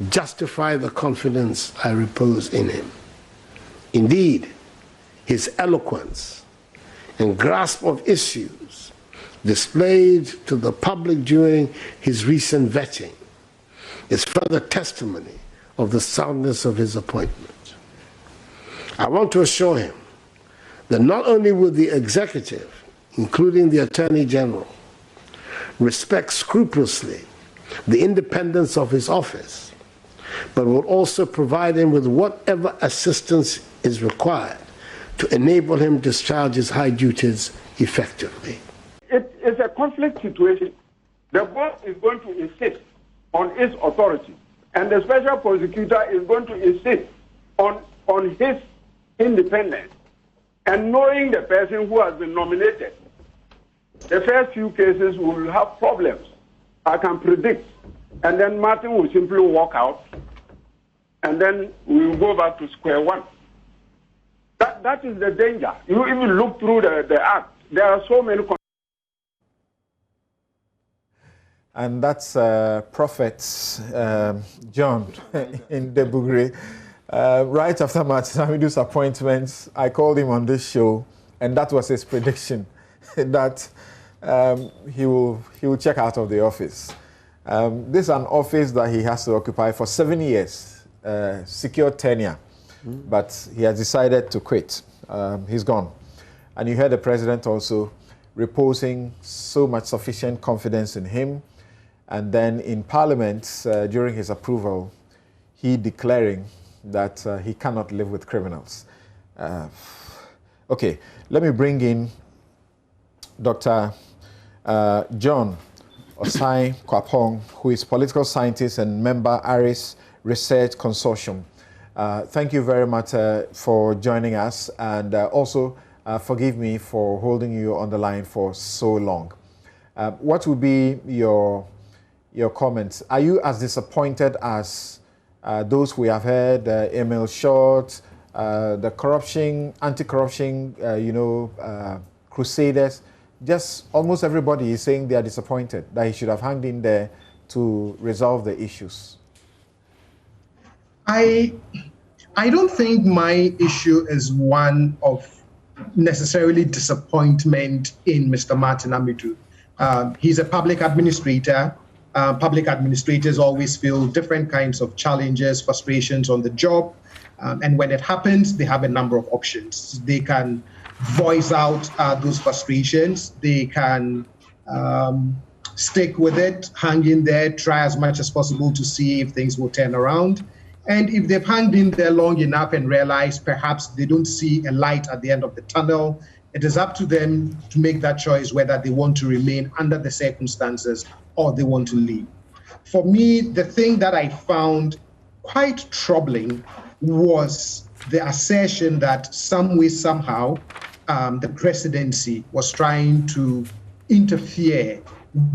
justify the confidence I repose in him. Indeed, his eloquence and grasp of issues displayed to the public during his recent vetting is further testimony of the soundness of his appointment. I want to assure him that not only will the executive, including the Attorney General, respect scrupulously the independence of his office, but will also provide him with whatever assistance is required to enable him to discharge his high duties effectively. It is a conflict situation. The board is going to insist on its authority, and the special prosecutor is going to insist on his independence. And knowing the person who has been nominated, the first few cases will have problems, I can predict. And then Martin will simply walk out, and then we will go back to square one. That is the danger. You even look through the act. There are so many. And that's Prophet John in the Bugre. Right after Martin Amidou's appointment, I called him on this show, and that was his prediction that he will check out of the office. This is an office that he has to occupy for 7 years, secure tenure, but he has decided to quit. He's gone. And you heard the president also reposing so much sufficient confidence in him. And then in Parliament, during his approval, he declaring that he cannot live with criminals. Okay, let me bring in Dr. John Osai-Kwapong, who is political scientist and member ARIS Research Consortium. Thank you very much for joining us, and also forgive me for holding you on the line for so long. What would be your comments? Are you as disappointed as those we have heard, Emil Short, the anti-corruption, crusaders? Just almost everybody is saying they are disappointed that he should have hung in there to resolve the issues. I don't think my issue is one of necessarily disappointment in Mr. Martin Amidou. He's a public administrator. Public administrators always feel different kinds of challenges, frustrations on the job. And when it happens, they have a number of options. They can voice out those frustrations. They can stick with it, hang in there, try as much as possible to see if things will turn around. And if they've hung in there long enough and realize perhaps they don't see a light at the end of the tunnel, it is up to them to make that choice whether they want to remain under the circumstances or they want to leave. For me, the thing that I found quite troubling was the assertion that some way, somehow, the presidency was trying to interfere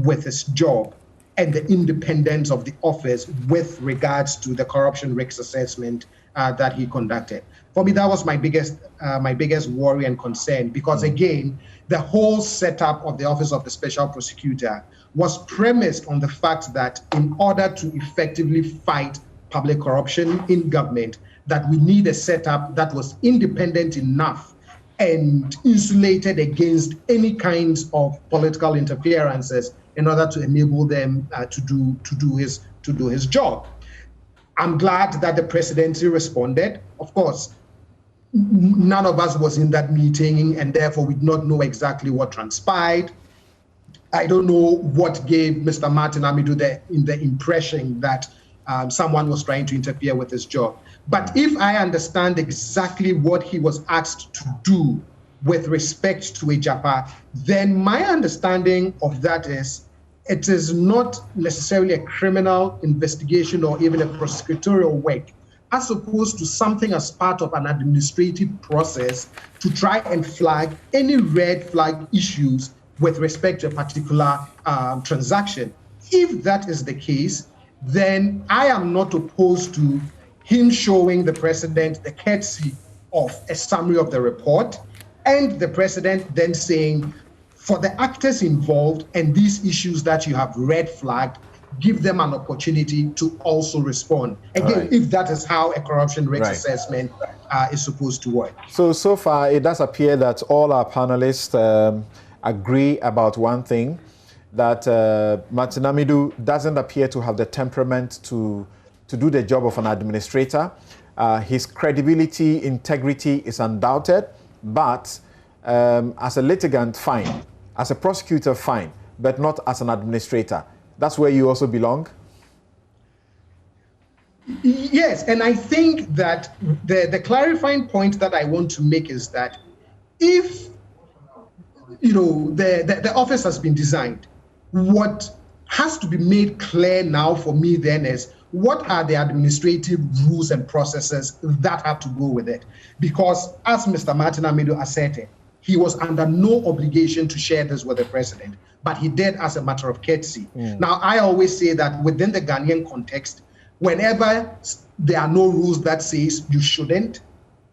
with his job and the independence of the office with regards to the corruption risk assessment that he conducted. For me, that was my biggest worry and concern, because again, the whole setup of the Office of the Special Prosecutor was premised on the fact that in order to effectively fight public corruption in government, that we need a setup that was independent enough and insulated against any kinds of political interferences in order to enable them to do his job. I'm glad that the presidency responded. Of course, none of us was in that meeting, and therefore we do not know exactly what transpired. I don't know what gave Mr. Martin Amidou the impression that someone was trying to interfere with his job. But if I understand exactly what he was asked to do with respect to Ejapa, then my understanding of that is it is not necessarily a criminal investigation or even a prosecutorial work, as opposed to something as part of an administrative process to try and flag any red flag issues with respect to a particular transaction. If that is the case, then I am not opposed to him showing the president the courtesy of a summary of the report, and the president then saying, for the actors involved and these issues that you have red flagged, give them an opportunity to also respond. Again, if that is how a corruption risk assessment is supposed to work. So far, it does appear that all our panelists agree about one thing, that Martin Amidou doesn't appear to have the temperament to do the job of an administrator. His credibility, integrity is undoubted, but as a litigant, fine. As a prosecutor, fine, but not as an administrator. That's where you also belong? Yes, and I think that the clarifying point that I want to make is that if the office has been designed, what has to be made clear now for me then is what are the administrative rules and processes that have to go with it? Because as Mr. Martin Amidou asserted, he was under no obligation to share this with the president, but he did as a matter of courtesy. Now, I always say that within the Ghanaian context, whenever there are no rules that says you shouldn't,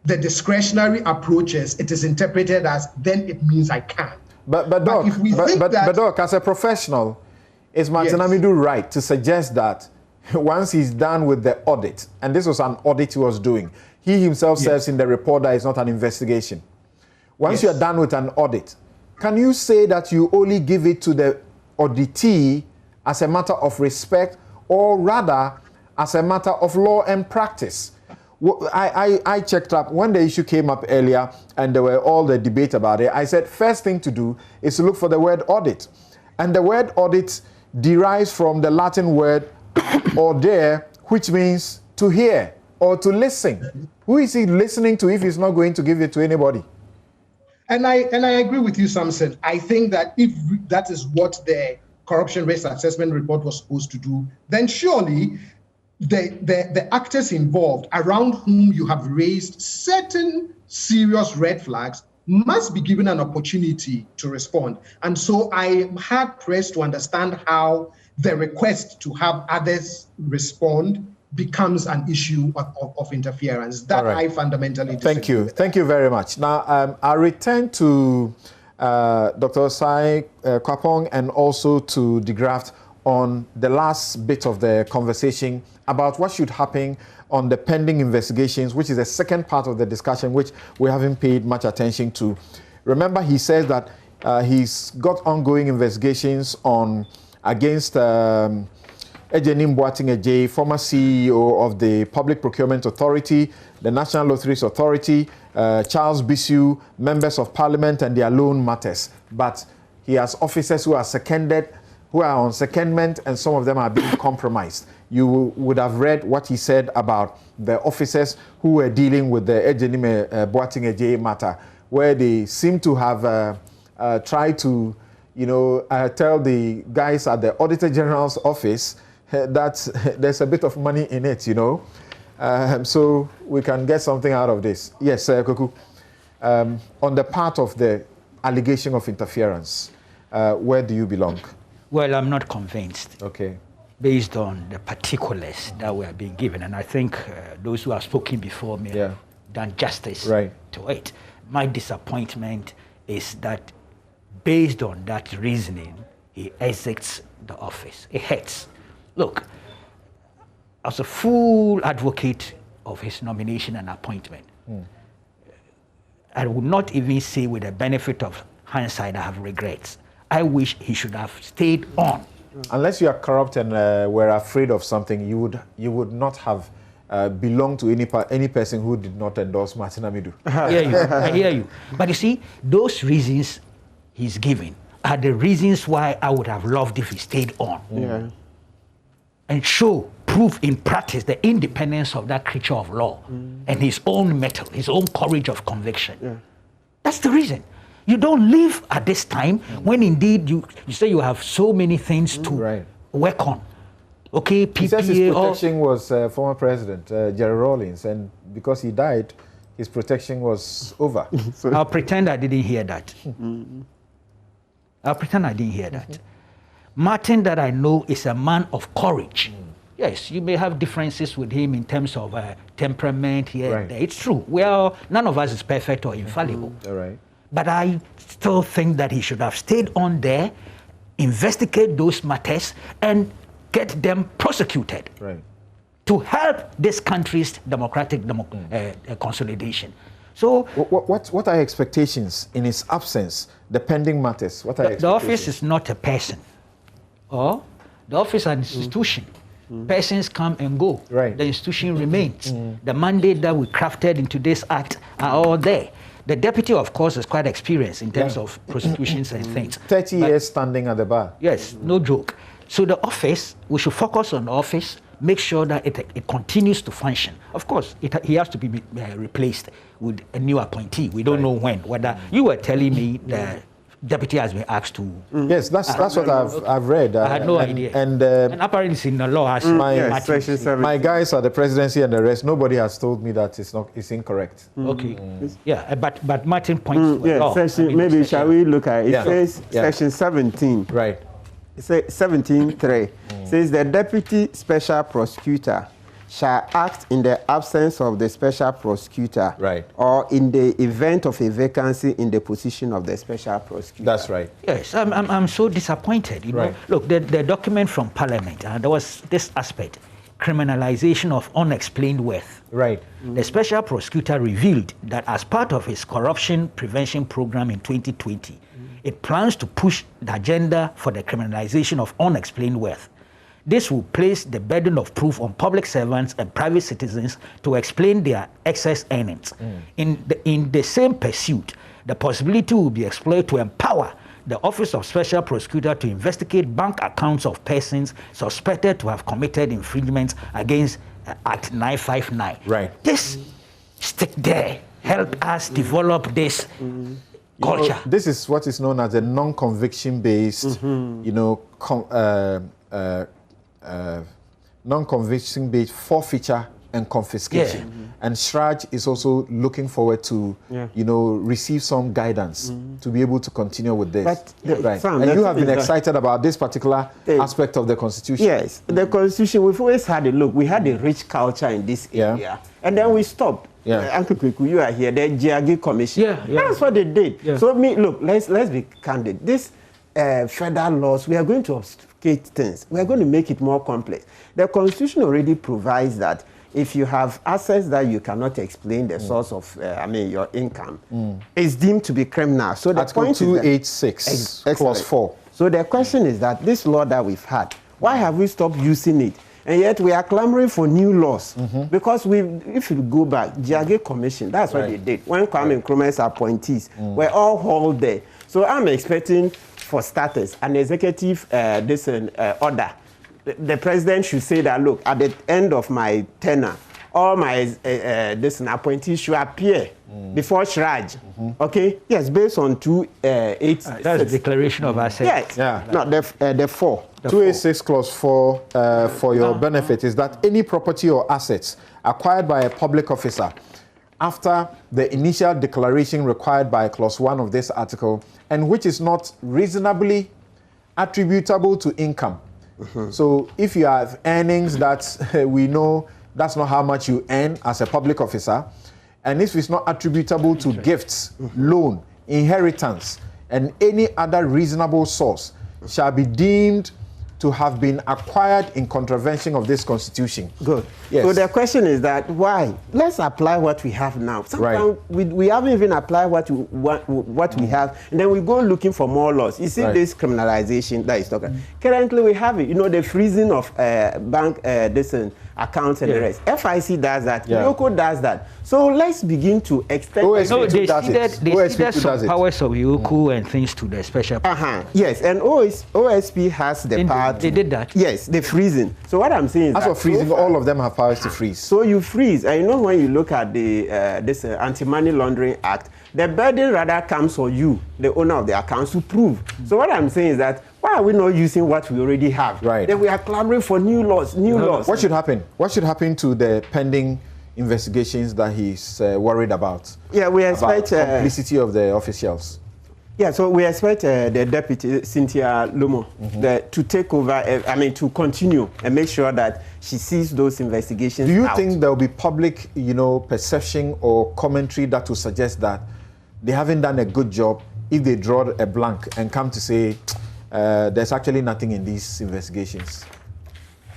the discretionary approaches, it is interpreted as, then it means I can. But Doc, as a professional, is Martin Amidou right to suggest that once he's done with the audit, and this was an audit he was doing, he himself says in the report that it's not an investigation. Once you are done with an audit, can you say that you only give it to the auditee as a matter of respect, or rather as a matter of law and practice? I checked up when the issue came up earlier and there were all the debate about it. I said first thing to do is to look for the word audit, and the word audit derives from the Latin word audere, which means to hear or to listen. Who is he listening to if he's not going to give it to anybody? And I agree with you, Samson. I think that if that is what the corruption risk assessment report was supposed to do, then surely the actors involved around whom you have raised certain serious red flags must be given an opportunity to respond. And so I am hard pressed to understand how the request to have others respond becomes an issue of interference. That I fundamentally disagree. Thank you. Thank you very much. Now, I'll return to Dr. Osai Kwapong and also to De Graft on the last bit of the conversation about what should happen on the pending investigations, which is the second part of the discussion, which we haven't paid much attention to. Remember, he says that he's got ongoing investigations against Ejenim Boateng Ejei, former CEO of the Public Procurement Authority, the National Lotteries Authority, Charles Bisu, members of Parliament and their loan matters. But he has officers who are seconded, who are on secondment, and some of them are being compromised. You would have read what he said about the officers who were dealing with the Ejenim Boateng Ejei matter, where they seem to have tried to, tell the guys at the Auditor General's office that there's a bit of money in it, So we can get something out of this. Yes, Koku. On the part of the allegation of interference, where do you belong? Well, I'm not convinced. Okay. Based on the particulars that we are being given, and I think those who have spoken before me have done justice to it. My disappointment is that based on that reasoning, he exits the office. It hurts. Look, as a full advocate of his nomination and appointment, I would not even say with the benefit of hindsight I have regrets. I wish he should have stayed on. Unless you are corrupt and were afraid of something, you would not have belonged to any person who did not endorse Martin Amidou. I hear you. But you see, those reasons he's giving are the reasons why I would have loved if he stayed on. And prove in practice the independence of that creature of law and his own mettle, his own courage of conviction. That's the reason. You don't live at this time when indeed you say you have so many things to work on. Okay, PPA. He says his protection was former President Jerry Rawlings, and because he died, his protection was over. I'll pretend I didn't hear that. I'll pretend I didn't hear that. Martin, that I know, is a man of courage. Yes, you may have differences with him in terms of temperament here and there. It's true. Well, none of us is perfect or infallible. But I still think that he should have stayed on there, investigate those matters, and get them prosecuted to help this country's democratic consolidation. So, what are expectations in his absence? The pending matters. What are the office is not a person, or the office is an institution. Persons come and go. The institution remains. The mandate that we crafted into this act are all there. The deputy, of course, is quite experienced in terms of prosecutions and things. 30 years standing at the bar. Yes, no joke. So the office, we should focus on the office, make sure that it continues to function. Of course, he has to be replaced with a new appointee. We don't know when. Whether you were telling me the deputy has been asked to. Yes, that's what I've read. I had no idea. And apparently it's in the law. As my guys at the presidency and the rest, nobody has told me that it's incorrect. Okay. Yeah, but Martin points to law. Maybe shall we look at it? It says section 17. It says 17.3. Says the deputy special prosecutor shall act in the absence of the special prosecutor or in the event of a vacancy in the position of the special prosecutor. That's right. Yes, I'm so disappointed. You know, look, the document from Parliament, there was this aspect, criminalization of unexplained wealth. The special prosecutor revealed that as part of his corruption prevention program in 2020, it plans to push the agenda for the criminalization of unexplained wealth. This will place the burden of proof on public servants and private citizens to explain their excess earnings. In the same pursuit, the possibility will be explored to empower the Office of Special Prosecutor to investigate bank accounts of persons suspected to have committed infringements against Act 959. This stick there help us develop this culture. This is what is known as a non-conviction based, non-conviction based forfeiture and confiscation. And Shraj is also looking forward to, receive some guidance to be able to continue with this. Sam, and you have been excited about this particular aspect of the Constitution. Yes, the Constitution, we've always had a look. We had a rich culture in this area. And then we stopped. Uncle Kweku, you are here, the GIAGI Commission. That's what they did. So, look, let's be candid. This federal laws, we are going to obfuscate things. We are going to make it more complex. The Constitution already provides that if you have assets that you cannot explain the source of, your income, it's deemed to be criminal. So the Article 286, Clause 4. So the question is that this law that we've had, why have we stopped using it? And yet we are clamoring for new laws. Because if you go back, GIAGI Commission, that's what they did. When Kwame Nkrumah's appointees were all hauled there. So I'm expecting, for starters, an executive order. The president should say that, look, at the end of my tenure, all my this appointees should appear before Shraj. Okay? Yes, based on 286. That's the declaration of assets. Yes. Yeah. No, the 4. 286 clause 4 for your benefit is that any property or assets acquired by a public officer after the initial declaration required by clause 1 of this article and which is not reasonably attributable to income. So if you have earnings that we know that's not how much you earn as a public officer, and if it's not attributable to gifts, loan, inheritance, and any other reasonable source, shall be deemed to have been acquired in contravention of this constitution. Good. Yes. So the question is that why? Let's apply what we have now. Sometimes we haven't even applied what we have, and then we go looking for more laws. You see this criminalization that is talking. Currently we have it. You know, the freezing of bank accounts and the rest. FIC does that. Yoko does that. So let's begin to extend. They ceded some powers of Yoko and things to the special. Yes, and OSP has the power. They did that. Yes, the freezing. So what I'm saying is as for freezing, all of them have powers to freeze. So you freeze. And you know, when you look at the this Anti-Money Laundering Act, the burden rather comes on you, the owner of the accounts, to prove. So what I'm saying is that why are we not using what we already have? Then we are clamoring for new laws, laws. What should happen? What should happen to the pending investigations that he's worried about? Yeah, we expect complicity of the officials. Yeah, so we expect the deputy, Cynthia Lumo, to take over, to continue and make sure that she sees those investigations. Do you think there will be public, perception or commentary that will suggest that they haven't done a good job if they draw a blank and come to say there's actually nothing in these investigations?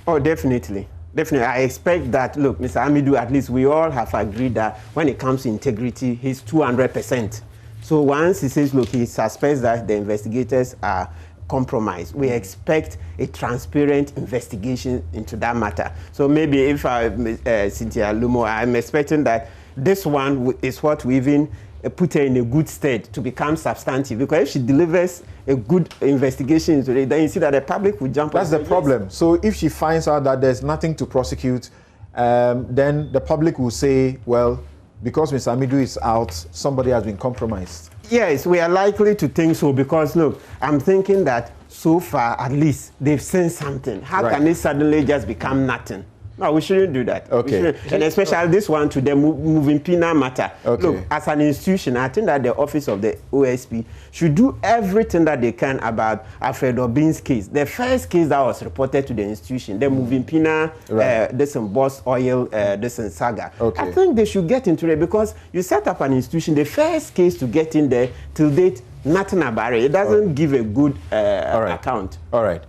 Oh, definitely. Definitely. I expect that, look, Mr. Amidou, at least we all have agreed that when it comes to integrity, he's 200%. So once he says, look, he suspects that the investigators are compromised, we expect a transparent investigation into that matter. So maybe if Cynthia Lumo, I'm expecting that this one is what we even put her in a good stead to become substantive. Because if she delivers a good investigation today, then you see that the public will jump. That's the problem. So if she finds out that there's nothing to prosecute, then the public will say, well, because Mr. Amidou is out, somebody has been compromised. Yes, we are likely to think so because, look, I'm thinking that so far, at least, they've seen something. How can it suddenly just become nothing? No, we shouldn't do that. Okay. And especially this one to the moving penal matter. Okay. Look, as an institution, I think that the office of the OSP should do everything that they can about Alfred Obin's case. The first case that was reported to the institution, the moving penal, this Boss Oil, this saga. Okay. I think they should get into it because you set up an institution, the first case to get in there, till date, nothing about it. It doesn't give a good account. All right.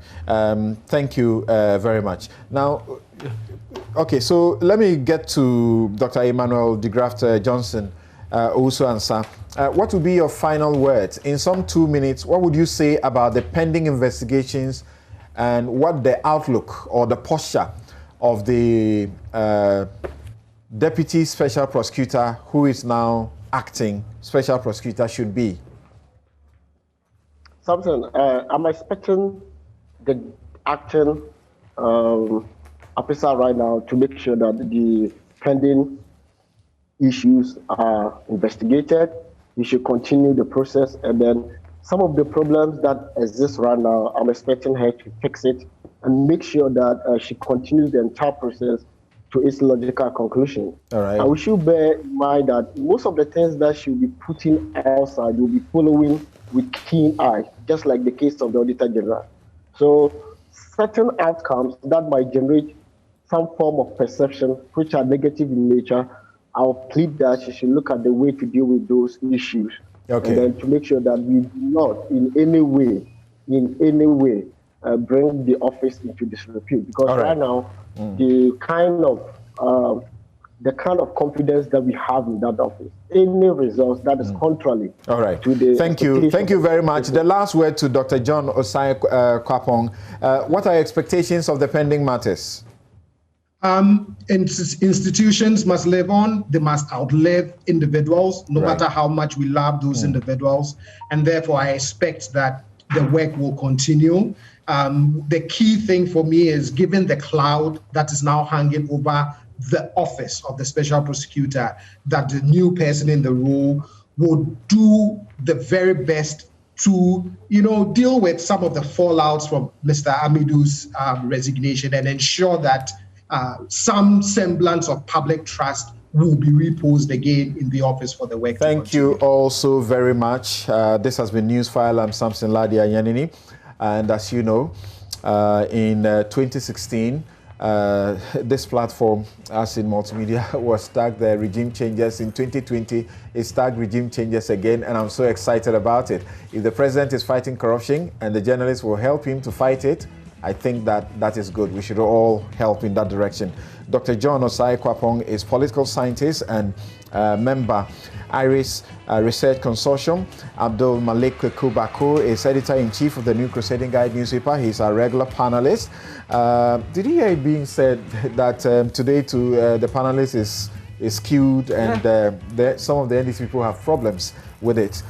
Thank you very much. Now, okay, so let me get to Dr. Emmanuel de Graft Johnson, also answer. What would be your final words? In some 2 minutes, what would you say about the pending investigations and what the outlook or the posture of the Deputy Special Prosecutor, who is now acting Special Prosecutor, should be? Samson, I'm expecting the acting officer right now to make sure that the pending issues are investigated. We should continue the process, and then some of the problems that exist right now, I'm expecting her to fix it and make sure that she continues the entire process to its logical conclusion. All right. And we should bear in mind that most of the things that she'll be putting outside will be following with keen eye, just like the case of the Auditor General. So certain outcomes that might generate some form of perception which are negative in nature, I'll plead that she should look at the way to deal with those issues. Okay. And then to make sure that we do not in any way bring the office into disrepute. Because right now, the kind of confidence that we have in that office, any results that is contrary to the... Thank you very much. The last word to Dr. John Osai Kwapong. What are your expectations of the pending matters? Institutions must live on. They must outlive individuals, no matter how much we love those individuals. And therefore, I expect that the work will continue. The key thing for me is, given the cloud that is now hanging over the office of the special prosecutor, that the new person in the role would do the very best to, deal with some of the fallouts from Mr. Amidou's resignation and ensure that some semblance of public trust will be reposed again in the office for the work. Thank you all so very much. This has been Newsfile. I'm Samson Ladia Yanini. And as you know, in 2016, this platform, as in multimedia, was tagged the regime changes. In 2020, it's tagged regime changes again, and I'm so excited about it. If the president is fighting corruption and the journalists will help him to fight it, I think that is good. We should all help in that direction. Dr. John Osai Kwapong is political scientist and member, IRIS Research Consortium. Abdul Malik Kubako is editor-in-chief of the New Crusading Guide newspaper. He's our regular panelist. Did you hear it being said that today the panelist is skewed and some of the NDC people have problems with it?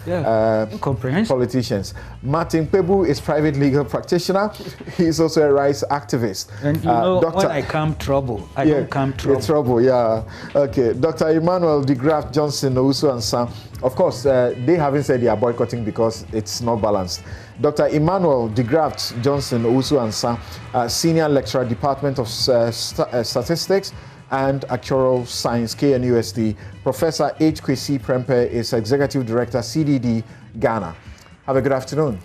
Incomprehensible. Politicians. Martin Pebu is private legal practitioner. He's also a rights activist. And when I come trouble, I don't come trouble. Okay. Dr. Emmanuel de Graaf Johnson Owusu and Sam. Of course, they haven't said they are boycotting because it's not balanced. Dr. Emmanuel de Graaf Johnson Owusu and Sam, senior lecturer, Department of Statistics and Actuarial Science, KNUST. Professor H. Kwesi Prempeh is Executive Director, CDD, Ghana. Have a good afternoon.